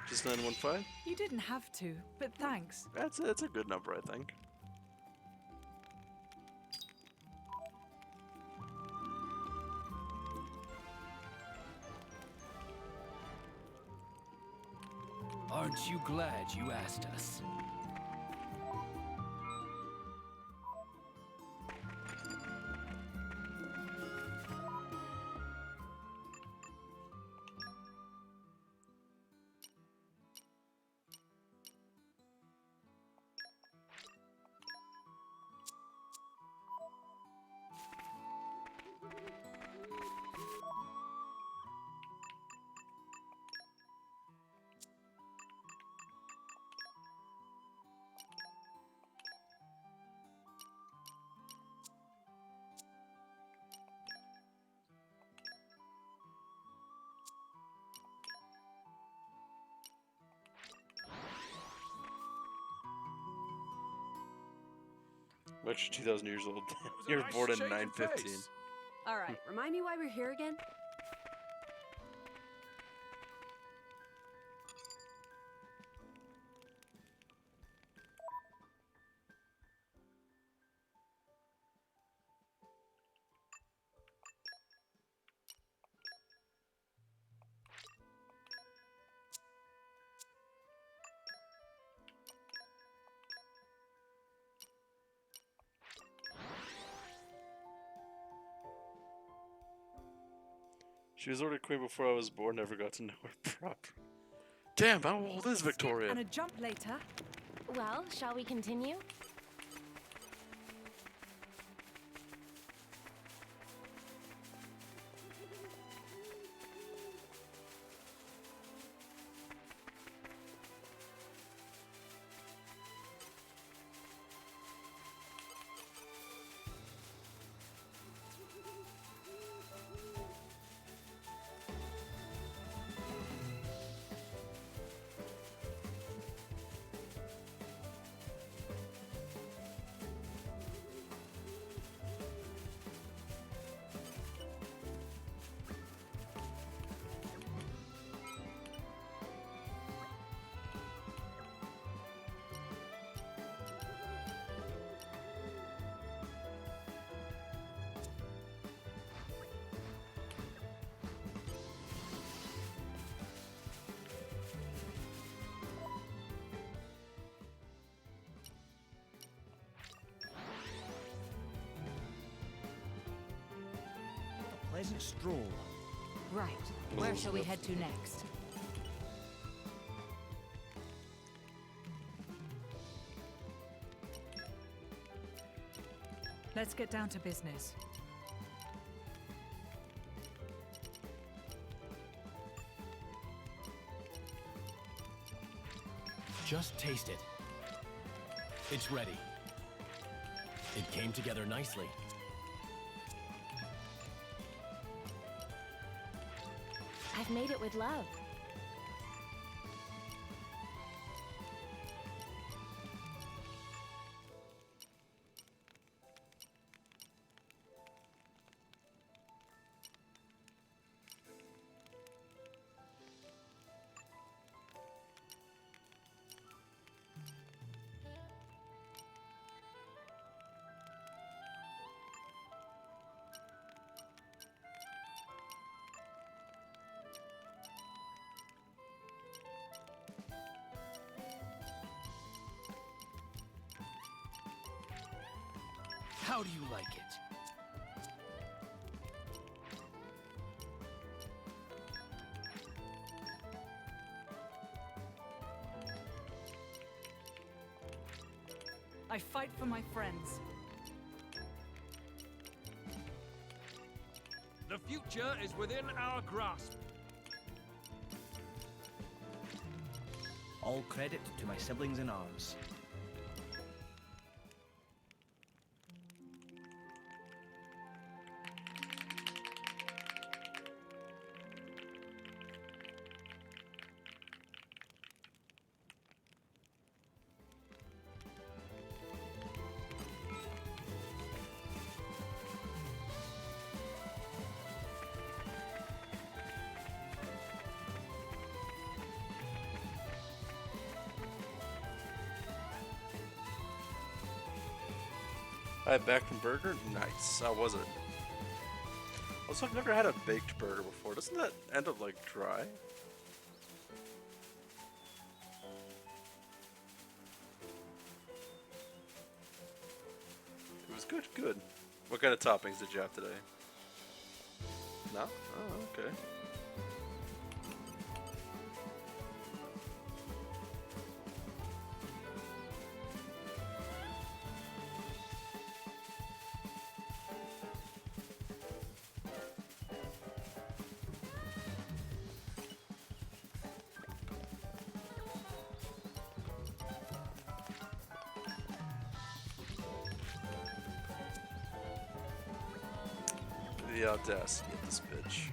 Just 915? You didn't have to, but thanks. That's a good number, I think. Aren't you glad you asked us? I'm actually 2,000 years old. You were born in 915. All right, remind me why we're here again? She was already queen before I was born. Never got to know her proper. Damn, how old is Victoria? And a jump later. Well, shall we continue? Pleasant stroll. Right. Where shall we head to next? Let's get down to business. Just taste it. It's ready. It came together nicely. I've made it with love. How do you like it? I fight for my friends. The future is within our grasp. All credit to my siblings in arms. I had back from burger. Nice. How was it? Also, I've never had a baked burger before. Doesn't that end up like dry? It was good. Good. What kind of toppings did you have today? No? Oh, okay. The audacity of this bitch.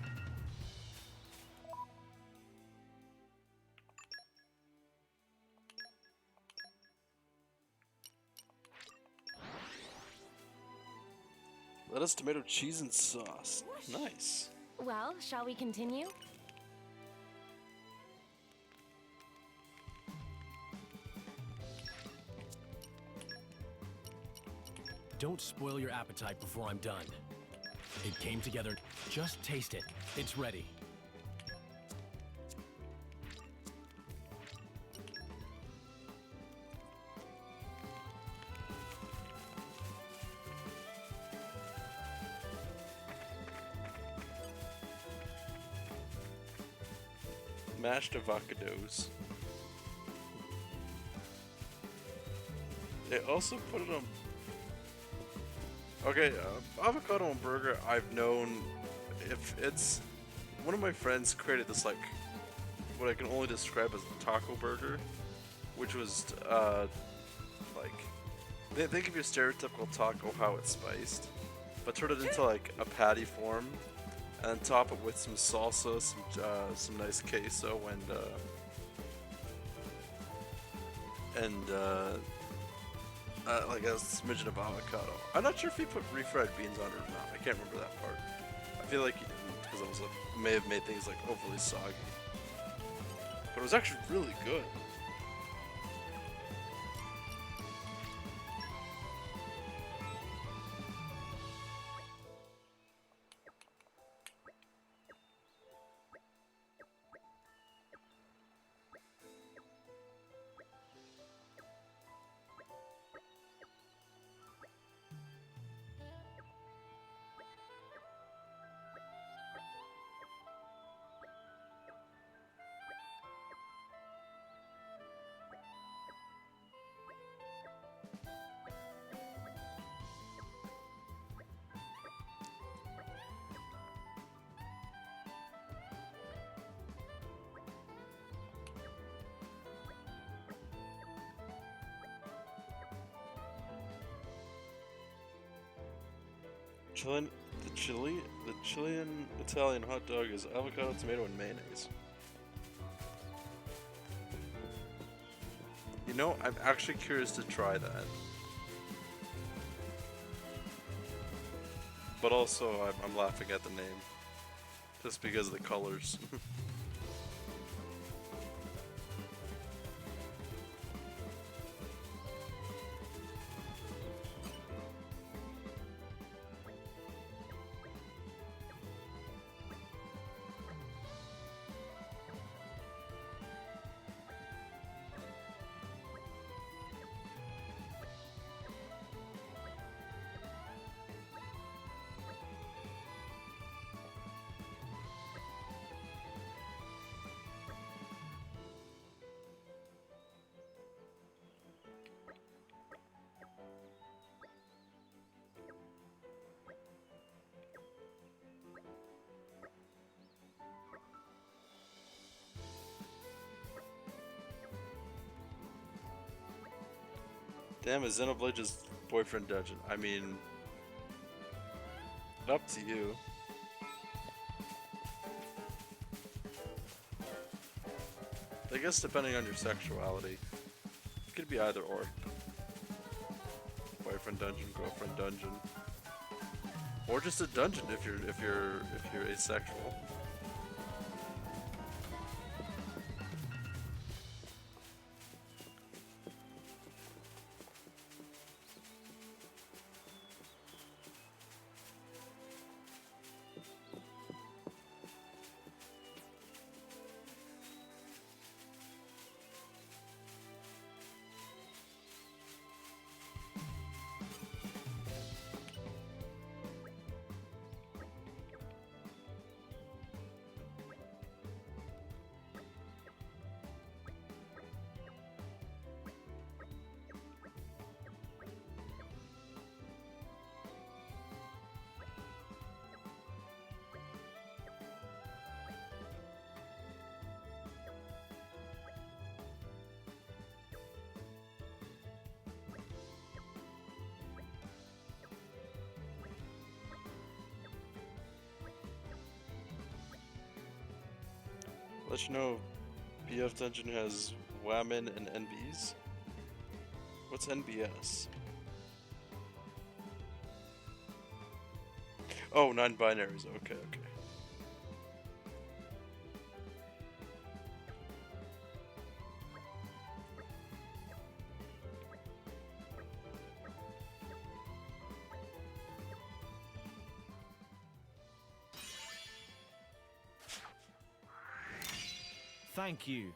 Lettuce, tomato, cheese, and sauce. Nice. Well, shall we continue? Don't spoil your appetite before I'm done. It came together. Just taste it. It's ready. Mashed avocados. They also put it on. Okay, avocado on burger. I've known if it's one of my friends created this like what I can only describe as a taco burger, which was like they think of your stereotypical taco how it's spiced, but turn it into like a patty form, and top it with some salsa, some nice queso, and like a smidgen of avocado. I'm not sure if he put refried beans on it or not. I can't remember that part. I feel like because it was may have made things like overly soggy, but it was actually really good. The Chilean Italian hot dog is avocado, tomato, and mayonnaise. You know, I'm actually curious to try that. But also, I'm laughing at the name. Just because of the colors. Damn, is Xenoblade's boyfriend dungeon? I mean, up to you. I guess depending on your sexuality, it could be either or. Boyfriend dungeon, girlfriend dungeon, or just a dungeon if you're asexual. Let you know, BF Dungeon has women and NBs. What's NBS? Oh, non-binaries. Okay, okay. Thank you.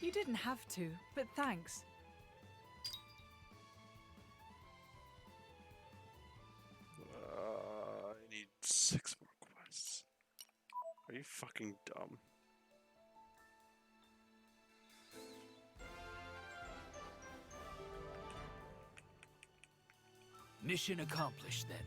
You didn't have to, but thanks. I need 6 more quests. Are you fucking dumb? Mission accomplished then.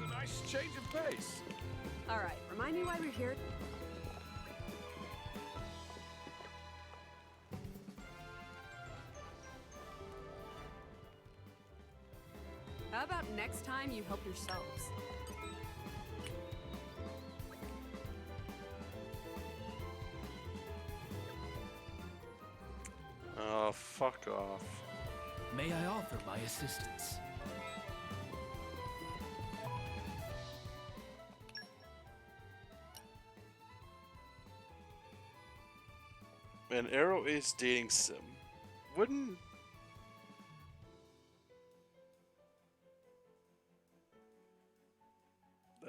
It's a nice change of pace. Alright, remind me why we're here. How about next time you help yourselves? Oh, fuck off. May I offer my assistance? An Arrow Ace dating sim. Wouldn't...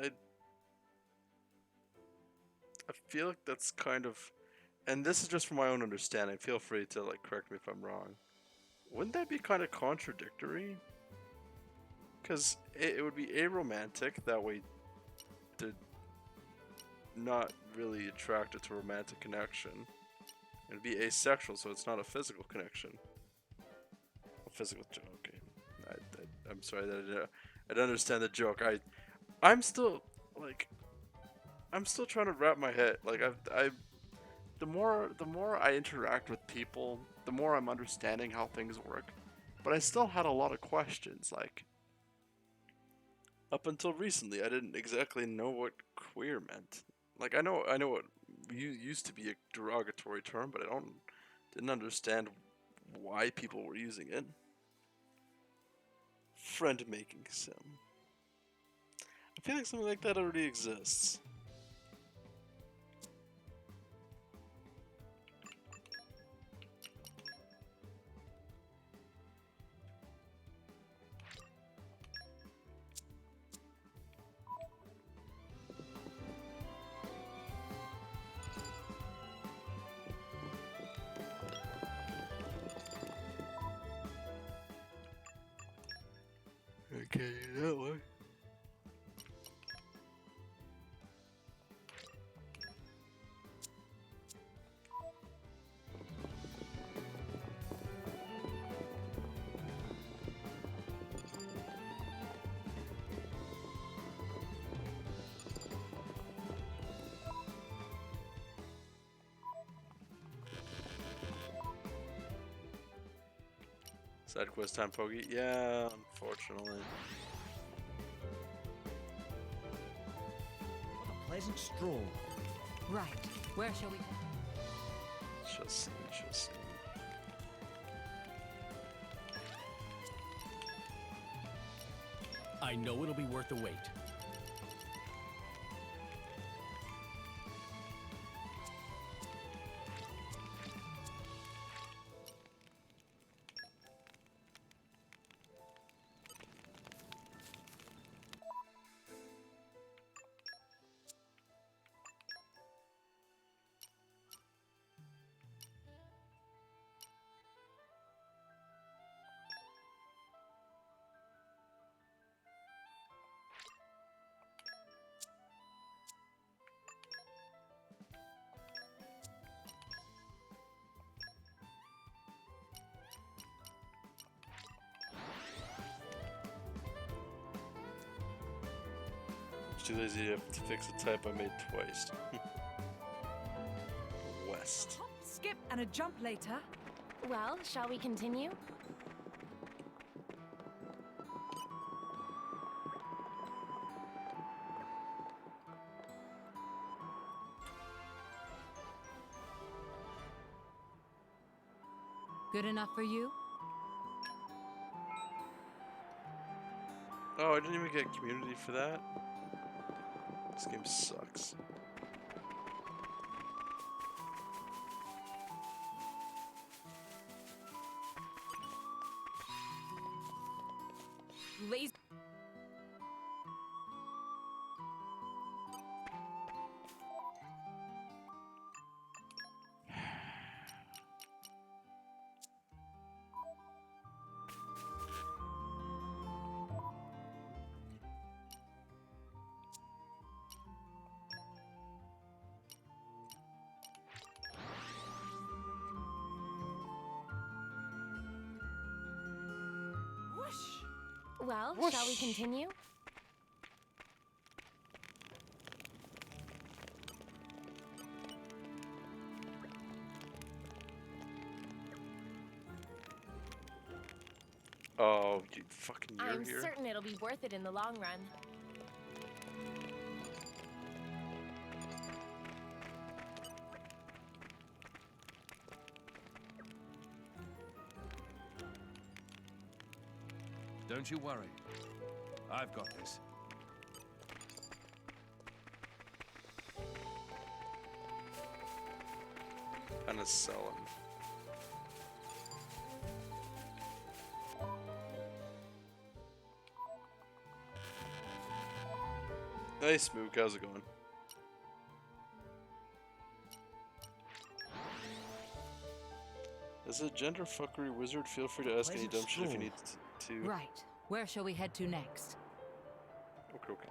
I feel like that's kind of... And this is just from my own understanding. Feel free to like correct me if I'm wrong. Wouldn't that be kind of contradictory? Because it would be aromantic. That way they're not really attracted to romantic connection. It'd be asexual, so it's not a physical connection. A physical joke. Okay. I'm sorry that I don't understand the joke. I'm still like I'm still trying to wrap my head. Like the more I interact with people, the more I'm understanding how things work. But I still had a lot of questions. Like up until recently, I didn't exactly know what queer meant. Like I know what used to be a derogatory term, but I didn't understand why people were using it. Friend making sim. I feel like something like that already exists. Okay, that way. Side quest time, Poggy. Yeah, unfortunately. What a pleasant stroll. Right. Where shall we? Shall see, shall see. I know it'll be worth the wait. Too lazy to fix a type I made twice. West. Hop, skip, and a jump later. Well, shall we continue? Good enough for you? Oh, I didn't even get community for that. This game sucks. Lazy. Well, shall we continue? Oh, you fucking you're I'm here. certain it'll be worth it in the long run. Don't you worry. I've got this. Kinda selling. Hey Smook, how's it going? As a gender fuckery wizard, feel free to ask any dumb shit if you need to. Right. Where shall we head to next? Okay, okay.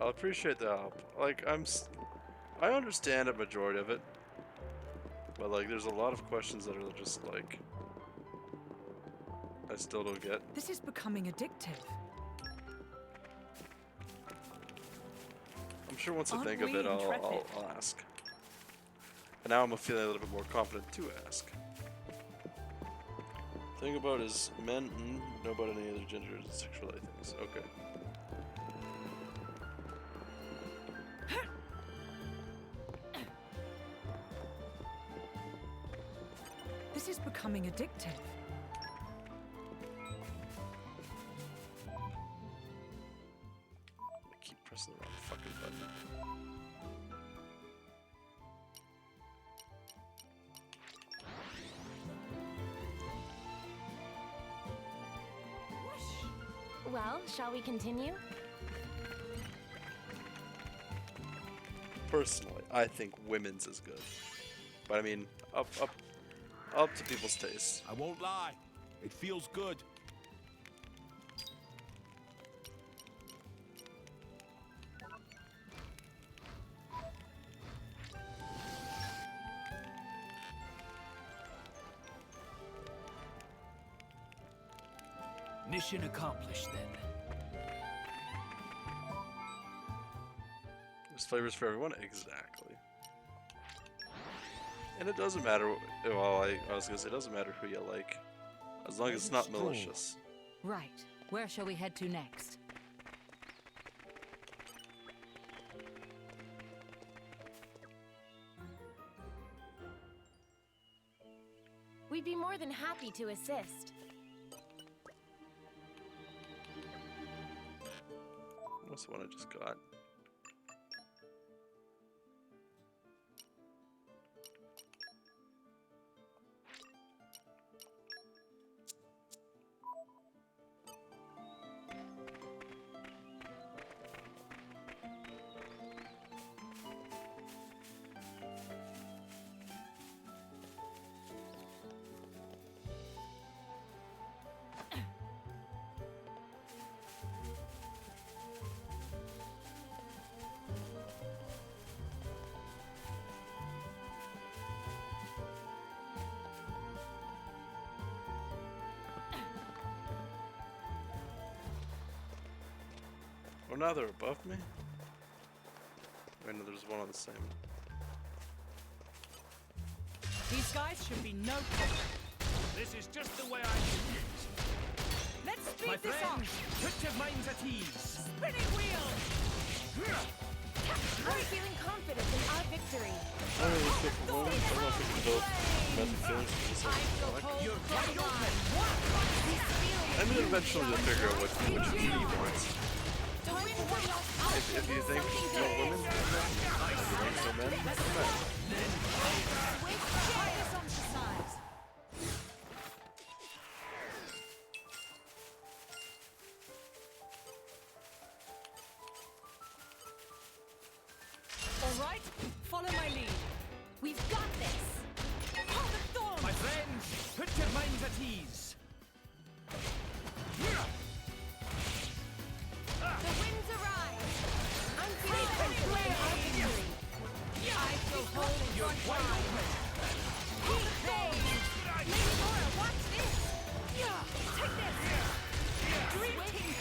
I'll appreciate the help. Like, I understand a majority of it, but like, there's a lot of questions that are just like, I still don't get. This is becoming addictive. I'm sure once I Aren't think of we it, I'll intrepid? ask. And now I'm feeling a little bit more confident to ask. Thing about is men know about any other genders and sexuality things. Okay. This is becoming addictive. I keep pressing the wrong fucking button. Well, shall we continue? Personally, I think women's is good. But I mean, up to people's tastes. I won't lie. It feels good. Mission accomplished then. There's flavors for everyone? Exactly. And it doesn't matter, well, I was gonna say it doesn't matter who you like, as long as it's not malicious. Right. Where shall we head to next? We'd be more than happy to assist. What's the one I just got? Oh, now they're above me? I know there's one on the same. These guys should be no problem. This is just the way I do it. Let's speed My this up. friends, put your minds at ease. Spinning wheel. I'm feeling confident in our victory. I don't really feel for women, I don't know if we can build better feelings for this one. You're wide open. I mean, eventually you'll figure out what you want. If you think women, if you think so men, All right, follow my lead. We've got this. Hold the thorn. My friends, put your minds at ease. The winds arise. I'm feeling confident in our victory. I shall hold You're wide open. Heat phase. Lady Laura, watch this. Take this. Dream King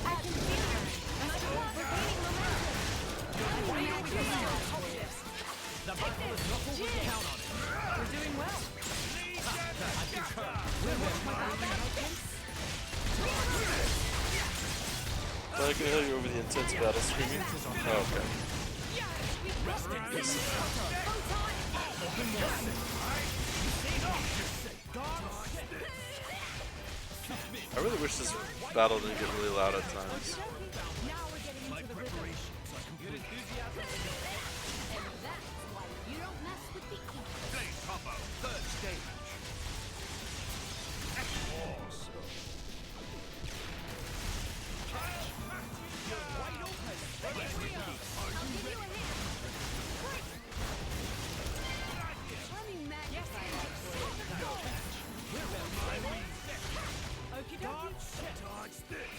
I can feel it. We're gaining momentum. The battle is not what we count on it. We're doing well. I concur. So I can hear you over the intense battle screaming? Oh, okay. Rest in peace. I really wish this battle didn't get really loud at times. My preparations are complete. You don't mess with the eagle. Blaze combo, third stage. Awesome. You're wide open. Rest in peace. I'll give you a hand. Let me magnify Okie dokie. Dodge this.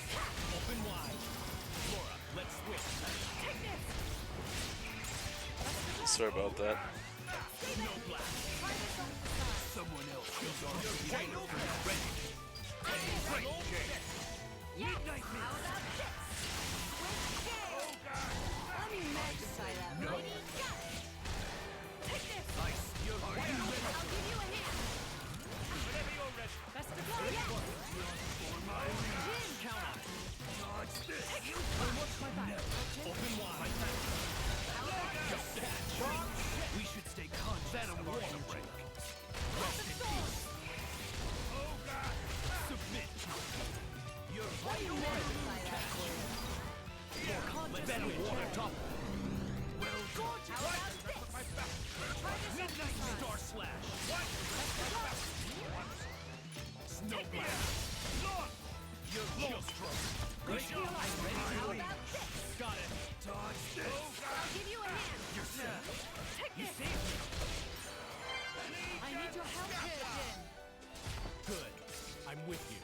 Open wide. Laura, let's switch. Take this. Sorry about that. No blast. Someone else is on the wide open. Ready. Great game. Midnight How about this? Let me magnify that. No. Lady. Got it. Take this. Nice. You're wide open. I'll give you a hand. Whenever you're ready. Best of luck. Yes. Count on it. Dodge this. Watch my back. Open wide. Just catch. We should stay conscious of our energy. Rest in peace. Oh God! Submit. You're wide open. Better water top. Well, gorgeous. How about this? Midnight Star Slash. What? Snow Blast. You're shield stroke. Great job. How about this? Got it. Dodge this. I'll give you a hand. You're set. Take You this. see? I need your help here, Jin. Good. I'm with you.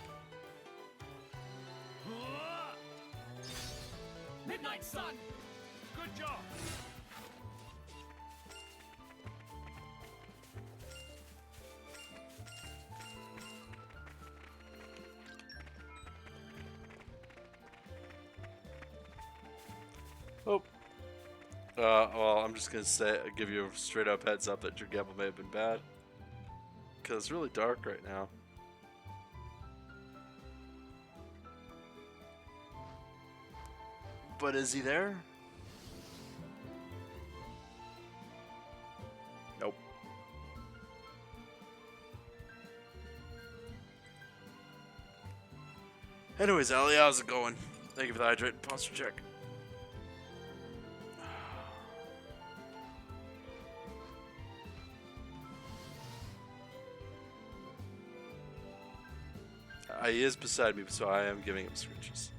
Midnight Sun! Good job! Oh. Well, I'm just gonna give you a straight up heads up that your gamble may have been bad. Because it's really dark right now. But is he there? Nope. Anyways, Ellie, how's it going? Thank you for the hydrate posture check. He is beside me, so I am giving him screeches.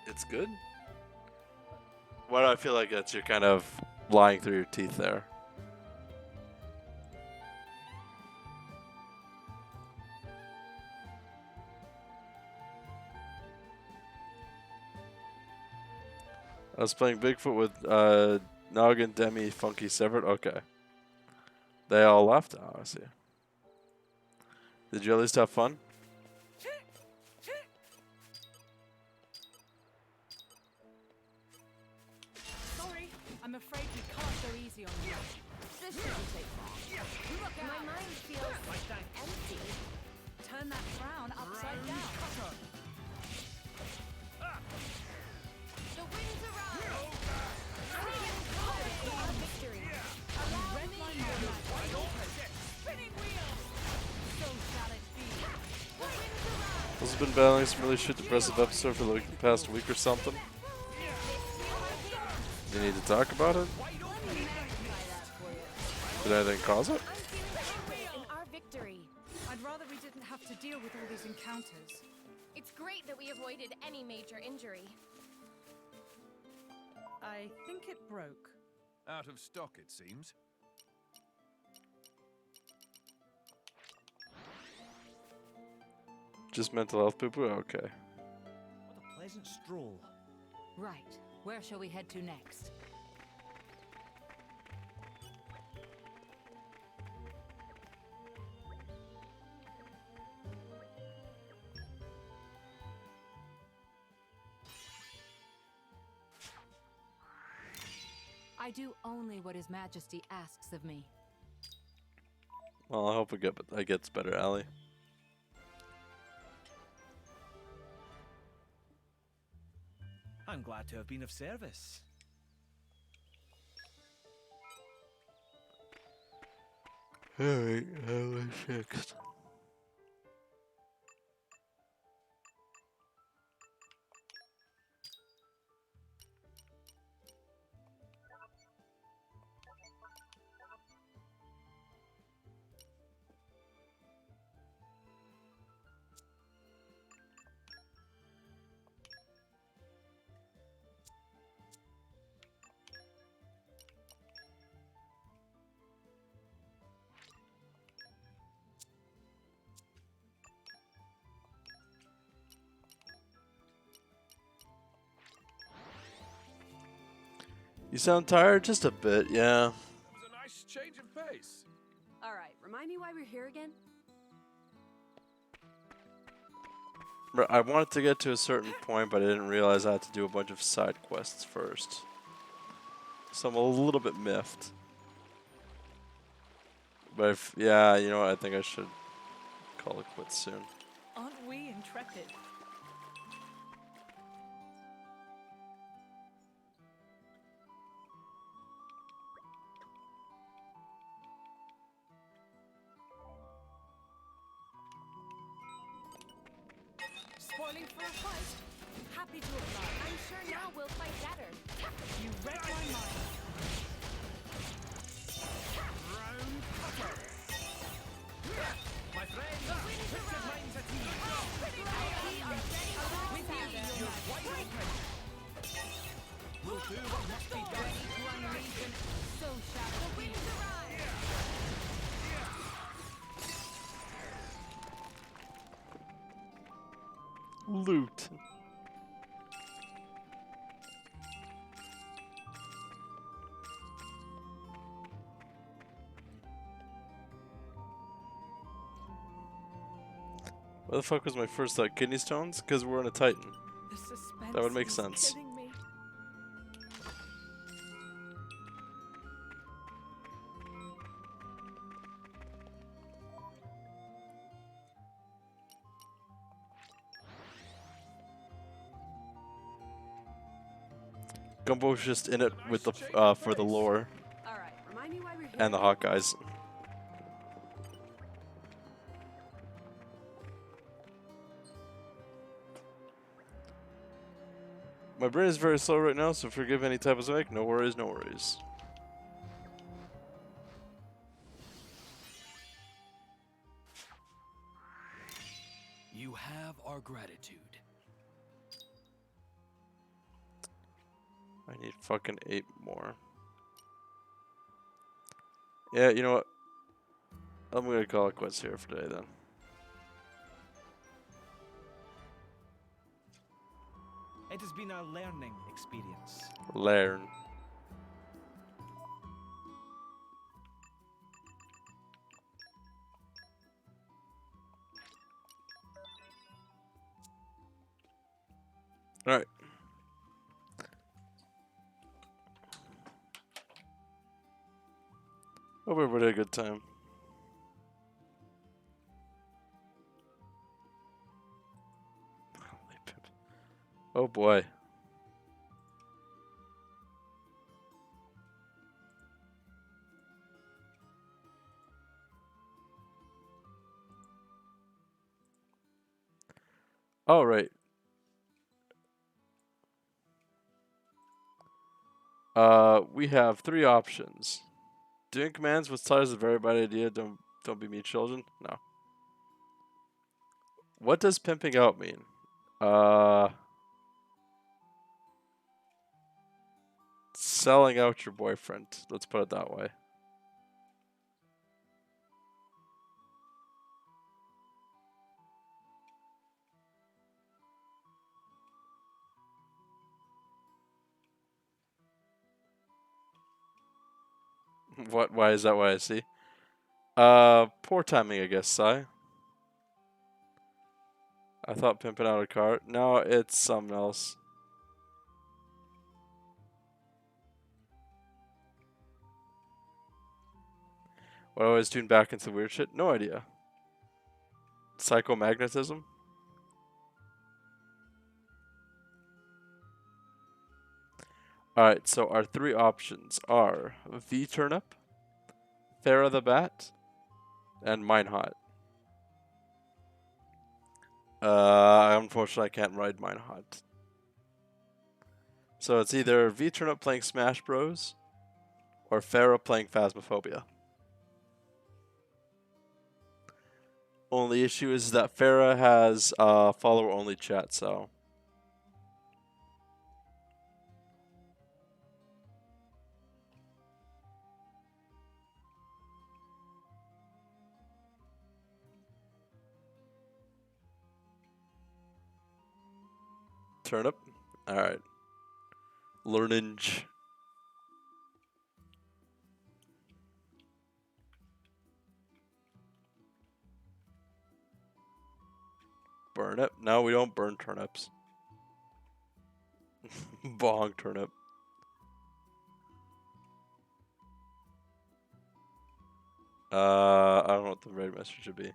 It's good? Why do I feel like you're kind of lying through your teeth there? I was playing Bigfoot with Noggin, Demi, Funky, Severed. Okay. They all left? Oh, I see. Did you at least have fun? Sorry, I'm afraid we can't go easy on you. This shouldn't take long. Look out. My mind feels empty. Turn that frown upside down. The winds arise. Our victory. Allow me. Spinning wheels. So shall it be. The winds arise. This has been battling some really shit depressive episode for like the past week or something. You need to talk about it? Did anything cause it? In our victory. I'd rather we didn't have to deal with all these encounters. It's great that we avoided any major injury. I think it broke. Out of stock, it seems. Just mental health poo-poo? Okay. What a pleasant stroll. Right. Where shall we head to next? I do only what His Majesty asks of me. Well, I hope it gets better, Allie. I'm glad to have been of service. Alright, what's next? You sound tired? Just a bit, yeah. It was a nice change of pace. All right, remind me why we're here again? I wanted to get to a certain point, but I didn't realize I had to do a bunch of side quests first. So I'm a little bit miffed. But if, yeah, you know what, I think I should call it quits soon. Aren't we intrepid? Spoiling for a fight? Happy to oblige. I'm sure now we'll fight better. You read my mind. Round cutter! My friend, twisted minds at ease. With you, You're wide open. We'll do what must be done. so shall it be. loot. Where the fuck was my first kidney stones? Because we're in a Titan. The suspense That would make is sense. killing me. Gumbo's just in it with the for the lore All right, remind me why we're here. and the hot guys. My brain is very slow right now, so forgive any type of mistake. No worries, no worries. You have our gratitude. I need fucking 8 more. Yeah, you know what? I'm gonna call it quits here for today then. It has been a learning experience. Learn. Alright. Hope everybody had a good time. Oh boy. Alright. We have 3 options. Doing commands with size is a very bad idea. Don't be me, children. No. What does pimping out mean? Selling out your boyfriend. Let's put it that way. What? Why is that what I see? Poor timing, I guess, Si. I thought pimping out a car. No, it's something else. What I always tune back into weird shit? No idea. Psychomagnetism? Alright, so our 3 options are V Turnip, Farah the Bat, and Minehot. Unfortunately, I can't ride Minehot. So it's either V Turnip playing Smash Bros. Or Farah playing Phasmophobia. Only issue is that Farah has follower-only chat, so... Turnip? Alright. Learninge. Burn it? No, we don't burn turnips. Bong turnip. I don't know what the right message should be.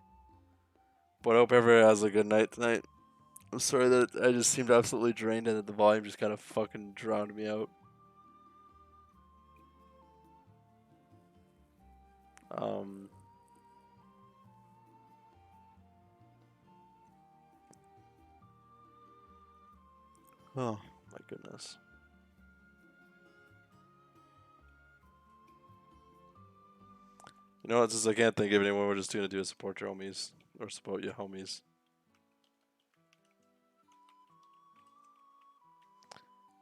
But I hope everyone has a good night tonight. I'm sorry that I just seemed absolutely drained and that the volume just kind of fucking drowned me out. Oh, my goodness. You know what, since I can't think of anyone, we're just gonna do a support your homies. Or support your homies.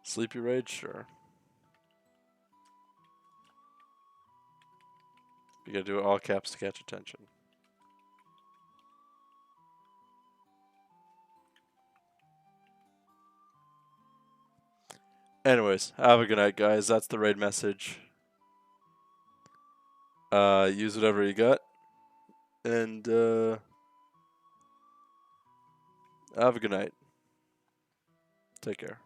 Sleepy Rage? Sure. You gotta do it all caps to catch attention. . Anyways, have a good night, guys. That's the raid message. Use whatever you got. And have a good night. Take care.